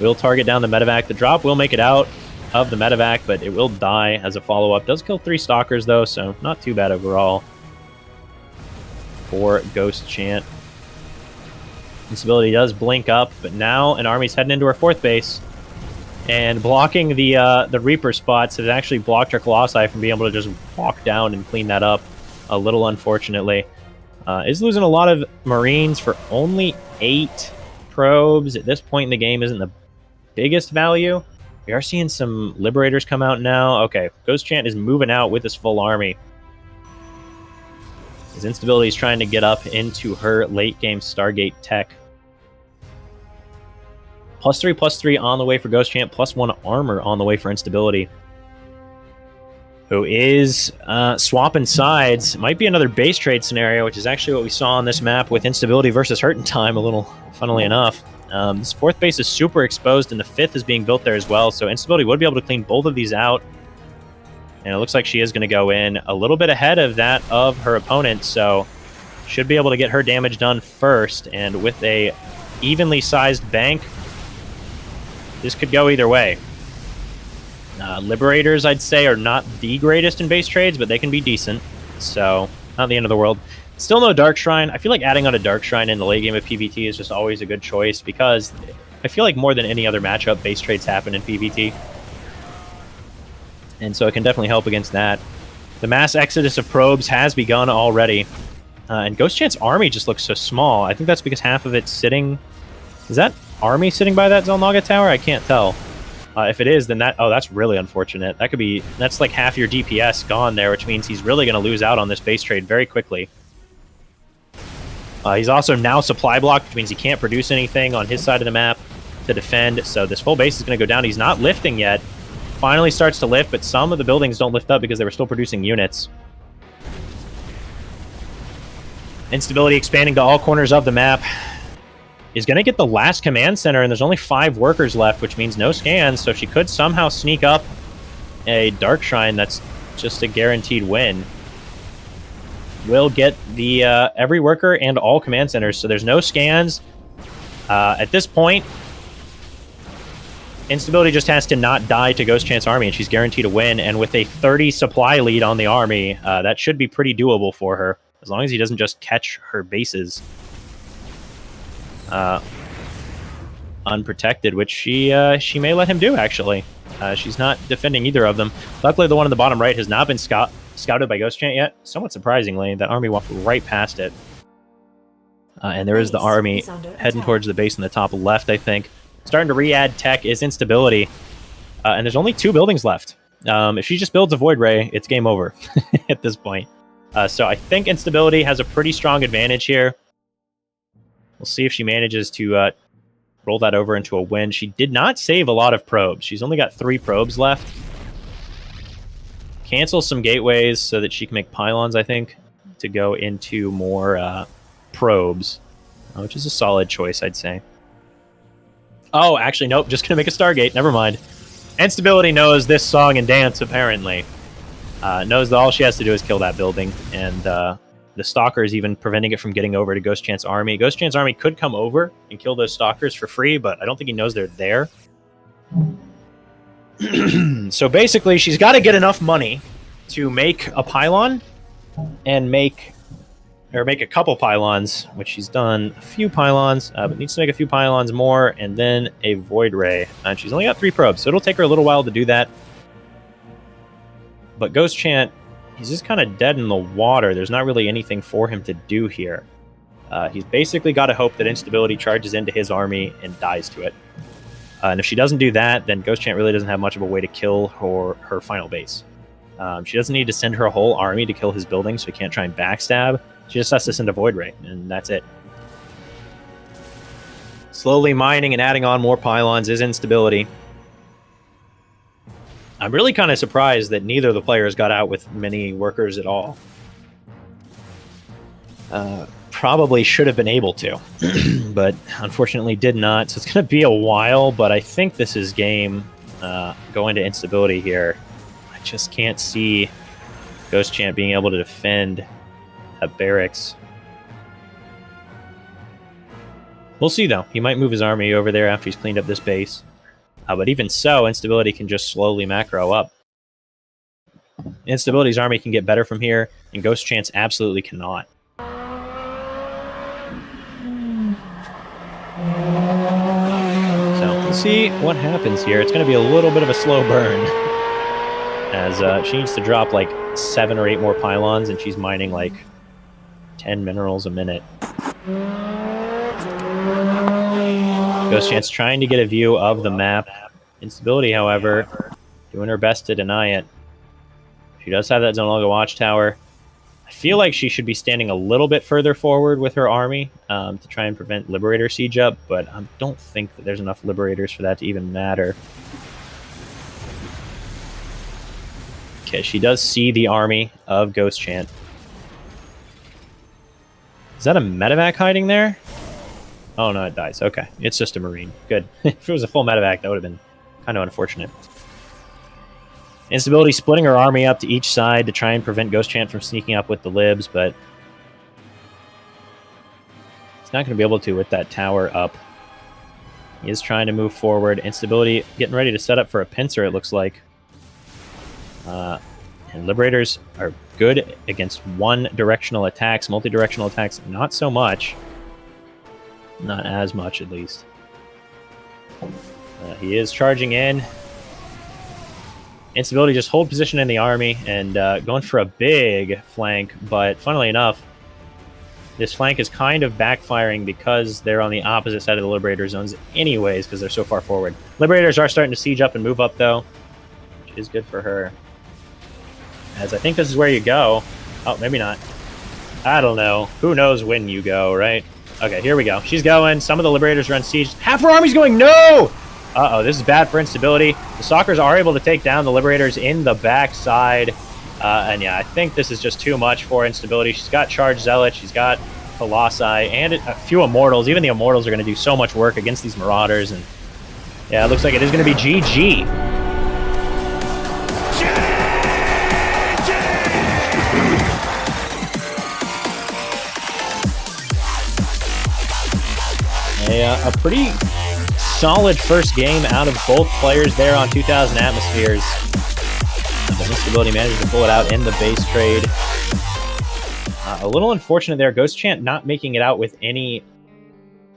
Will target down the Medivac. The drop will make it out of the Medivac, but it will die as a follow-up. Does kill 3 Stalkers, though, so not too bad overall for Ghost Chant. Instability does blink up, but now an army's heading into her 4th base. And blocking the Reaper spots has actually blocked her Colossi from being able to just walk down and clean that up, a little unfortunately. Is losing a lot of Marines for only 8 probes. At this point in the game isn't the biggest value. We are seeing some Liberators come out now. Okay, Ghost Chant is moving out with his full army. His Instability is trying to get up into her late-game Stargate tech. +3/+3 on the way for Ghost Chant, +1 armor on the way for Instability. who is swapping sides. Might be another base trade scenario, which is actually what we saw on this map with Instability versus Hurt in Time, a little funnily enough. This fourth base is super exposed, and the fifth is being built there as well, so Instability would be able to clean both of these out. And it looks like she is going to go in a little bit ahead of that of her opponent, so should be able to get her damage done first. And with a evenly sized bank, this could go either way. Liberators, I'd say, are not the greatest in base trades, but they can be decent, so not the end of the world. Still no Dark Shrine. I feel like adding on a Dark Shrine in the late game of PvT is just always a good choice, because I feel like more than any other matchup, base trades happen in PvT. And so it can definitely help against that. The mass exodus of probes has begun already. And Ghost Chant's army just looks so small. I think that's because half of it's sitting... Is that army sitting by that Zelnaga tower? I can't tell. If it is, then that... Oh, that's really unfortunate. That could be... That's like half your DPS gone there, which means he's really going to lose out on this base trade very quickly. He's also now supply blocked, which means he can't produce anything on his side of the map to defend. So this full base is going to go down. He's not lifting yet. Finally starts to lift, but some of the buildings don't lift up because they were still producing units. Instability expanding to all corners of the map. Is going to get the last command center, and there's only 5 workers left, which means no scans, so she could somehow sneak up a Dark Shrine that's just a guaranteed win. Will get the every worker and all command centers, so there's no scans. At this point, Instability just has to not die to Ghost Chant's army, and she's guaranteed a win, and with a 30 supply lead on the army, that should be pretty doable for her, as long as he doesn't just catch her bases unprotected, which she may let him do, actually. She's not defending either of them. Luckily, the one on the bottom right has not been scouted by Ghost Chant yet. Somewhat surprisingly, that army walked right past it. And there is the army heading towards the base in the top left, I think. Starting to re-add tech is Instability. And there's only 2 buildings left. If she just builds a Void Ray, it's game over at this point. So I think Instability has a pretty strong advantage here. We'll see if she manages to roll that over into a win. She did not save a lot of probes. She's only got 3 probes left. Cancel some gateways so that she can make pylons, I think, to go into more probes, which is a solid choice, I'd say. Oh, actually, nope, just going to make a Stargate. Never mind. Instability knows this song and dance, apparently. Knows that all she has to do is kill that building, and the Stalker is even preventing it from getting over to Ghost Chant's army. Ghost Chant's army could come over and kill those Stalkers for free, but I don't think he knows they're there. So basically, she's got to get enough money to make a pylon and make a couple pylons, which she's done a few pylons, but needs to make a few pylons more, and then a Void Ray. And she's only got 3 probes, so it'll take her a little while to do that. But Ghost Chant, he's just kind of dead in the water. There's not really anything for him to do here. He's basically got to hope that Instability charges into his army and dies to it. And if she doesn't do that, then Ghost Chant really doesn't have much of a way to kill her final base. She doesn't need to send her whole army to kill his building, so he can't try and backstab. She just has to send a Void Ray, and that's it. Slowly mining and adding on more pylons is Instability. I'm really kind of surprised that neither of the players got out with many workers at all. Probably should have been able to, but unfortunately did not. So it's going to be a while, but I think this is game going to Instability here. I just can't see Ghost Chant being able to defend a barracks. We'll see, though. He might move his army over there after he's cleaned up this base. But even so, Instability can just slowly macro up. Instability's army can get better from here, and Ghost Chant's absolutely cannot. So, we'll see what happens here. It's going to be a little bit of a slow burn, as she needs to drop like 7 or 8 more pylons, and she's mining like 10 minerals a minute. Ghost Chant's trying to get a view of the map. Instability, however, doing her best to deny it. She does have that Zonalga watchtower. I feel like she should be standing a little bit further forward with her army to try and prevent Liberator siege up, but I don't think that there's enough Liberators for that to even matter. Okay, she does see the army of Ghost Chant. Is that a medevac hiding there? Oh, no, it dies. Okay, it's just a Marine. Good. If it was a full medevac, that would have been kind of unfortunate. Instability splitting her army up to each side to try and prevent Ghost Chant from sneaking up with the libs, but he's not going to be able to with that tower up. He is trying to move forward. Instability getting ready to set up for a pincer, it looks like. And Liberators are good against one-directional attacks. Multi-directional attacks, not so much. Not as much, at least. He is charging in. Instability just hold position in the army and going for a big flank. But funnily enough, this flank is kind of backfiring because they're on the opposite side of the Liberator zones anyways, because they're so far forward. Liberators are starting to siege up and move up, though, which is good for her. As I think this is where you go. Oh, maybe not. I don't know. Who knows when you go, right? Okay, here we go. She's going. Some of the Liberators are on siege. Half her army's going. No! Uh-oh, this is bad for Instability. The Stalkers are able to take down the Liberators in the backside. And yeah, I think this is just too much for Instability. She's got Charged Zealot. She's got Colossi and a few Immortals. Even the Immortals are going to do so much work against these Marauders. And yeah, it looks like it is going to be GG. A pretty solid first game out of both players there on 2,000 Atmospheres. But Instability managed to pull it out in the base trade. A little unfortunate there. Ghost Chant not making it out with any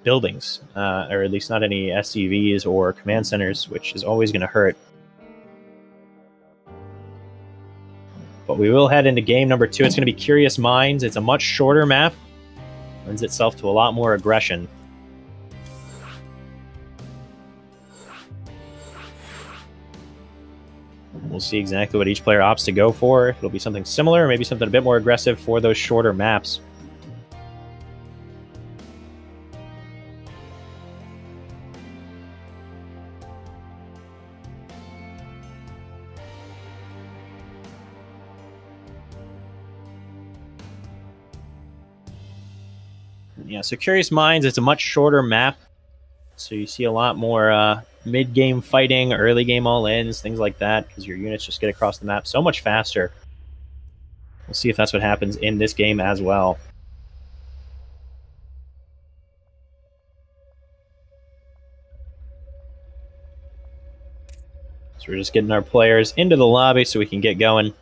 buildings, or at least not any SCVs or command centers, which is always going to hurt. But we will head into game number 2. It's going to be Curious Minds. It's a much shorter map. Lends itself to a lot more aggression. We'll see exactly what each player opts to go for. It'll be something similar, maybe something a bit more aggressive for those shorter maps. Yeah, so Curious Minds, it's a much shorter map. So you see a lot more mid-game fighting, early-game all-ins, things like that, because your units just get across the map so much faster. We'll see if that's what happens in this game as well. So we're just getting our players into the lobby so we can get going.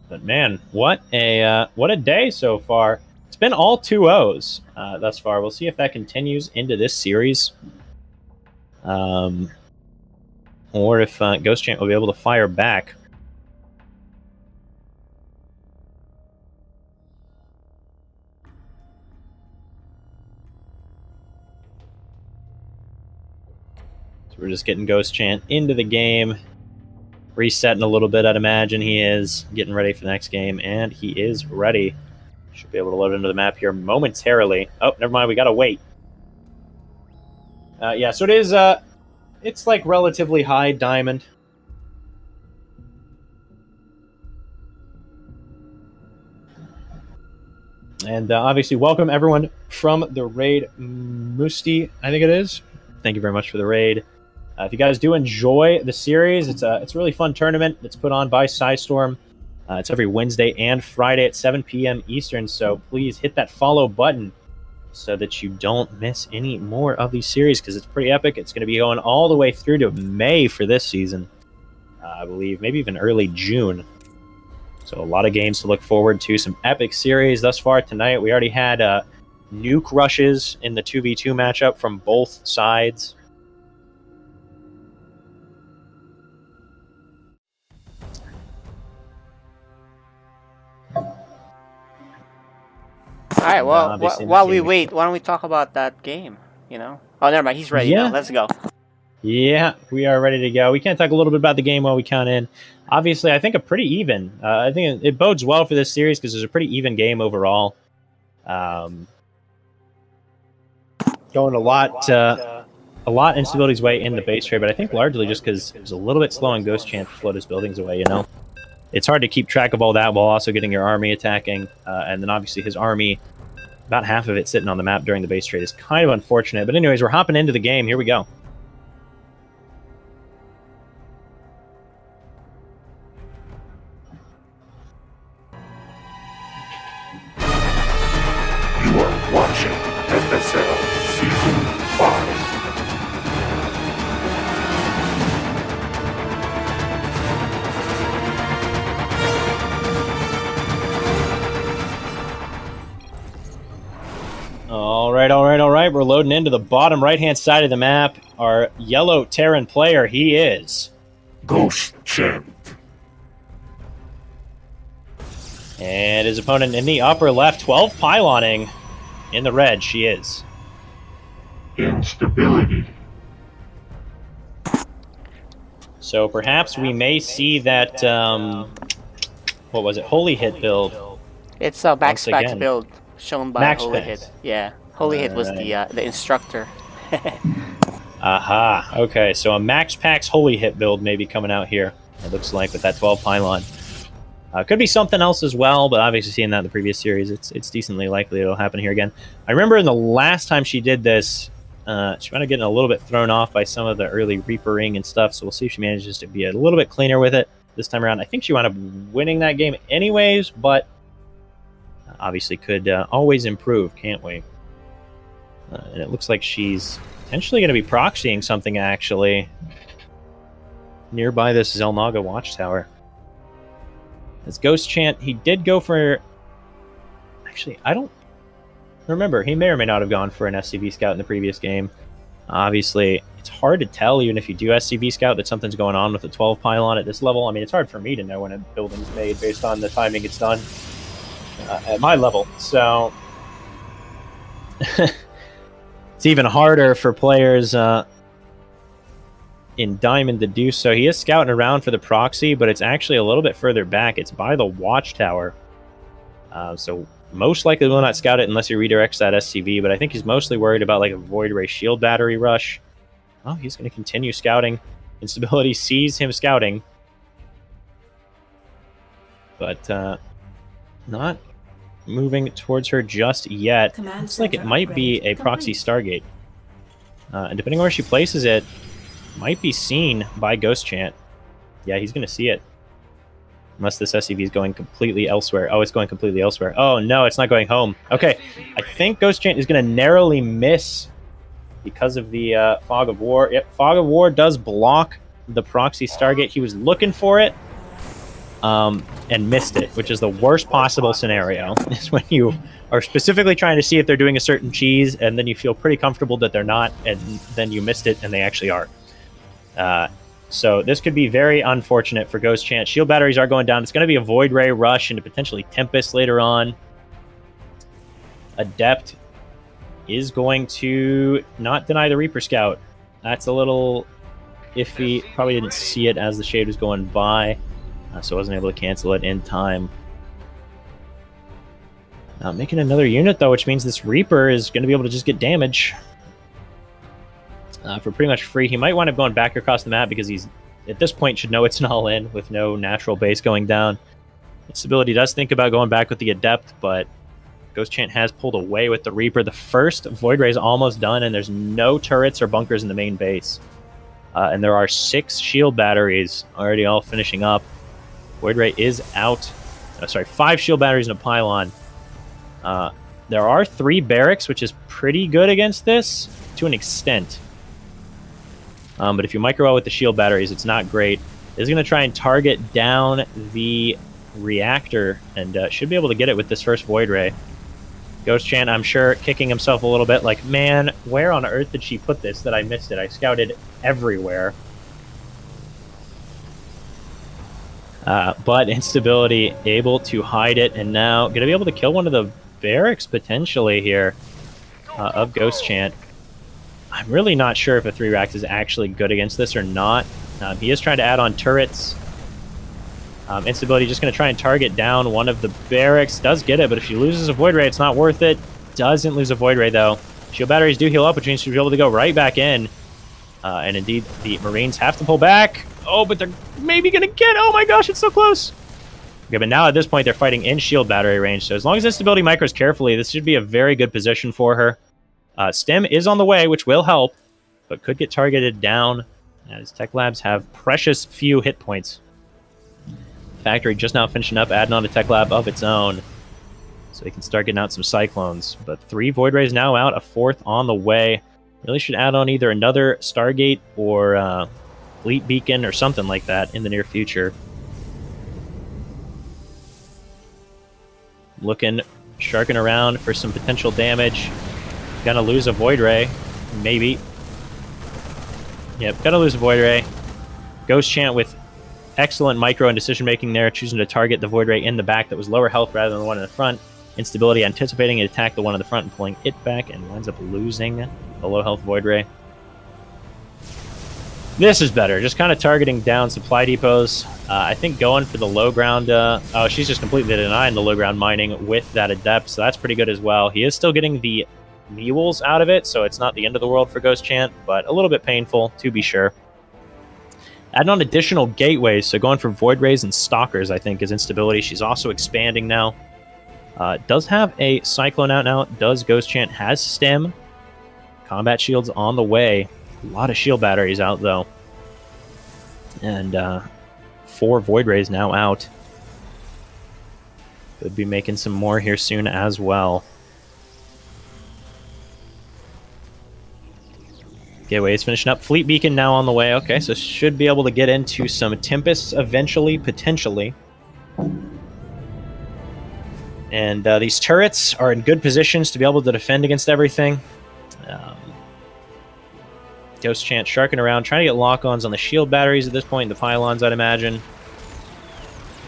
But man, what a day so far. It's been all 2-0s thus far. We'll see if that continues into this series. Or if Ghost Chant will be able to fire back. So we're just getting Ghost Chant into the game. Resetting a little bit, I'd imagine he is. Getting ready for the next game, and he is ready. Should be able to load into the map here momentarily. Oh, never mind, we gotta wait. Yeah, so it is, it's like relatively high diamond. And obviously, welcome everyone from the raid. Musti, I think it is. Thank you very much for the raid. If you guys do enjoy the series, it's a really fun tournament. It's put on by Storm. It's every Wednesday and Friday at 7 p.m. Eastern, so please hit that follow button so that you don't miss any more of these series, because it's pretty epic. It's going to be going all the way through to May for this season, I believe, maybe even early June. So a lot of games to look forward to, some epic series thus far tonight. We already had nuke rushes in the 2v2 matchup from both sides. All right, well, while we wait, why don't we talk about that game, you know? Oh, never mind, he's ready now. Let's go. Yeah, we are ready to go. We can talk a little bit about the game while we count in. Obviously, I think a pretty even. I think it bodes well for this series because there's a pretty even game overall. Going a lot instability's way in the base trade, but I think largely just because it was a little bit slow on Ghost Chant to float his buildings away, you know? It's hard to keep track of all that while also getting your army attacking, and then obviously his army, about half of it sitting on the map during the base trade is kind of unfortunate. But anyways, we're hopping into the game. Here we go. You are watching FSL Season 5. All right. We're loading into the bottom right-hand side of the map. Our yellow Terran player, he is Ghost Chant. And his opponent in the upper left, 12 pyloning. In the red, she is Instability. So perhaps we may see that, what was it, Holy Hit build. It's a Max Once Packs again. build shown by Max Holy Packs. Hit. Yeah, Holy Hit was Alright. the instructor. Aha. Okay, so a Max Packs Holy Hit build may be coming out here, it looks like, with that 12 pylon. Could be something else as well, but obviously seeing that in the previous series, it's decently likely it'll happen here again. I remember in the last time she did this, she might have getting a little bit thrown off by some of the early Reapering and stuff, so we'll see if she manages to be a little bit cleaner with it this time around. I think she wound up winning that game anyways, but obviously could always improve, can't we? And it looks like she's potentially going to be proxying something, actually, nearby this Zelnaga watchtower. As Ghost Chant, he did go for... Actually, I don't remember. He may or may not have gone for an SCV Scout in the previous game. Obviously, it's hard to tell, even if you do SCV Scout, that something's going on with the 12 pylon at this level. I mean, it's hard for me to know when a building's made based on the timing it's done at my level. So, it's even harder for players in Diamond to do so. He is scouting around for the proxy, but it's actually a little bit further back. It's by the watchtower. So most likely will not scout it unless he redirects that SCV, but I think he's mostly worried about like a Void Ray shield battery rush. Oh, he's going to continue scouting. Instability sees him scouting. But not moving towards her just yet. Looks like it might be a proxy Stargate. And depending on where she places it, might be seen by Ghost Chant. Yeah, he's going to see it. Unless this SCV is going completely elsewhere. Oh, it's going completely elsewhere. Oh, no, it's not going home. Okay, I think Ghost Chant is going to narrowly miss because of the Fog of War. Yep, Fog of War does block the proxy Stargate. He was looking for it and missed it, which is the worst possible scenario. Is when you are specifically trying to see if they're doing a certain cheese, and then you feel pretty comfortable that they're not, and then you missed it, and they actually are. So this could be very unfortunate for Ghost Chant. Shield batteries are going down. It's going to be a Void Ray rush into potentially Tempest later on. Adept is going to not deny the Reaper Scout. That's a little iffy. Probably didn't see it as the shade was going by, so wasn't able to cancel it in time. Now making another unit, though, which means this Reaper is going to be able to just get damage. For pretty much free. He might wind up going back across the map because he's, at this point, should know it's an all-in with no natural base going down. Instability does think about going back with the Adept, but Ghost Chant has pulled away with the Reaper. The first Void Ray is almost done, and there's no turrets or bunkers in the main base. And there are 6 shield batteries already all finishing up. Void Ray is out. Oh, sorry, 5 shield batteries and a pylon. There are 3 barracks, which is pretty good against this to an extent. But if you micro out with the shield batteries, it's not great. It's going to try and target down the reactor and should be able to get it with this first Void Ray. Ghost Chant, I'm sure, kicking himself a little bit like, man, where on earth did she put this that I missed it? I scouted everywhere. But Instability able to hide it, and now going to be able to kill one of the barracks potentially here of Ghost Chant. I'm really not sure if a 3-Rax is actually good against this or not. He is trying to add on turrets. Instability just going to try and target down one of the barracks. Does get it, but if she loses a Void Ray, it's not worth it. Doesn't lose a Void Ray, though. Shield batteries do heal up, which means she'll be able to go right back in. And indeed, the Marines have to pull back. Oh, but they're maybe going to get... Oh my gosh, it's so close. Okay, but now at this point, they're fighting in shield battery range. So as long as Instability micros carefully, this should be a very good position for her. Stem is on the way, which will help, but could get targeted down as Tech Labs have precious few hit points. Factory just now finishing up, adding on a Tech Lab of its own, so they can start getting out some Cyclones. But 3 Void Rays now out, a 4th on the way. Really should add on either another Stargate or Fleet Beacon or something like that in the near future. Looking, sharking around for some potential damage. Gonna lose a Void Ray, maybe. Yep, gonna lose a Void Ray. Ghost Chant with excellent micro and decision making there, choosing to target the Void Ray in the back that was lower health rather than the one in the front. Instability anticipating an attack the one in the front and pulling it back, and winds up losing the low health Void Ray. This is better, just kind of targeting down supply depots. I think going for the low ground... oh, she's just completely denying the low ground mining with that Adept, so that's pretty good as well. He is still getting the mules out of it, so it's not the end of the world for Ghost Chant, but a little bit painful, to be sure. Adding on additional gateways, so going for Void Rays and Stalkers, I think, is Instability. She's also expanding now. Does have a Cyclone out now. Does Ghost Chant has Stem. Combat Shields on the way. A lot of shield batteries out, though. And 4 Void Rays now out. Could be making some more here soon as well. Gateway is finishing up. Fleet Beacon now on the way. Okay, so should be able to get into some Tempests eventually, potentially. And these turrets are in good positions to be able to defend against everything. Ghost Chant sharking around, trying to get lock-ons on the shield batteries at this point, the pylons, I'd imagine.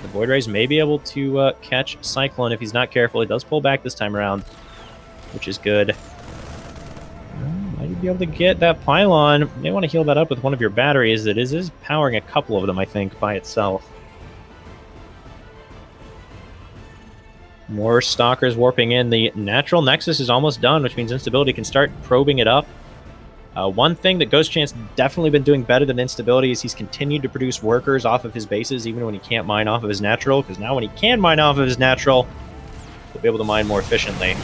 The Void Rays may be able to catch Cyclone if he's not careful. He does pull back this time around, which is good. Might be able to get that pylon. You may want to heal that up with one of your batteries. It is powering a couple of them, I think, by itself. More Stalkers warping in. The Natural Nexus is almost done, which means Instability can start probing it up. One thing that Ghost Chant's definitely been doing better than Instability is he's continued to produce workers off of his bases, even when he can't mine off of his natural, because now when he can mine off of his natural, he'll be able to mine more efficiently.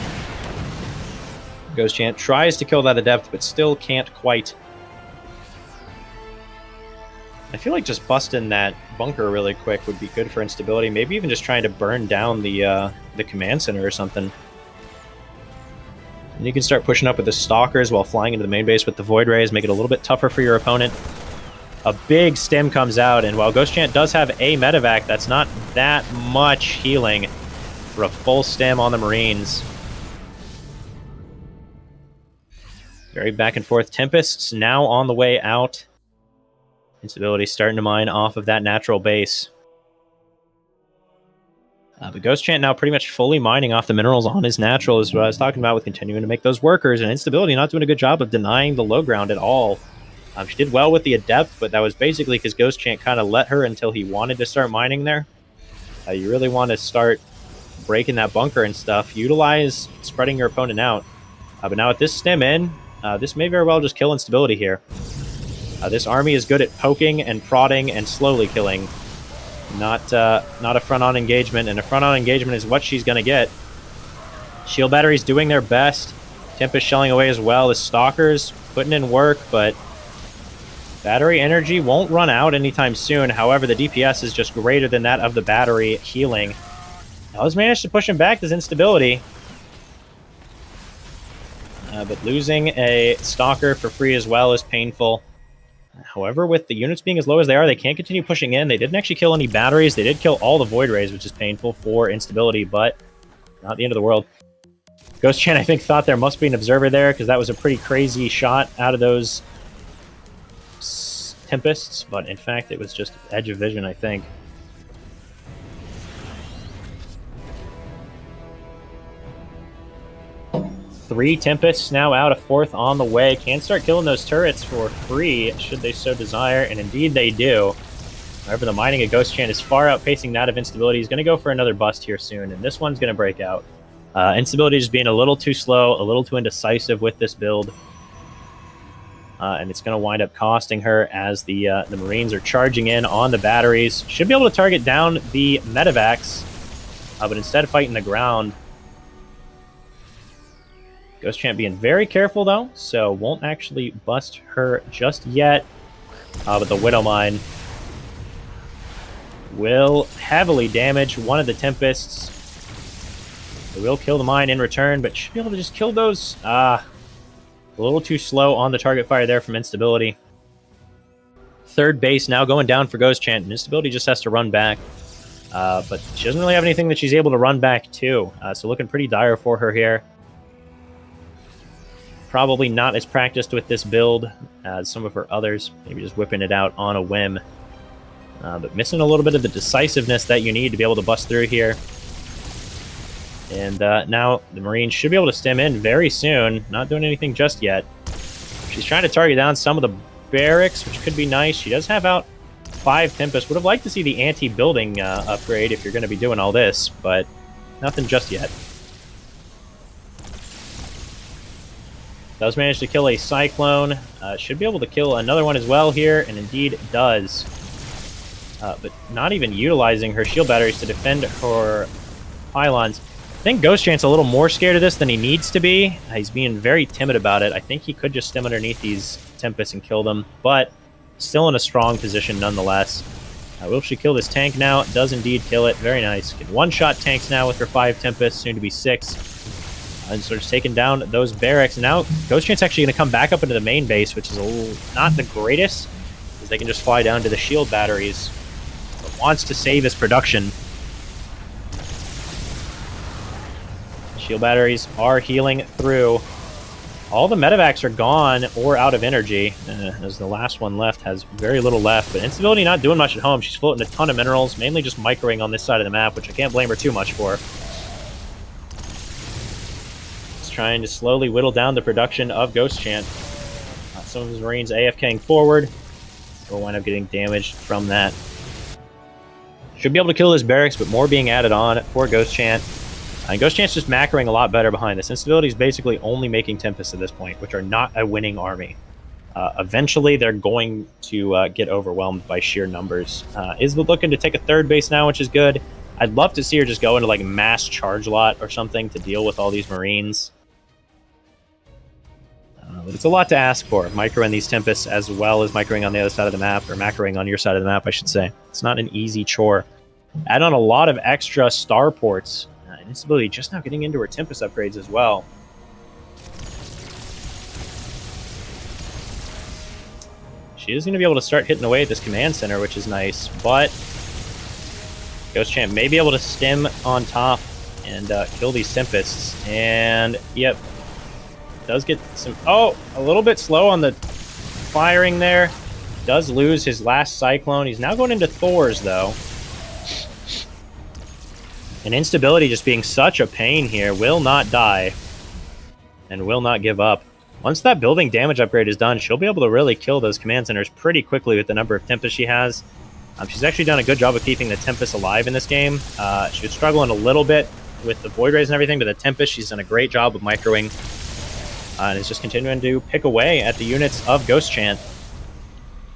Ghost Chant tries to kill that Adept, but still can't quite. I feel like just busting that bunker really quick would be good for Instability. Maybe even just trying to burn down the command center or something. And you can start pushing up with the Stalkers while flying into the main base with the Void Rays, make it a little bit tougher for your opponent. A big stem comes out, and while Ghost Chant does have a medevac, that's not that much healing for a full stem on the Marines. Very back and forth. Tempests now on the way out. Instability starting to mine off of that natural base. But Ghost Chant now pretty much fully mining off the minerals on his natural is what I was talking about with continuing to make those workers, and Instability not doing a good job of denying the low ground at all. She did well with the Adept, but that was basically because Ghost Chant kind of let her until he wanted to start mining there. You really want to start breaking that bunker and stuff. Utilize spreading your opponent out. But now with this stem in, this may very well just kill Instability here. This army is good at poking and prodding and slowly killing. Not a front-on engagement, and a front-on engagement is what she's going to get. Shield batteries doing their best. Tempest shelling away as well. The Stalkers putting in work, but battery energy won't run out anytime soon. However, the DPS is just greater than that of the battery healing. Does manage to push him back. There's Instability. But losing a Stalker for free as well is painful. However, with the units being as low as they are, they can't continue pushing in. They didn't actually kill any batteries. They did kill all the Void Rays, which is painful for Instability, but not the end of the world. Ghost Chant, I think, thought there must be an observer there, because that was a pretty crazy shot out of those Tempests, but in fact, it was just edge of vision, I think. Three Tempests now out, a 4th on the way. Can start killing those turrets for free, should they so desire, and indeed they do. However, the mining of Ghost Chant is far outpacing that of Instability. He's going to go for another bust here soon, and this one's going to break out. Instability just being a little too slow, a little too indecisive with this build. And it's going to wind up costing her as the Marines are charging in on the batteries. Should be able to target down the medevacs, but instead of fighting the ground. Ghost Champ being very careful, though, so won't actually bust her just yet. But the Widow Mine will heavily damage one of the Tempests. It will kill the mine in return, but should be able to just kill those. A little too slow on the target fire there from Instability. Third base now going down for Ghost Chant, and Instability just has to run back. But she doesn't really have anything that she's able to run back to, so looking pretty dire for her here. Probably not as practiced with this build as some of her others, maybe just whipping it out on a whim. But missing a little bit of the decisiveness that you need to be able to bust through here. And now the Marines should be able to stem in very soon. Not doing anything just yet. She's trying to target down some of the barracks, which could be nice. She does have out 5 Tempest. Would have liked to see the anti-building upgrade if you're going to be doing all this, but nothing just yet. Does manage to kill a Cyclone. Should be able to kill another one as well here, and indeed does. But not even utilizing her shield batteries to defend her pylons. I think Ghost Chant's a little more scared of this than he needs to be. He's being very timid about it. I think he could just stem underneath these Tempests and kill them, but still in a strong position nonetheless. Will she kill this tank now? Does indeed kill it. Very nice. Can one-shot tanks now with her 5 Tempests, soon to be 6. And so just taking down those barracks. Now Ghost Chant's actually going to come back up into the main base, which is not the greatest, because they can just fly down to the shield batteries. But wants to save his production. Shield batteries are healing through. All the medevacs are gone or out of energy, as the last one left has very little left. But Instability not doing much at home. She's floating a ton of minerals, mainly just microing on this side of the map, which I can't blame her too much for. Trying to slowly whittle down the production of Ghost Chant. Some of his Marines AFKing forward. Will wind up getting damaged from that. Should be able to kill this barracks, but more being added on for Ghost Chant. And Ghost Chant's just macroing a lot better behind this. Instability is basically only making Tempests at this point, which are not a winning army. Eventually, they're going to get overwhelmed by sheer numbers. Is looking to take a third base now, which is good. I'd love to see her just go into like mass charge lot or something to deal with all these Marines. But it's a lot to ask for, microing these Tempests as well as microing on the other side of the map, or macroing on your side of the map, I should say. It's not an easy chore. Add on a lot of extra starports. And Instability just now getting into her Tempest upgrades as well. She is going to be able to start hitting away at this command center, which is nice, but Ghost Champ may be able to stem on top and kill these Tempests. And, yep. Does get some... Oh! A little bit slow on the firing there. Does lose his last Cyclone. He's now going into Thor's, though. And Instability just being such a pain here. Will not die. And will not give up. Once that building damage upgrade is done, she'll be able to really kill those command centers pretty quickly with the number of Tempests she has. She's actually done a good job of keeping the Tempest alive in this game. She was struggling a little bit with the Void Rays and everything, but the Tempest, she's done a great job of microing. And is just continuing to pick away at the units of Ghost Chant.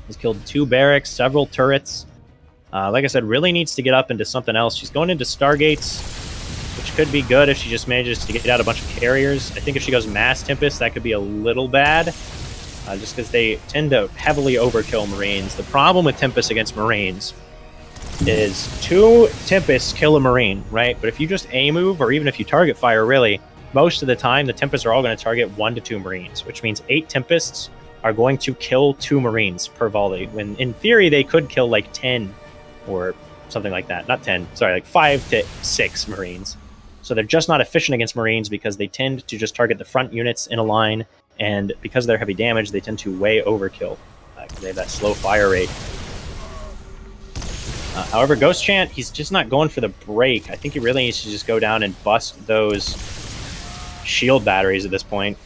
He's killed 2 barracks, several turrets. Like I said, really needs to get up into something else. She's going into Stargates, which could be good if she just manages to get out a bunch of carriers. I think if she goes Mass Tempest, that could be a little bad. Just because they tend to heavily overkill Marines. The problem with Tempest against Marines is 2 Tempests kill a Marine, right? But if you just A-move, or even if you target fire, really, most of the time, the Tempests are all going to target 1 to 2 Marines, which means 8 Tempests are going to kill 2 Marines per volley, when in theory they could kill like 10 or something like that. Not 10, sorry, like 5 to 6 Marines. So they're just not efficient against Marines because they tend to just target the front units in a line, and because of their heavy damage, they tend to way overkill because they have that slow fire rate. However, Ghost Chant, he's just not going for the break. I think he really needs to just go down and bust those shield batteries at this point.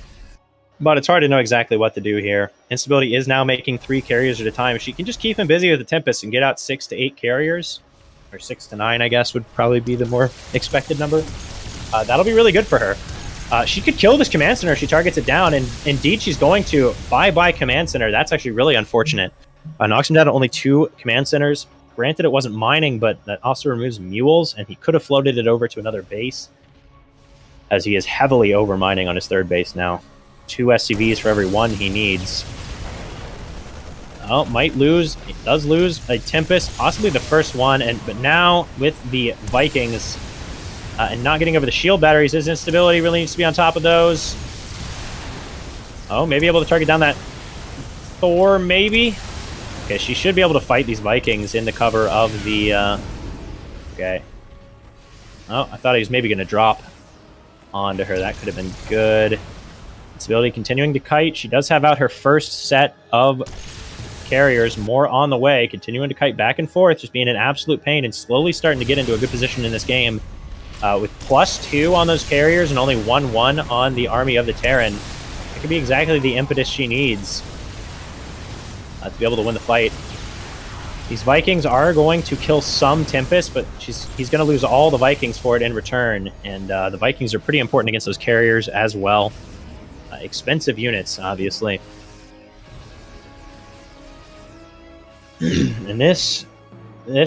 But it's hard to know exactly what to do here. Instability is now making 3 carriers at a time. She can just keep him busy with the Tempest and get out 6 to 8 carriers. Or 6 to 9, I guess, would probably be the more expected number. that'll be really good for her. She could kill this Command Center if she targets it down, and indeed she's going to. Bye-bye Command Center. That's actually really unfortunate. Knocks him down to only 2 Command Centers. Granted, it wasn't mining, but that also removes mules, and he could have floated it over to another base, as he is heavily over-mining on his 3rd base now. 2 SCVs for every 1 he needs. Oh, might lose. It does lose a Tempest, possibly the first one, but now with the Vikings and not getting over the shield batteries, his instability really needs to be on top of those. Oh, maybe able to target down that Thor, maybe? Okay, she should be able to fight these Vikings in the cover of the... Okay. Oh, I thought he was maybe going to drop onto her. That could have been good. Instability continuing to kite. She does have out her first set of carriers, more on the way, continuing to kite back and forth, just being an absolute pain and slowly starting to get into a good position in this game. With +2 on those carriers and only 1-1 on the Army of the Terran, it could be exactly the impetus she needs to be able to win the fight. These Vikings are going to kill some Tempest, but he's going to lose all the Vikings for it in return, and the Vikings are pretty important against those carriers as well. Expensive units, obviously. And this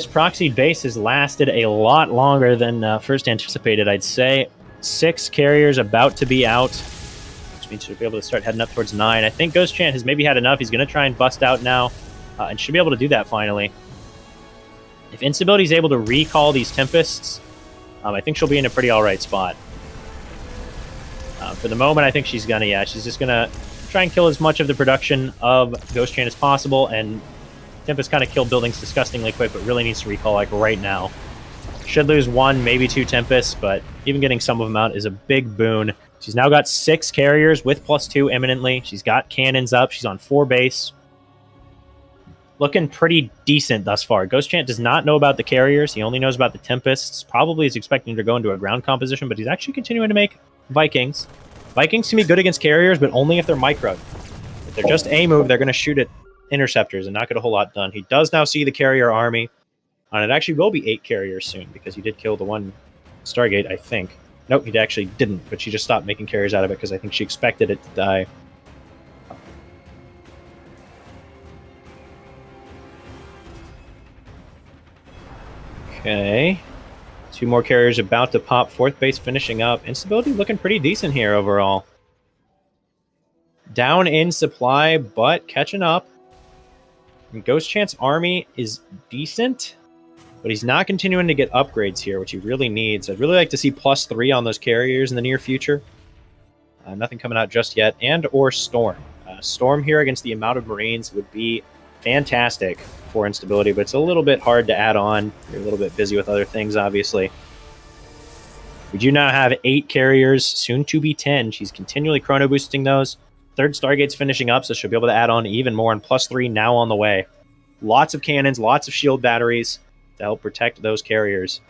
proxy base has lasted a lot longer than first anticipated, I'd say. 6 carriers about to be out, which means she'll be able to start heading up towards 9. I think Ghost Chant has maybe had enough. He's going to try and bust out now, and should be able to do that finally. If Instability is able to recall these Tempests, I think she'll be in a pretty alright spot. For the moment, I think she's going to, yeah, she's just going to try and kill as much of the production of Ghost Chant as possible, and Tempest kind of killed buildings disgustingly quick, but really needs to recall like right now. Should lose 1, maybe 2 Tempests, but even getting some of them out is a big boon. She's now got 6 carriers with +2 imminently. She's got cannons up. She's on 4 base. Looking pretty decent thus far. Ghost Chant does not know about the carriers. He only knows about the Tempests. Probably is expecting to go into a ground composition, but he's actually continuing to make Vikings. Vikings can be good against carriers, but only if they're microed. If they're just a move, they're going to shoot at interceptors and not get a whole lot done. He does now see the carrier army, and it actually will be 8 carriers soon, because he did kill the 1 Stargate, I think. Nope, he actually didn't, but she just stopped making carriers out of it because I think she expected it to die. Okay. 2 more carriers about to pop. 4th base finishing up. Instability looking pretty decent here overall. Down in supply, but catching up. And Ghost Chant's army is decent, but he's not continuing to get upgrades here, which he really needs. I'd really like to see +3 on those carriers in the near future. Nothing coming out just yet. And or Storm. Storm here against the amount of Marines would be fantastic for Instability, but it's a little bit hard to add on. You're a little bit busy with other things, obviously. We do now have 8 carriers, soon to be 10. She's continually chrono boosting those. 3rd Stargate's finishing up, so she'll be able to add on even more, and +3 now on the way. Lots of cannons, lots of shield batteries to help protect those carriers.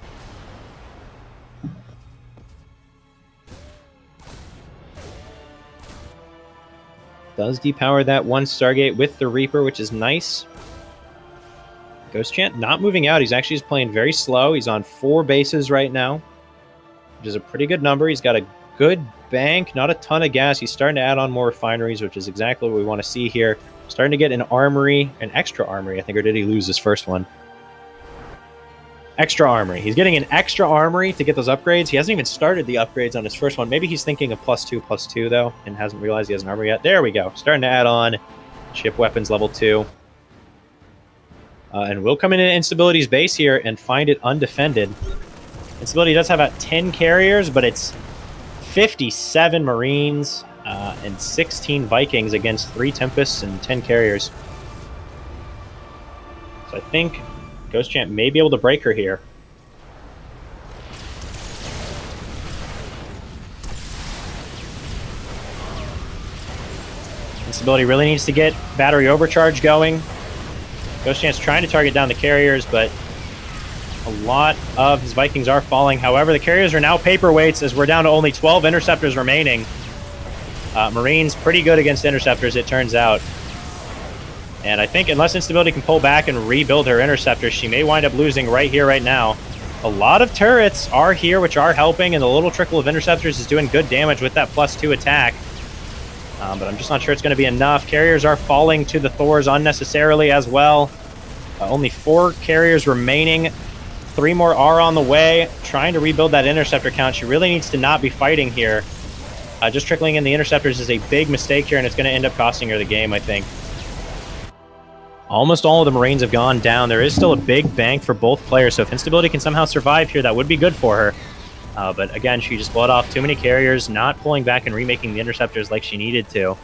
Does depower that 1 Stargate with the Reaper, which is nice. Ghost Chant not moving out. He's actually just playing very slow. He's on 4 bases right now, which is a pretty good number. He's got a good bank, not a ton of gas. He's starting to add on more refineries, which is exactly what we want to see here. Starting to get an armory, an extra armory, I think, or did he lose his first one? Extra armory. He's getting an extra armory to get those upgrades. He hasn't even started the upgrades on his first one. Maybe he's thinking of +2/+2, though, and hasn't realized he has an armory yet. There we go. Starting to add on ship weapons level 2. And we'll come into Instability's base here and find it undefended. Instability does have about 10 carriers, but it's 57 Marines and 16 Vikings against 3 Tempests and 10 carriers. So I think Ghost Chant may be able to break her here. Instability really needs to get battery overcharge going. Ghost Chant's trying to target down the carriers, but a lot of his Vikings are falling. However, the carriers are now paperweights as we're down to only 12 interceptors remaining. Marines pretty good against interceptors, it turns out. And I think unless Instability can pull back and rebuild her interceptors, she may wind up losing right here, right now. a lot of turrets are here, which are helping, and the little trickle of interceptors is doing good damage with that +2 attack. But I'm just not sure it's going to be enough. Carriers are falling to the Thors unnecessarily as well. Only 4 carriers remaining. 3 more are on the way, trying to rebuild that interceptor count. She really needs to not be fighting here. Just trickling in the interceptors is a big mistake here, and it's going to end up costing her the game, I think. Almost all of the Marines have gone down. There is still a big bank for both players, so if Instability can somehow survive here, that would be good for her. But again, she just bled off too many carriers, not pulling back and remaking the interceptors like she needed to.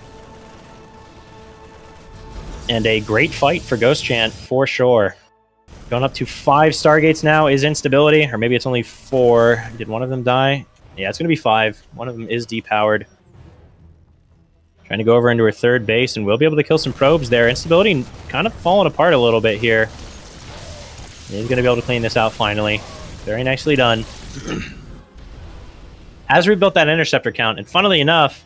And a great fight for Ghost Chant, for sure. Going up to 5 Stargates now is Instability, or maybe it's only 4. Did one of them die? Yeah, it's going to be 5. One of them is depowered. Trying to go over into her third base, and we'll be able to kill some probes there. Instability kind of falling apart a little bit here. He's going to be able to clean this out finally. Very nicely done. Has rebuilt that interceptor count, and funnily enough,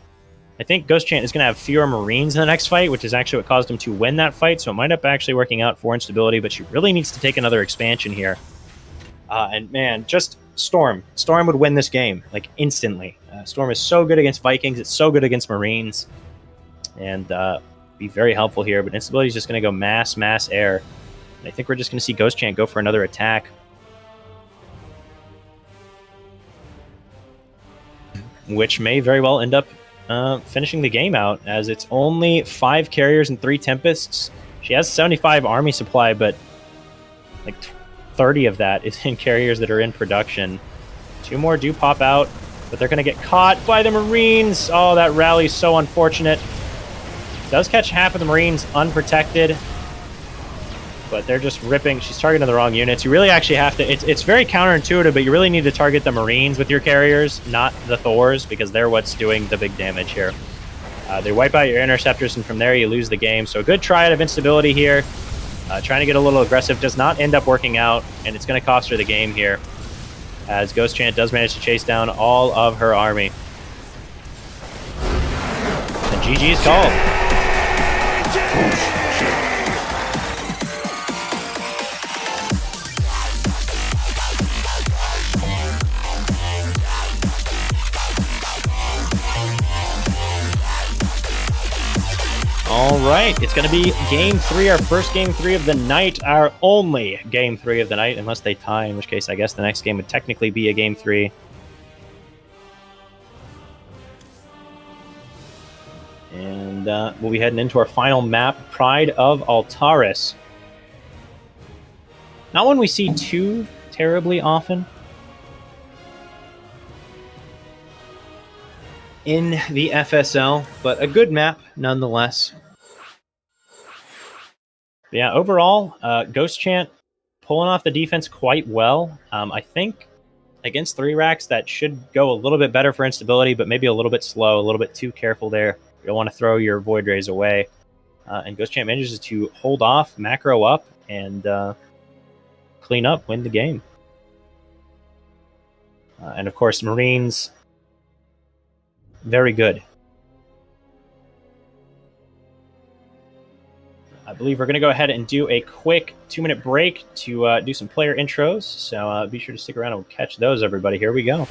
I think Ghost Chant is going to have fewer Marines in the next fight, which is actually what caused him to win that fight, so it might end up actually working out for Instability, but she really needs to take another expansion here. And man, just Storm. Storm would win this game, like, instantly. Storm is so good against Vikings, it's so good against Marines, and be very helpful here, but Instability is just going to go mass air. And I think we're just going to see Ghost Chant go for another attack. Which may very well end up finishing the game out, as it's only 5 carriers and 3 Tempests. She has 75 army supply, but like 30 of that is in carriers that are in production. 2 more do pop out, but they're going to get caught by the Marines. Oh, that rally's so unfortunate. Does catch half of the Marines unprotected, but they're just ripping. She's targeting the wrong units. You really actually have to... It's very counterintuitive, but you really need to target the Marines with your carriers, not the Thors, because they're what's doing the big damage here. They wipe out your interceptors, and from there you lose the game. So a good try out of Instability here. Trying to get a little aggressive does not end up working out, and it's going to cost her the game here, as Ghost Chant does manage to chase down all of her army. And GG is called. All right, it's going to be Game 3, our first Game 3 of the night, our only Game 3 of the night, unless they tie, in which case I guess the next game would technically be a Game 3. And we'll be heading into our final map, Pride of Altaris. Not one we see too terribly often in the FSL, but a good map nonetheless. But yeah, overall, Ghost Chant pulling off the defense quite well. I think against 3 racks that should go a little bit better for Instability, but maybe a little bit slow, a little bit too careful there. You don't want to throw your Void Rays away. And Ghost Chant manages to hold off, macro up, and clean up, win the game. And of course, Marines, very good. I believe we're going to go ahead and do a quick 2-minute break to do some player intros. So be sure to stick around and we'll catch those, everybody. Here we go.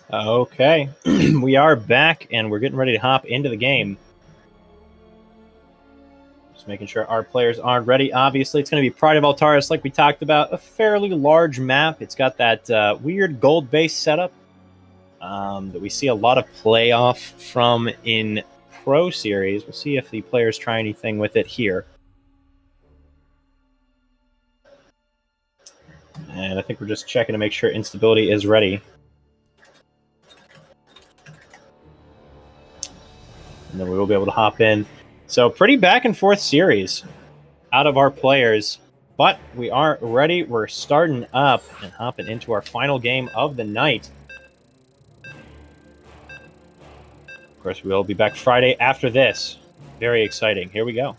Okay, we are back, and we're getting ready to hop into the game. Just making sure our players are ready. Obviously, it's going to be Pride of Altaris, like we talked about. A fairly large map. It's got that weird gold-based setup that we see a lot of playoff from in Pro Series. We'll see if the players try anything with it here. And I think we're just checking to make sure Instability is ready. And then we will be able to hop in. So pretty back and forth series out of our players. But we are ready. We're starting up and hopping into our final game of the night. Of course, we will be back Friday after this. Very exciting. Here we go.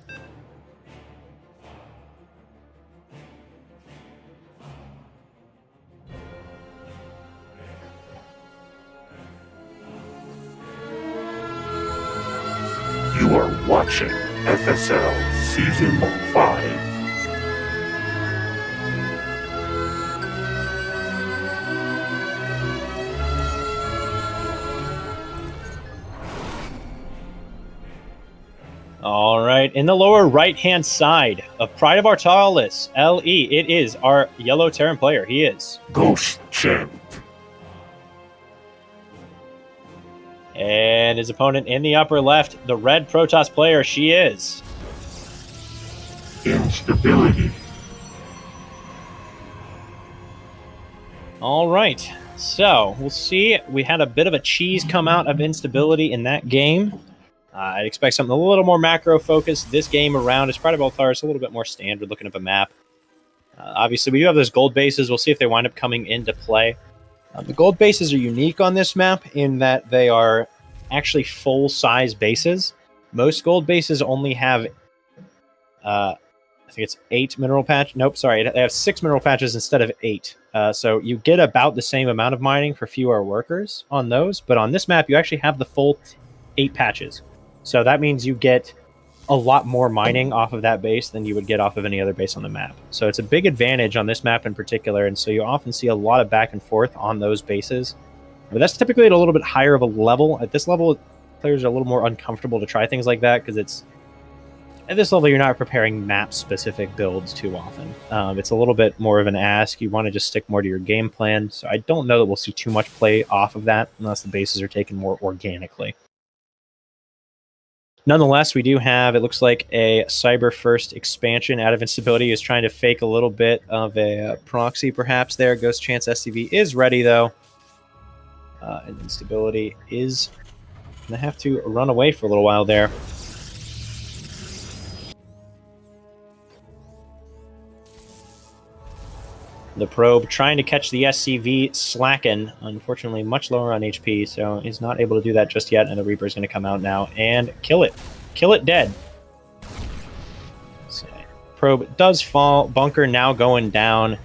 You are watching FSL Season 5. All right, in the lower right-hand side of Pride of Artalis, LE, it is our yellow Terran player. He is Ghost Champ. And his opponent in the upper left, the red Protoss player, she is Instability. All right, so we'll see. We had a bit of a cheese come out of Instability in that game. I'd expect something a little more macro-focused this game around. It's Pride of Altaris, a little bit more standard looking at a map. Obviously, we do have those gold bases. We'll see if they wind up coming into play. The gold bases are unique on this map in that they are actually full-size bases. Most gold bases only have, I think it's 8 mineral patch. Nope, sorry, they have 6 mineral patches instead of 8. So you get about the same amount of mining for fewer workers on those. But on this map, you actually have the full 8 patches. So that means you get a lot more mining off of that base than you would get off of any other base on the map. So it's a big advantage on this map in particular, and so you often see a lot of back and forth on those bases. But that's typically at a little bit higher of a level. At this level, players are a little more uncomfortable to try things like that, because it's at this level, you're not preparing map-specific builds too often. It's a little bit more of an ask. You want to just stick more to your game plan, so I don't know that we'll see too much play off of that, unless the bases are taken more organically. Nonetheless, we do have, it looks like, a Cyber First expansion out of Instability. Is trying to fake a little bit of a proxy, perhaps, there. Ghost Chance SCV is ready, though. And Instability is going to have to run away for a little while there. The Probe trying to catch the SCV Slacken. Unfortunately, much lower on HP, so he's not able to do that just yet, and the Reaper is going to come out now and kill it. Kill it dead. So, Probe does fall. Bunker now going down.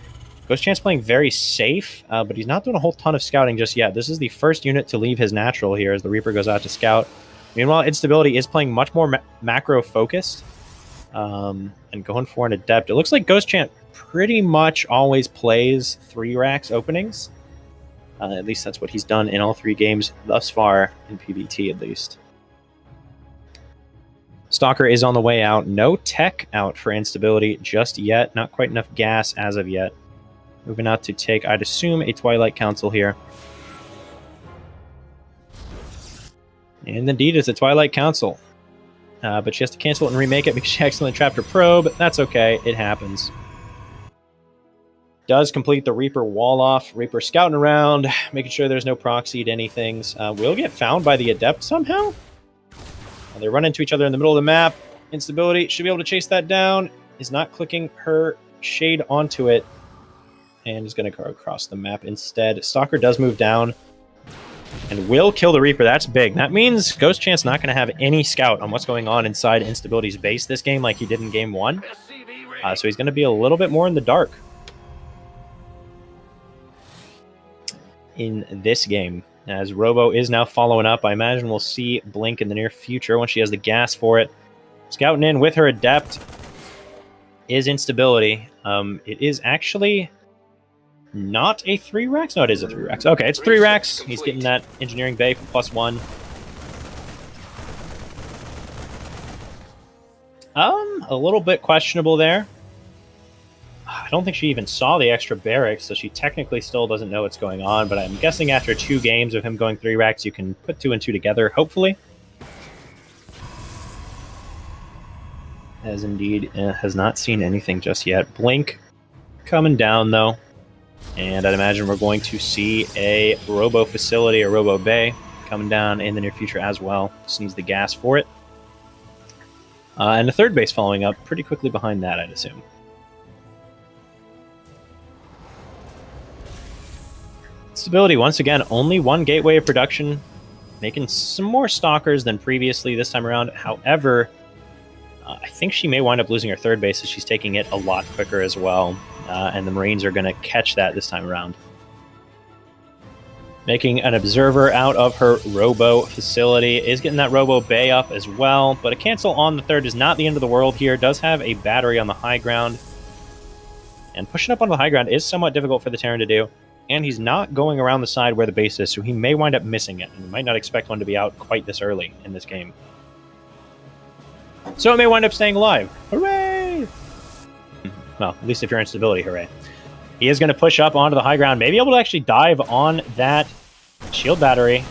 Ghost Chance playing very safe, but he's not doing a whole ton of scouting just yet. This is the first unit to leave his natural here as the Reaper goes out to scout. Meanwhile, Instability is playing much more macro-focused and going for an Adept. It looks like Ghost Chance pretty much always plays 3 racks openings. At least that's what he's done in all 3 games thus far, in PvT at least. Stalker is on the way out. No tech out for Instability just yet. Not quite enough gas as of yet. Moving out to take, I'd assume, a Twilight Council here. And indeed, it's a Twilight Council. But she has to cancel it and remake it because she accidentally trapped her probe. That's okay. It happens. Does complete the Reaper wall off. Reaper scouting around, making sure there's no proxied anything. Will get found by the Adept somehow. They run into each other in the middle of the map. Instability should be able to chase that down. Is not clicking her shade onto it. And is going to go across the map instead. Stalker does move down. And will kill the Reaper. That's big. That means Ghost Chance not going to have any scout on what's going on inside Instability's base this game like he did in Game 1. So he's going to be a little bit more in the dark in this game. as Robo is now following up. I imagine we'll see Blink in the near future once she has the gas for it. Scouting in with her Adept is Instability. It is actually not a 3 racks. No, it is a 3 racks. Okay, it's 3 racks. He's getting that Engineering Bay for +1. A little bit questionable there. I don't think she even saw the extra barracks, so she technically still doesn't know what's going on, but I'm guessing after 2 games of him going 3 racks, you can put 2 and 2 together, hopefully. As indeed has not seen anything just yet. Blink coming down, though. And I'd imagine we're going to see a Robo Facility or Robo Bay coming down in the near future as well. Just needs the gas for it. And the third base following up pretty quickly behind that, I'd assume. Stability, once again, only 1 gateway of production, making some more stalkers than previously this time around. However, I think she may wind up losing her third base as she's taking it a lot quicker as well, and the Marines are going to catch that this time around. Making an Observer out of her Robo Facility, is getting that Robo Bay up as well, but a cancel on the third is not the end of the world here. Does have a battery on the high ground, and pushing up onto the high ground is somewhat difficult for the Terran to do. And he's not going around the side where the base is, so he may wind up missing it. And we might not expect one to be out quite this early in this game. So it may wind up staying alive. Hooray! Well, at least if you're in stability, hooray. He is going to push up onto the high ground. Maybe able to actually dive on that shield battery.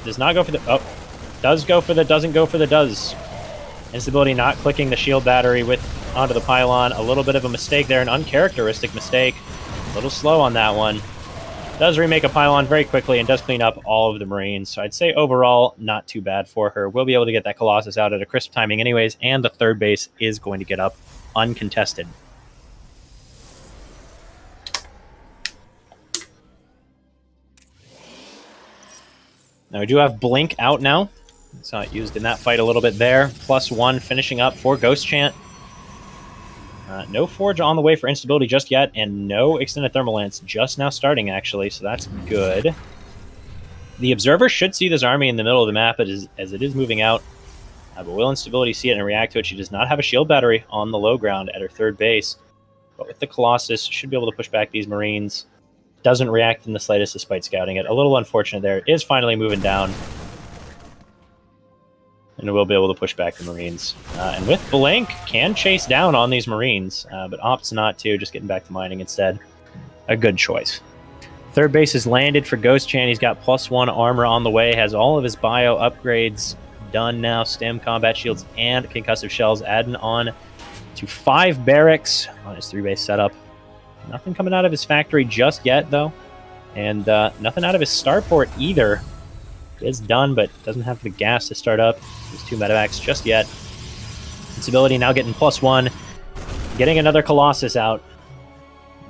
Does not go for the... Oh, does go for the... Doesn't go for the... Does. Instability not clicking the shield battery onto the pylon. A little bit of a mistake there. An uncharacteristic mistake. A little slow on that one. Does remake a pylon very quickly and does clean up all of the Marines. So I'd say overall, not too bad for her. We'll be able to get that Colossus out at a crisp timing anyways, and the third base is going to get up uncontested. Now we do have Blink out now. Saw it used in that fight a little bit there. +1 finishing up for Ghost Chant. No Forge on the way for Instability just yet, and no Extended Thermal Lance just now starting, actually, so that's good. The Observer should see this army in the middle of the map as it is moving out, but will Instability see it and react to it? She does not have a shield battery on the low ground at her third base, but with the Colossus, should be able to push back these Marines. Doesn't react in the slightest despite scouting it. A little unfortunate there. It is finally moving down. And we'll be able to push back the Marines. And with Blink, can chase down on these Marines, but opts not to, just getting back to mining instead. A good choice. Third base is landed for Ghost Chan. He's got +1 armor on the way, has all of his bio upgrades done now, stem, combat shields, and concussive shells, adding on to 5 barracks on his 3-base setup. Nothing coming out of his factory just yet, though, and nothing out of his starport either. It's done, but doesn't have the gas to start up. There's 2 medevacs just yet. Instability now getting +1. Getting another Colossus out.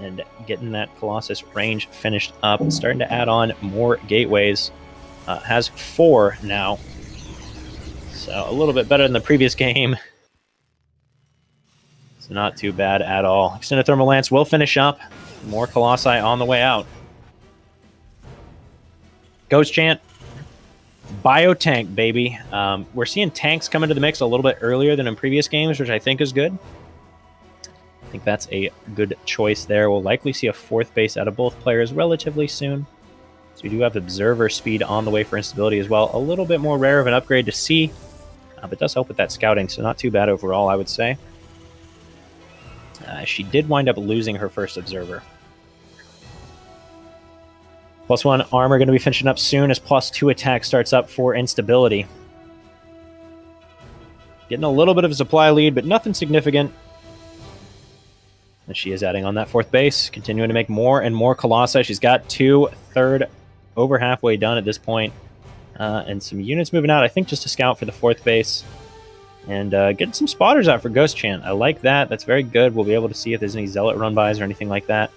And getting that Colossus range finished up. Starting to add on more gateways. Has 4 now. So a little bit better than the previous game. It's not too bad at all. Extended Thermal Lance will finish up. More Colossi on the way out. Ghost Chant. Biotank, baby. We're seeing tanks come into the mix a little bit earlier than in previous games, which I think is good. I think that's a good choice there. We'll likely see a 4th base out of both players relatively soon. So we do have Observer speed on the way for Instability as well. A little bit more rare of an upgrade to see, but does help with that scouting, so not too bad overall, I would say. She did wind up losing her first Observer. +1 armor going to be finishing up soon as +2 attack starts up for Instability. Getting a little bit of a supply lead, but nothing significant. And she is adding on that 4th base, continuing to make more and more Colossi. She's got 2 third, over halfway done at this point. And some units moving out, I think just to scout for the 4th base. And getting some spotters out for Ghost Chant. I like that. That's very good. We'll be able to see if there's any Zealot run-bys or anything like that.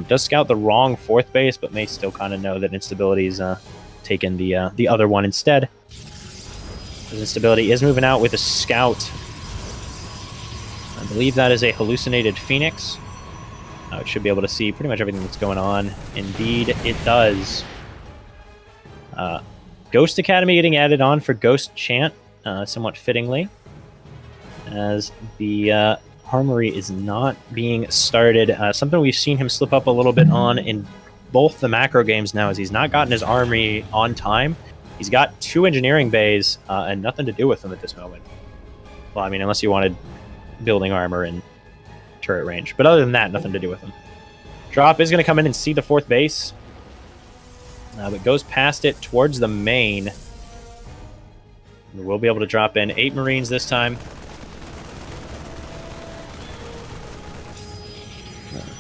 Does scout the wrong 4th base, but may still kind of know that Instability's taken the other one instead. Instability is moving out with a scout. I believe that is a hallucinated Phoenix. It should be able to see pretty much everything that's going on. Indeed, it does. Ghost Academy getting added on for Ghost Chant, somewhat fittingly, as the Armory is not being started. Something we've seen him slip up a little bit on in both the macro games now is he's not gotten his Armory on time. He's got 2 engineering bays and nothing to do with them at this moment. Well, I mean, unless you wanted building armor and turret range. But other than that, nothing to do with them. Drop is going to come in and see the 4th base. But goes past it towards the main. We'll be able to drop in 8 Marines this time.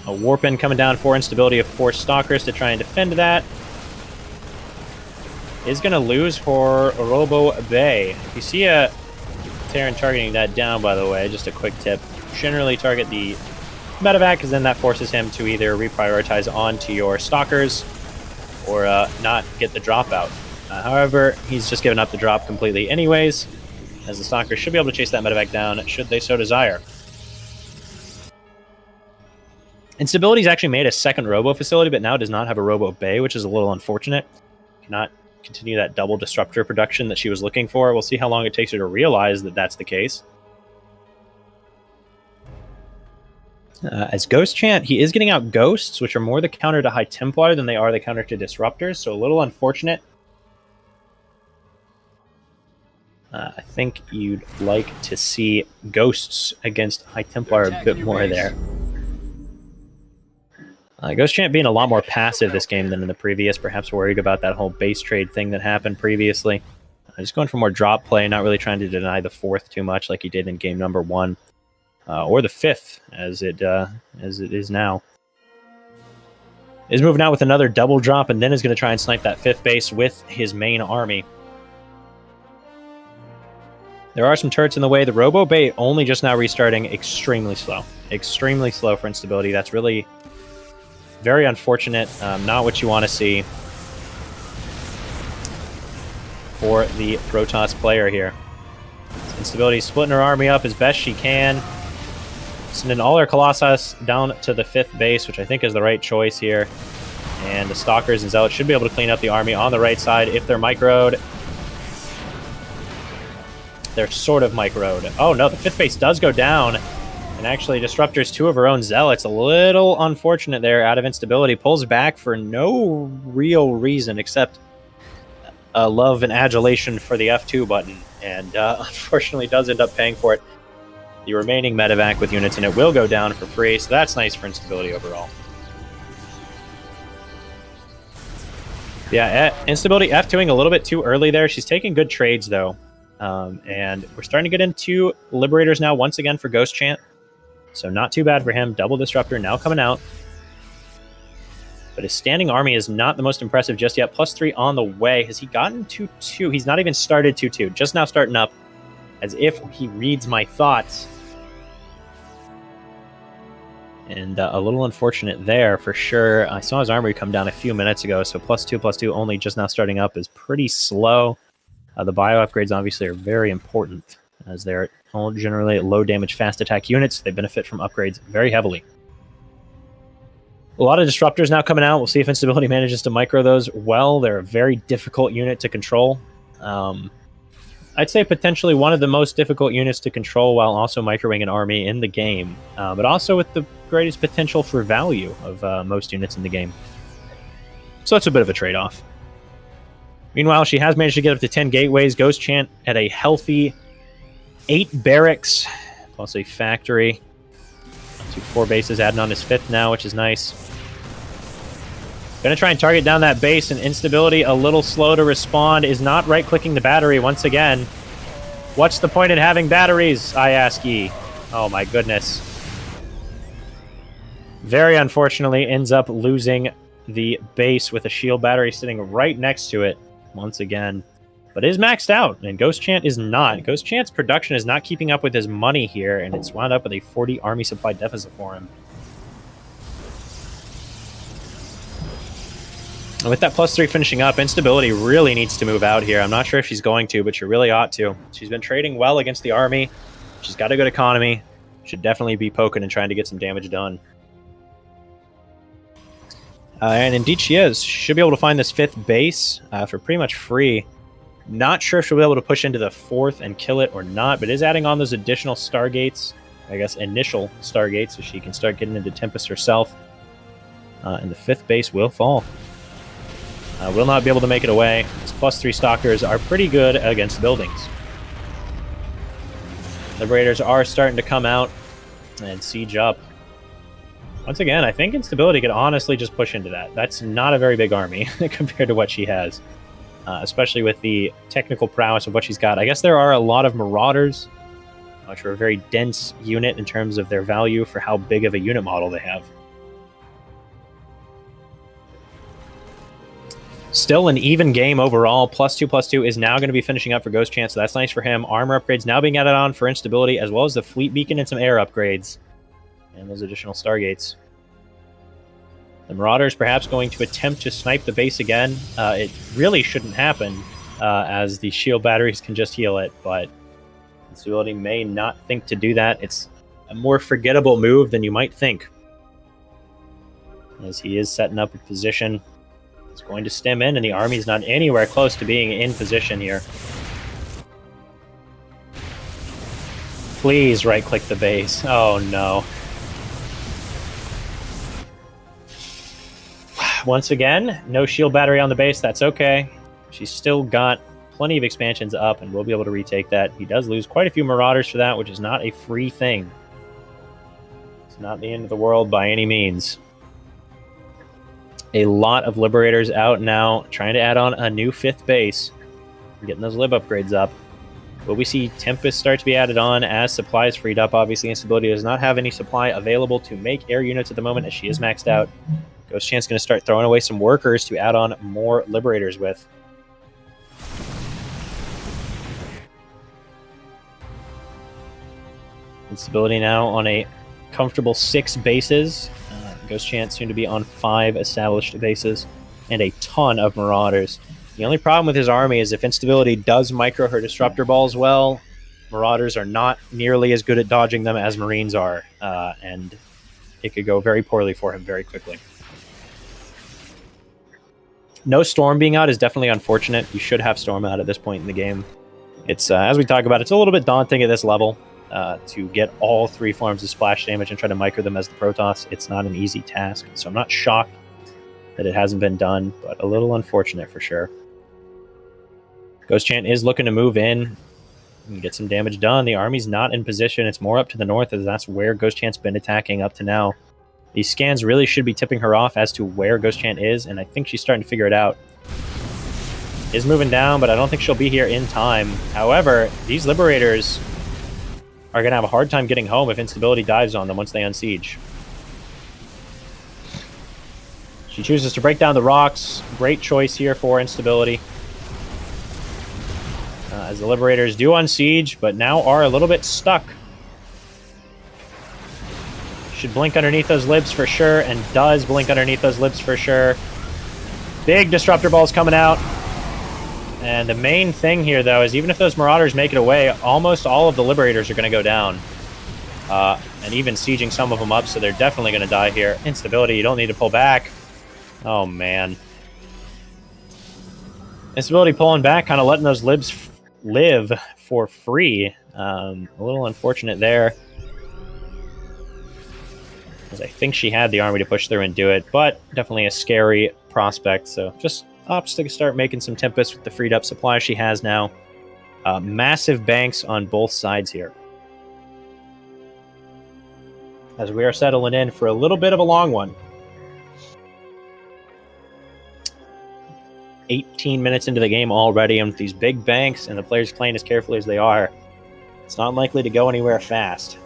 A warp in coming down for instability of 4 Stalkers to try and defend that. Is going to lose for Robo Bay. If you see a Terran targeting that down, by the way, just a quick tip. Generally target the medevac, because then that forces him to either reprioritize onto your Stalkers or not get the drop out. However, he's just given up the drop completely anyways, as the Stalkers should be able to chase that medevac down should they so desire. Instability's actually made a second Robo facility, but now does not have a Robo Bay, which is a little unfortunate. Cannot continue that double disruptor production that she was looking for. We'll see how long it takes her to realize that that's the case. As Ghost Chant, he is getting out Ghosts, which are more the counter to High Templar than they are the counter to Disruptors, so a little unfortunate. I think you'd like to see Ghosts against High Templar a bit more there. Ghost Chant being a lot more passive this game than in the previous, perhaps worried about that whole base trade thing that happened previously. Just going for more drop play, not really trying to deny the 4th too much like he did in game number 1. Or the 5th, as it is now. Is moving out with another double drop, and then is going to try and snipe that 5th base with his main army. There are some turrets in the way. The Robo Bay only just now restarting, extremely slow. Extremely slow for instability. That's really very unfortunate. Not what you want to see for the Protoss player here. Instability splitting her army up as best she can. Sending all her Colossus down to the 5th base, which I think is the right choice here. And the Stalkers and Zealots should be able to clean up the army on the right side if they're microed. They're sort of microed. Oh no, the 5th base does go down. And actually Disruptors 2 of her own Zealots. A little unfortunate there out of instability. Pulls back for no real reason except love and adulation for the F2 button. And unfortunately does end up paying for it. The remaining medevac with units in it will go down for free, so that's nice for instability overall. Yeah, instability F2ing a little bit too early there. She's taking good trades, though. And we're starting to get into Liberators now once again for Ghost Chant. So not too bad for him. Double Disruptor now coming out. But his standing army is not the most impressive just yet. +3 on the way. Has he gotten 2-2? He's not even started 2-2. Just now starting up. As if he reads my thoughts. And a little unfortunate there for sure. I saw his armory come down a few minutes ago, so +2/+2 only just now starting up is pretty slow. The bio upgrades obviously are very important, as they're all generally low damage, fast attack units. They benefit from upgrades very heavily. A lot of Disruptors now coming out. We'll see if Instability manages to micro those well. They're a very difficult unit to control. I'd say potentially one of the most difficult units to control while also microwing an army in the game, but also with the greatest potential for value of most units in the game. So it's a bit of a trade-off. Meanwhile, she has managed to get up to 10 gateways. Ghost Chant at a healthy 8 barracks, plus a factory. Up to 4 bases, adding on his 5th now, which is nice. Gonna try and target down that base, and instability a little slow to respond. Is not right-clicking the battery once again. What's the point in having batteries, I ask ye? Oh my goodness. Very unfortunately ends up losing the base with a shield battery sitting right next to it once again. But is maxed out, and Ghost Chant is not. Ghost Chant's production is not keeping up with his money here, and it's wound up with a 40 army supply deficit for him. And with that +3 finishing up, instability really needs to move out here. I'm not sure if she's going to, but she really ought to. She's been trading well against the army. She's got a good economy. Should definitely be poking and trying to get some damage done. And indeed she is. She should be able to find this 5th base for pretty much free. Not sure if she'll be able to push into the 4th and kill it or not, but is adding on those additional Stargates. I guess initial Stargates, so she can start getting into Tempest herself. And the 5th base will fall. Will not be able to make it away. These +3 Stalkers are pretty good against buildings. Liberators are starting to come out and siege up. Once again, I think Instability could honestly just push into that. That's not a very big army compared to what she has. Especially with the technical prowess of what she's got. I guess there are a lot of Marauders, which are a very dense unit in terms of their value for how big of a unit model they have. Still an even game overall. +2/+2 is now going to be finishing up for Ghost Chance, so that's nice for him. Armor upgrades now being added on for Instability, as well as the Fleet Beacon and some air upgrades. And those additional Stargates. The Marauders perhaps going to attempt to snipe the base again. It really shouldn't happen, as the shield batteries can just heal it, but Instability may not think to do that. It's a more forgettable move than you might think, as he is setting up a position. He's going to stem in, and the army's not anywhere close to being in position here. Please right-click the base. Oh, no. Once again, no shield battery on the base. That's okay. She's still got plenty of expansions up, and we'll be able to retake that. He does lose quite a few Marauders for that, which is not a free thing. It's not the end of the world by any means. A lot of Liberators out now, trying to add on a new 5th base. Getting those Lib upgrades up. Will we see Tempest start to be added on as supplies freed up? Obviously, Instability does not have any supply available to make air units at the moment, as she is maxed out. Ghost Chance going to start throwing away some workers to add on more Liberators with. Instability now on a comfortable 6 bases. Ghost Chance soon to be on 5 established bases and a ton of Marauders. The only problem with his army is if Instability does micro her Disruptor Balls well, Marauders are not nearly as good at dodging them as Marines are, and it could go very poorly for him very quickly. No Storm being out is definitely unfortunate. You should have Storm out at this point in the game. It's, as we talk about, it's a little bit daunting at this level. To get all 3 forms of splash damage and try to micro them as the Protoss. It's not an easy task, so I'm not shocked that it hasn't been done, but a little unfortunate for sure. Ghost Chant is looking to move in and get some damage done. The army's not in position. It's more up to the north, as that's where Ghost Chant's been attacking up to now. These scans really should be tipping her off as to where Ghost Chant is, and I think she's starting to figure it out. Is moving down, but I don't think she'll be here in time. However, these Liberators are going to have a hard time getting home if Instability dives on them once they unsiege. She chooses to break down the rocks. Great choice here for Instability. As the Liberators do unsiege, but now are a little bit stuck. Should blink underneath those libs for sure, and does blink underneath those libs for sure. Big Disruptor Balls coming out. And the main thing here, though, is even if those Marauders make it away, almost all of the Liberators are going to go down. And even sieging some of them up, so they're definitely going to die here. Instability, you don't need to pull back. Oh, man. Instability pulling back, kind of letting those libs live for free. A little unfortunate there, because I think she had the army to push through and do it, but definitely a scary prospect, so just opts to start making some Tempest with the freed up supply she has now. Massive banks on both sides here, as we are settling in for a little bit of a long one. 18 minutes into the game already, and with these big banks and the players playing as carefully as they are, it's not likely to go anywhere fast.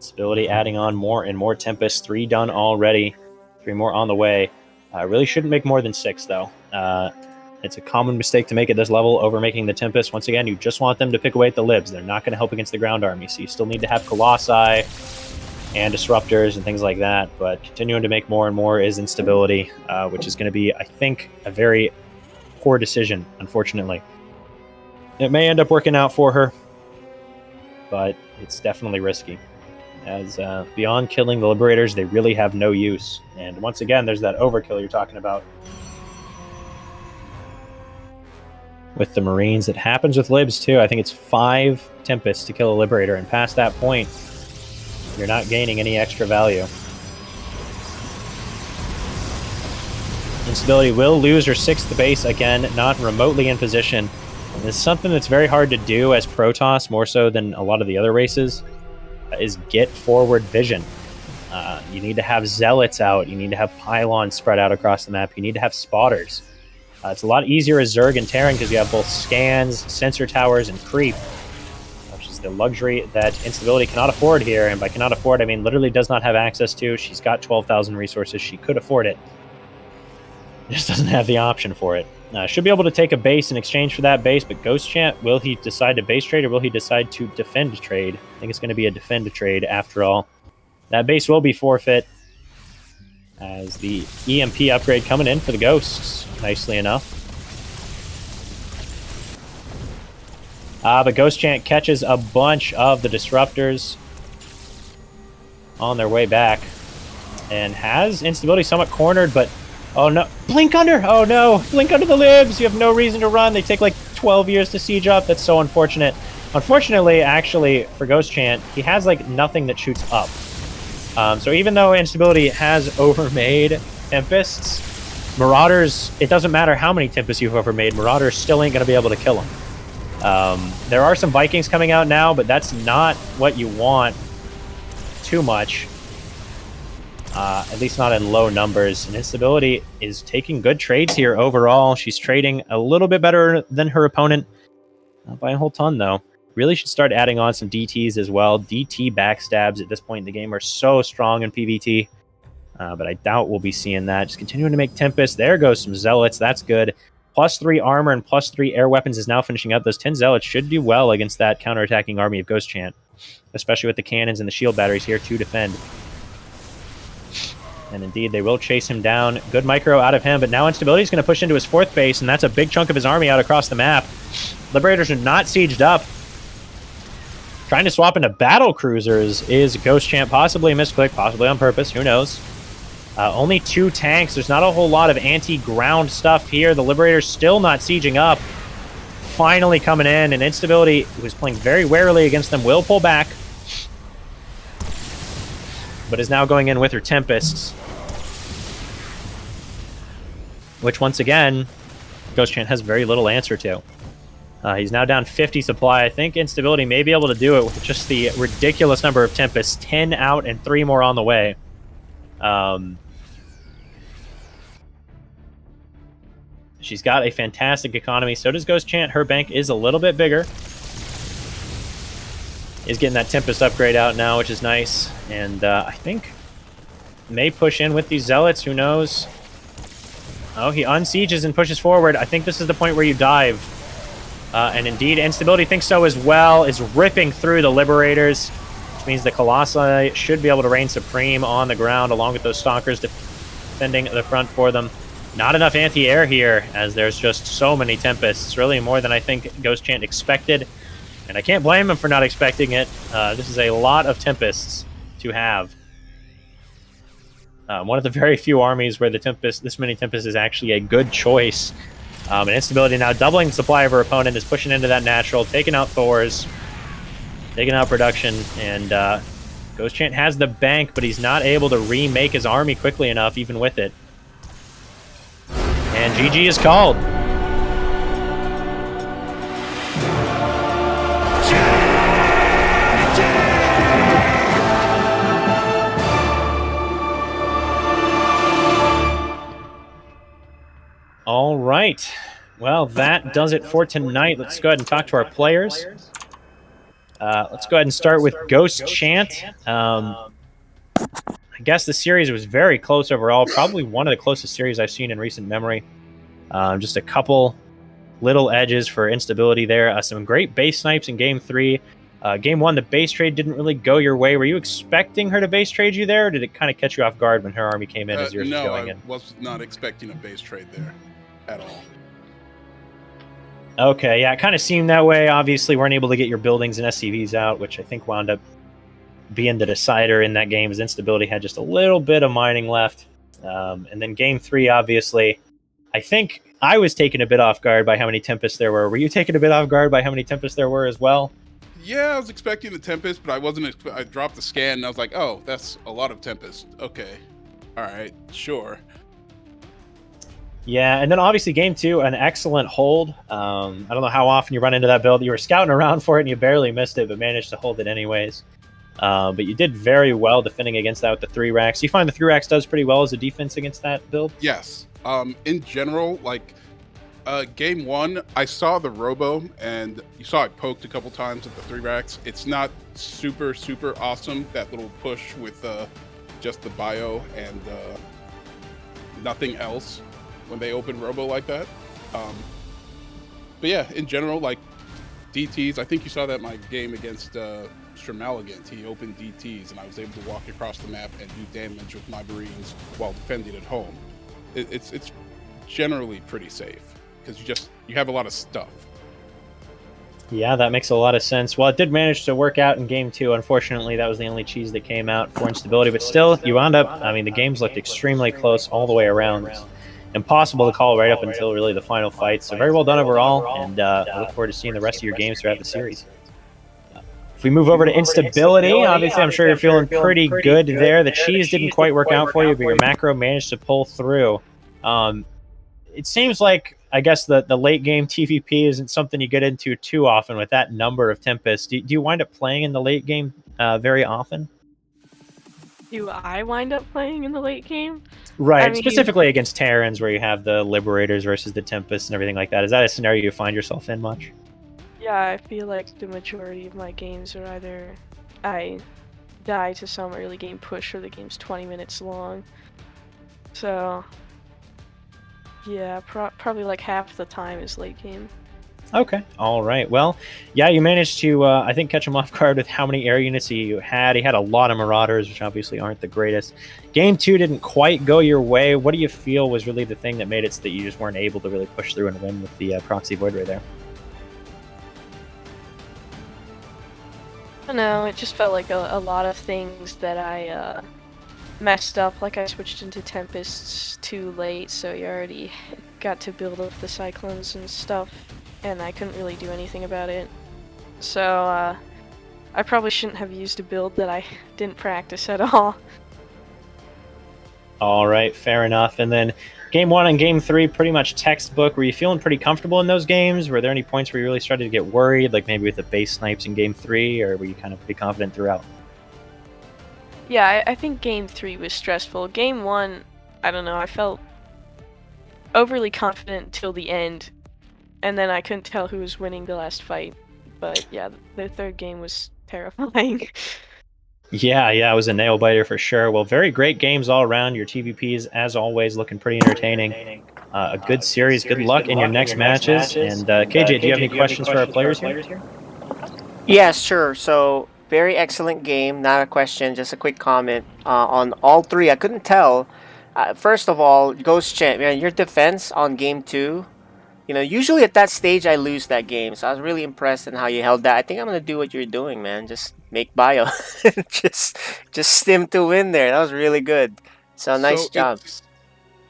Stability adding on more and more Tempest. 3 done already. 3 more on the way. Really shouldn't make more than 6, though. It's a common mistake to make at this level, over making the Tempest. Once again, you just want them to pick away at the libs. They're not going to help against the ground army, so you still need to have Colossi and Disruptors and things like that, but continuing to make more and more is Instability, which is going to be, I think, a very poor decision, unfortunately. It may end up working out for her, but it's definitely risky. as beyond killing the Liberators, they really have no use. And once again, there's that overkill you're talking about. With the Marines, it happens with Libs too. I think it's 5 Tempests to kill a Liberator, and past that point, you're not gaining any extra value. Instability will lose her 6th base again, not remotely in position. And this is something that's very hard to do as Protoss, more so than a lot of the other races, is get forward vision. You need to have Zealots out, you need to have Pylons spread out across the map, you need to have Spotters. It's a lot easier as Zerg and Terran because you have both scans, sensor towers, and creep, which is the luxury that Instability cannot afford here. And by cannot afford, I mean literally does not have access to. She's got 12,000 resources. She could afford it. Just doesn't have the option for it. Should be able to take a base in exchange for that base, but Ghost Chant, will he decide to base trade or will he decide to defend trade? I think it's going to be a defend trade after all. That base will be forfeit, as the EMP upgrade coming in for the Ghosts, nicely enough. But Ghost Chant catches a bunch of the Disruptors on their way back, and has Instability somewhat cornered, but oh no, Blink Under! Oh no, Blink Under the Libs! You have no reason to run, they take like 12 years to siege up, that's so unfortunate. Unfortunately, actually, for Ghost Chant, he has like nothing that shoots up. So even though Instability has overmade Tempests, Marauders, it doesn't matter how many Tempests you've overmade, Marauders still ain't going to be able to kill them. There are some Vikings coming out now, but that's not what you want too much. At least not in low numbers. And Instability is taking good trades here overall. She's trading a little bit better than her opponent. Not by a whole ton, though. Really should start adding on some DTs as well. DT backstabs at this point in the game are so strong in PvT. But I doubt we'll be seeing that. Just continuing to make Tempest. There goes some Zealots. That's good. +3 armor and +3 air weapons is now finishing up. Those 10 Zealots should do well against that counterattacking army of Ghost Chant. Especially with the cannons and the shield batteries here to defend. And indeed, they will chase him down. Good micro out of him, but now Instability is going to push into his 4th base, and that's a big chunk of his army out across the map. Liberators are not sieged up. Trying to swap into battle cruisers is Ghost Chant, possibly a misclick, possibly on purpose, who knows. Only 2 tanks, there's not a whole lot of anti-ground stuff here. The Liberators still not sieging up. Finally coming in, and Instability, who is playing very warily against them, will pull back. But is now going in with her Tempests. Which, once again, Ghost Chant has very little answer to. He's now down 50 supply. I think Instability may be able to do it with just the ridiculous number of Tempests. 10 out and 3 more on the way. She's got a fantastic economy. So does Ghost Chant. Her bank is a little bit bigger. Is getting that Tempest upgrade out now, which is nice. And I think may push in with these Zealots. Who knows? Oh, he unsieges and pushes forward. I think this is the point where you dive. And indeed, Instability thinks so as well, is ripping through the Liberators, which means the Colossi should be able to reign supreme on the ground, along with those Stalkers defending the front for them. Not enough anti-air here, as there's just so many Tempests. Really more than I think Ghost Chant expected, and I can't blame him for not expecting it. This is a lot of Tempests to have. One of the very few armies where the this many Tempests is actually a good choice. And Instability now doubling the supply of her opponent, is pushing into that natural, taking out Thors, taking out production, and Ghost Chant has the bank, but he's not able to remake his army quickly enough, even with it. And GG is called. All right. Well, that does it for tonight. Let's go ahead and talk to our players. Let's go ahead and start with Ghost Chant. I guess the series was very close overall. Probably one of the closest series I've seen in recent memory. Just a couple little edges for Instability there. Some great base snipes in Game 3. Game 1, the base trade didn't really go your way. Were you expecting her to base trade you there, or did it kind of catch you off guard when her army came in as yours was going in? No, I was not expecting a base trade there at all. Okay, yeah, it kind of seemed that way. Obviously, weren't able to get your buildings and SCVs out, which I think wound up being the decider in that game. His instability had just a little bit of mining left. And then game 3, obviously, I think I was taken a bit off guard by how many Tempests there were. Were you taken a bit off guard by how many Tempests there were as well? Yeah, I was expecting the Tempest, but I wasn't. I dropped the scan and I was like, oh, that's a lot of Tempest. Okay. All right, sure. Yeah, and then obviously game 2, an excellent hold. I don't know how often you run into that build. You were scouting around for it and you barely missed it, but managed to hold it anyways. But you did very well defending against that with the 3 racks. You find the 3 racks does pretty well as a defense against that build? Yes. In general, like game 1, I saw the Robo, and you saw it poked a couple times at the 3 racks. It's not super awesome, that little push with just the bio and nothing else when they open Robo like that. But yeah, in general, like DTs, I think you saw that in my game against Stremalligant. He opened DTs, and I was able to walk across the map and do damage with my Marines while defending at home. It's generally pretty safe because you have a lot of stuff. Yeah, that makes a lot of sense. Well, it did manage to work out in game 2. Unfortunately, that was the only cheese that came out for instability. But still, you wound up, I mean, the games looked extremely close all the way around. It's impossible to call right up until really the final fight. So very well done overall, and I look forward to seeing the rest of your games throughout the series. If we move over to instability, obviously I'm sure you're feeling pretty good there. The cheese didn't quite work out for you, but your macro managed to pull through. It seems like, I guess, the late game TVP isn't something you get into too often with that number of Tempests. Do you wind up playing in the late game very often? Do I wind up playing in the late game? Right, I mean, specifically against Terrans, where you have the Liberators versus the Tempests and everything like that. Is that a scenario you find yourself in much? yeah, I feel like the majority of my games are either I die to some early game push or the game's 20 minutes long. So, yeah, probably like half the time is late game. Okay, all right. Well, yeah, you managed to, I think, catch him off guard with how many air units he had. He had a lot of Marauders, which obviously aren't the greatest. Game 2 didn't quite go your way. What do you feel was really the thing that made it so that you just weren't able to really push through and win with the Proxy Void Ray there? I don't know, it just felt like a lot of things that I messed up. Like I switched into Tempests too late, so you already got to build up the Cyclones and stuff, and I couldn't really do anything about it. So I probably shouldn't have used a build that I didn't practice at all. All right, fair enough. And then game 1 and game 3, pretty much textbook. Were you feeling pretty comfortable in those games? Were there any points where you really started to get worried, like maybe with the base snipes in game 3, or were you kind of pretty confident throughout? Yeah, I think game 3 was stressful. Game 1, I don't know, I felt overly confident till the end, and then I couldn't tell who was winning the last fight. But yeah, the third game was terrifying. Yeah, it was a nail biter for sure. Well, very great games all around. Your TVPs, as always, looking pretty entertaining. A good series. Good luck in your next matches. And KJ, do you have any questions for our players here? Yeah, sure. So, very excellent game. Not a question, just a quick comment on all 3. I couldn't tell. First of all, Ghost Champ, man, your defense on game 2. You know, usually at that stage I lose that game, so I was really impressed in how you held that. I think I'm gonna do what you're doing, man. Just make bio, just stim to win there. That was really good. So nice job.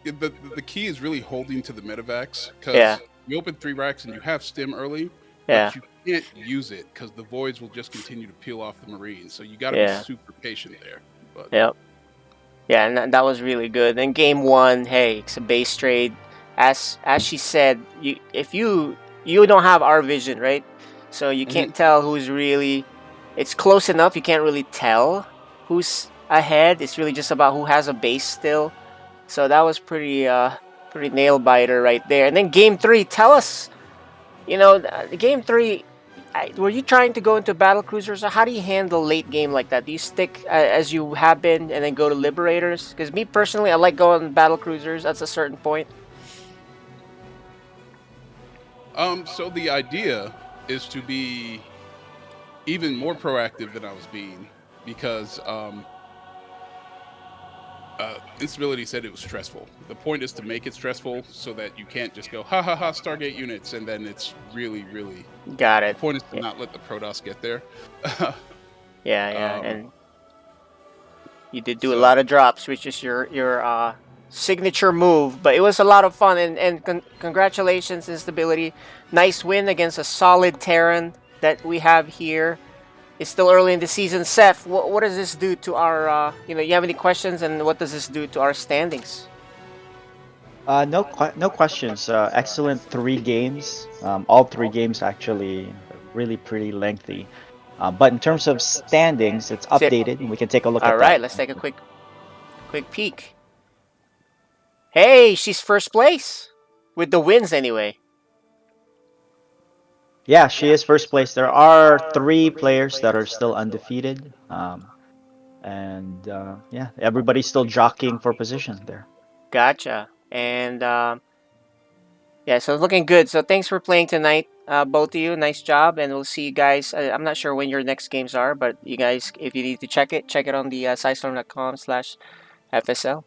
The key is really holding to the medevacs, because you open 3 racks and you have stim early, but you can't use it because the voids will just continue to peel off the Marines. So you got to be super patient there. But. Yep. Yeah, and that was really good. Then game 1, hey, it's a base trade. As she said, if you don't have our vision, right? So you can't tell who's really. It's close enough. You can't really tell who's ahead. It's really just about who has a base still. So that was pretty nail biter right there. And then game 3, tell us. You know, game 3. Were you trying to go into battle cruisers, or how do you handle late game like that? Do you stick as you have been and then go to liberators? Because me personally, I like going battle cruisers at a certain point. So the idea is to be even more proactive than I was being, because Instability said it was stressful. The point is to make it stressful so that you can't just go, ha ha ha, Stargate units, and then it's really, really... Got it. The point is to not let the Protoss get there. And You did do a lot of drops, which is your signature move, but it was a lot of fun, and congratulations, Instability. Nice win against a solid Terran that we have here. It's still early in the season. Seth, what does this do to our, you have any questions, and what does this do to our standings? No questions. Excellent 3 games. All 3 games actually really pretty lengthy. But in terms of standings, it's updated, and we can take a look at that. All right, let's take a quick peek. Hey, she's first place with the wins anyway. Yeah, she is first place. There are 3 players that are still undefeated. And yeah, everybody's still jockeying for position there. Gotcha. And yeah, so it's looking good. So thanks for playing tonight, both of you. Nice job, and we'll see you guys. I'm not sure when your next games are, but you guys, if you need to check it on the SciStorm.com/FSL.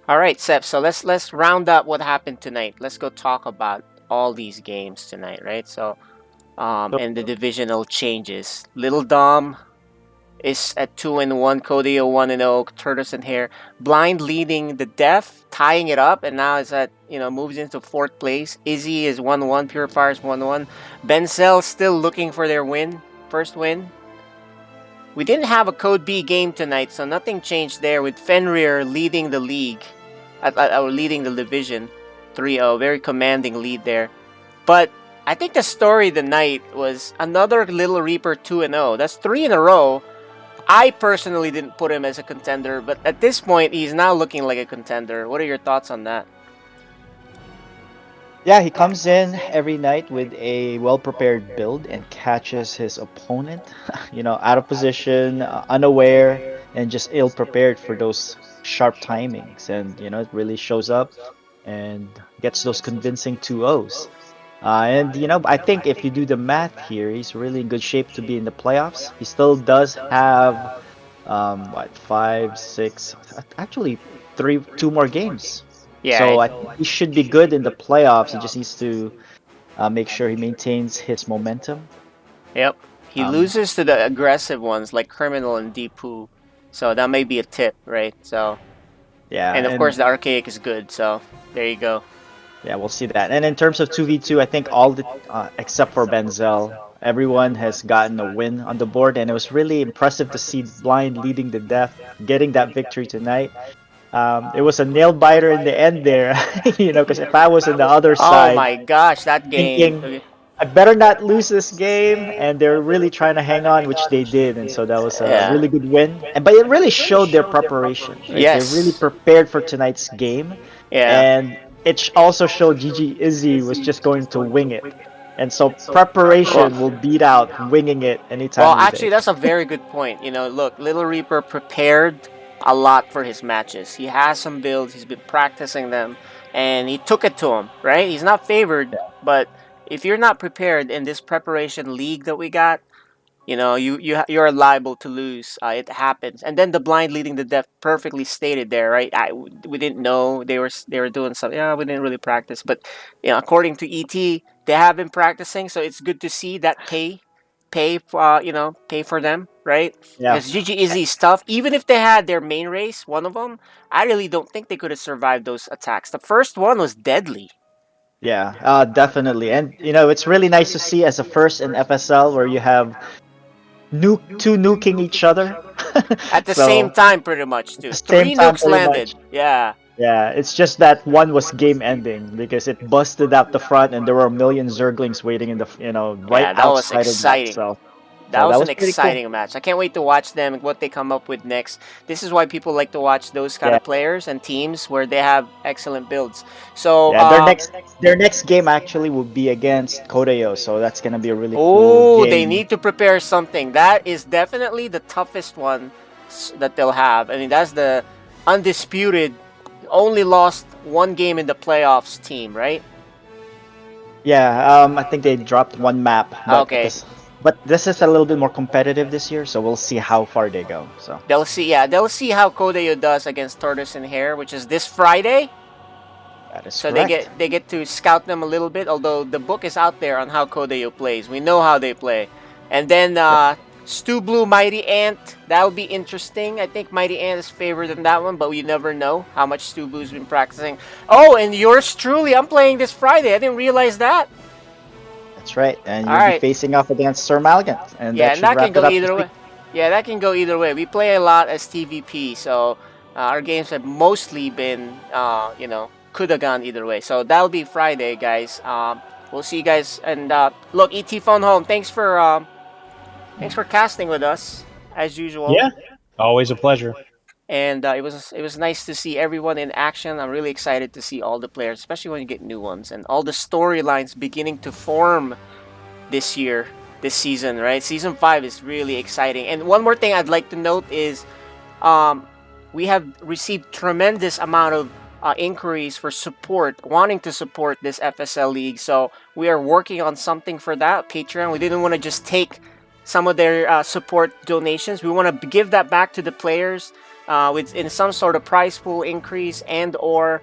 All right, Sep. So let's round up what happened tonight. Let's go talk about all these games tonight, right? So, and the divisional changes. Little Dom is at 2-1, Codeo 1-0, Turtles and Hare. Blind leading the Deaf, tying it up, and now is at moves into 4th place. Izzy is 1-1, Purifiers 1-1. Benzel still looking for their first win. We didn't have a Code B game tonight, so nothing changed there, with Fenrir leading the league, leading the division 3-0. Very commanding lead there. But I think the story of the night was another Little Reaper 2-0. That's 3 in a row. I personally didn't put him as a contender, but at this point, he's now looking like a contender. What are your thoughts on that? Yeah, he comes in every night with a well-prepared build and catches his opponent, out of position, unaware, and just ill-prepared for those sharp timings. And, it really shows up and gets those convincing 2-0s. And I think if you do the math here, he's really in good shape to be in the playoffs. He still does have 5, 6, actually 2 more games. Yeah. So I think he should be good in the playoffs. He just needs to make sure he maintains his momentum. Yep. He loses to the aggressive ones like Criminal and Deepu. So that may be a tip, right? So yeah. And of course the Archaic is good, so there you go. Yeah, we'll see that. And in terms of 2v2, I think all the except for Benzel, everyone has gotten a win on the board, and it was really impressive to see Blind leading the Death, getting that victory tonight. It was a nail biter in the end there, because if I was on the other side, oh my gosh, that game! Thinking, I better not lose this game, and they're really trying to hang on, which they did, and so that was a really good win. But it really showed their preparation. Right? Yes, they really prepared for tonight's game, and it also showed GG Izzy was just going to wing it. And so preparation will beat out winging it anytime. Well, actually, that's a very good point. Look, Little Reaper prepared a lot for his matches. He has some builds, he's been practicing them, and he took it to him, right? He's not favored, but if you're not prepared in this preparation league that we got, you're liable to lose. It happens. And then the Blind leading the Deaf perfectly stated there, right? We didn't know they were doing something. Yeah, we didn't really practice, but according to ET, they have been practicing, so it's good to see that pay for them, right? Yeah. Because GG Izzy's tough. Even if they had their main race, one of them, I really don't think they could have survived those attacks. The first one was deadly. Yeah, definitely. And it's really nice to see as a first in FSL where you have two nuking each other at the same time, pretty much too. 3 nukes landed. Yeah. Yeah, it's just that one was game ending because it busted out the front and there were a million Zerglings waiting in the right that was outside exciting. of that. So that was an exciting match. I can't wait to watch them and what they come up with next. This is why people like to watch those kind of players and teams where they have excellent builds. So their next game actually will be against Codeo, so that's gonna be a really cool game. They need to prepare something. That is definitely the toughest one that they'll have. I mean, that's the undisputed, only lost 1 game in the playoffs team, right? Yeah, I think they dropped 1 map. Okay. But this is a little bit more competitive this year, so we'll see how far they go. So they'll see how Codeo does against Tortoise and Hare, which is this Friday. That is so correct. they get to scout them a little bit, although the book is out there on how Codeo plays. We know how they play. And then Stu Blue, Mighty Ant. That'll be interesting. I think Mighty Ant is favored in that one, but we never know how much Stu Blue's been practicing. Oh, and yours truly. I'm playing this Friday. I didn't realize that. That's right, and you'll Alright. be facing off against Sir Malgant, and Yeah, that and should that wrap can it go up. either way. Yeah, that can go either way. We play a lot as TVP, so our games have mostly been, you know, could have gone either way. So that'll be Friday, guys. We'll see you guys. And look, ET Phone Home. Thanks for casting with us as usual. Yeah, always a pleasure. And it was nice to see everyone in action. I'm really excited to see all the players, especially when you get new ones and all the storylines beginning to form this year, this season, right? Season 5 is really exciting. And one more thing I'd like to note is we have received tremendous amount of inquiries for support, wanting to support this FSL league. So we are working on something for that, Patreon. We didn't want to just take some of their support donations. We want to give that back to the players with in some sort of prize pool increase and or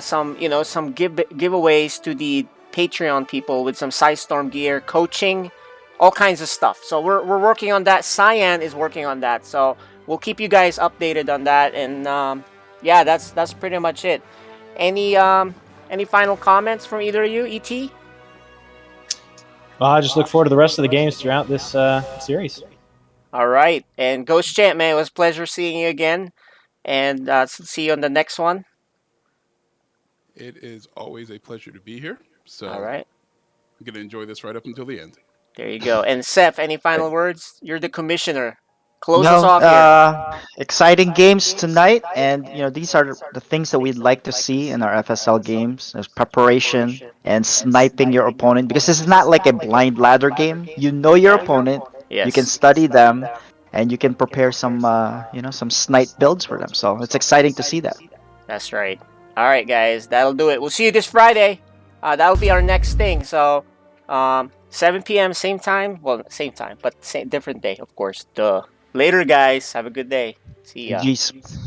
some giveaways to the Patreon people with some Storm gear, coaching, all kinds of stuff. So we're working on that. Cyan is working on that. So we'll keep you guys updated on that. And yeah, that's pretty much it. Any final comments from either of you, ET? Well, I just look forward to the rest of the games throughout this series. All right, and Ghost Champ, man, it was a pleasure seeing you again, and see you on the next one. It is always a pleasure to be here. So all right, I'm gonna enjoy this right up until the end. There you go. And Seth, any final words? You're the commissioner. Close us off here. Exciting games tonight, and these are the things that we'd like to see in our FSL games: there's preparation and sniping your opponent, because this is not like a blind ladder game. You know your opponent, you can study them, and you can prepare some some snipe builds for them. So it's exciting to see that. That's right. All right, guys, that'll do it. We'll see you this Friday. That'll be our next thing. So 7 p.m. same time. Well, same time, but different day, of course. Duh. Later, guys. Have a good day. See ya. Jeez.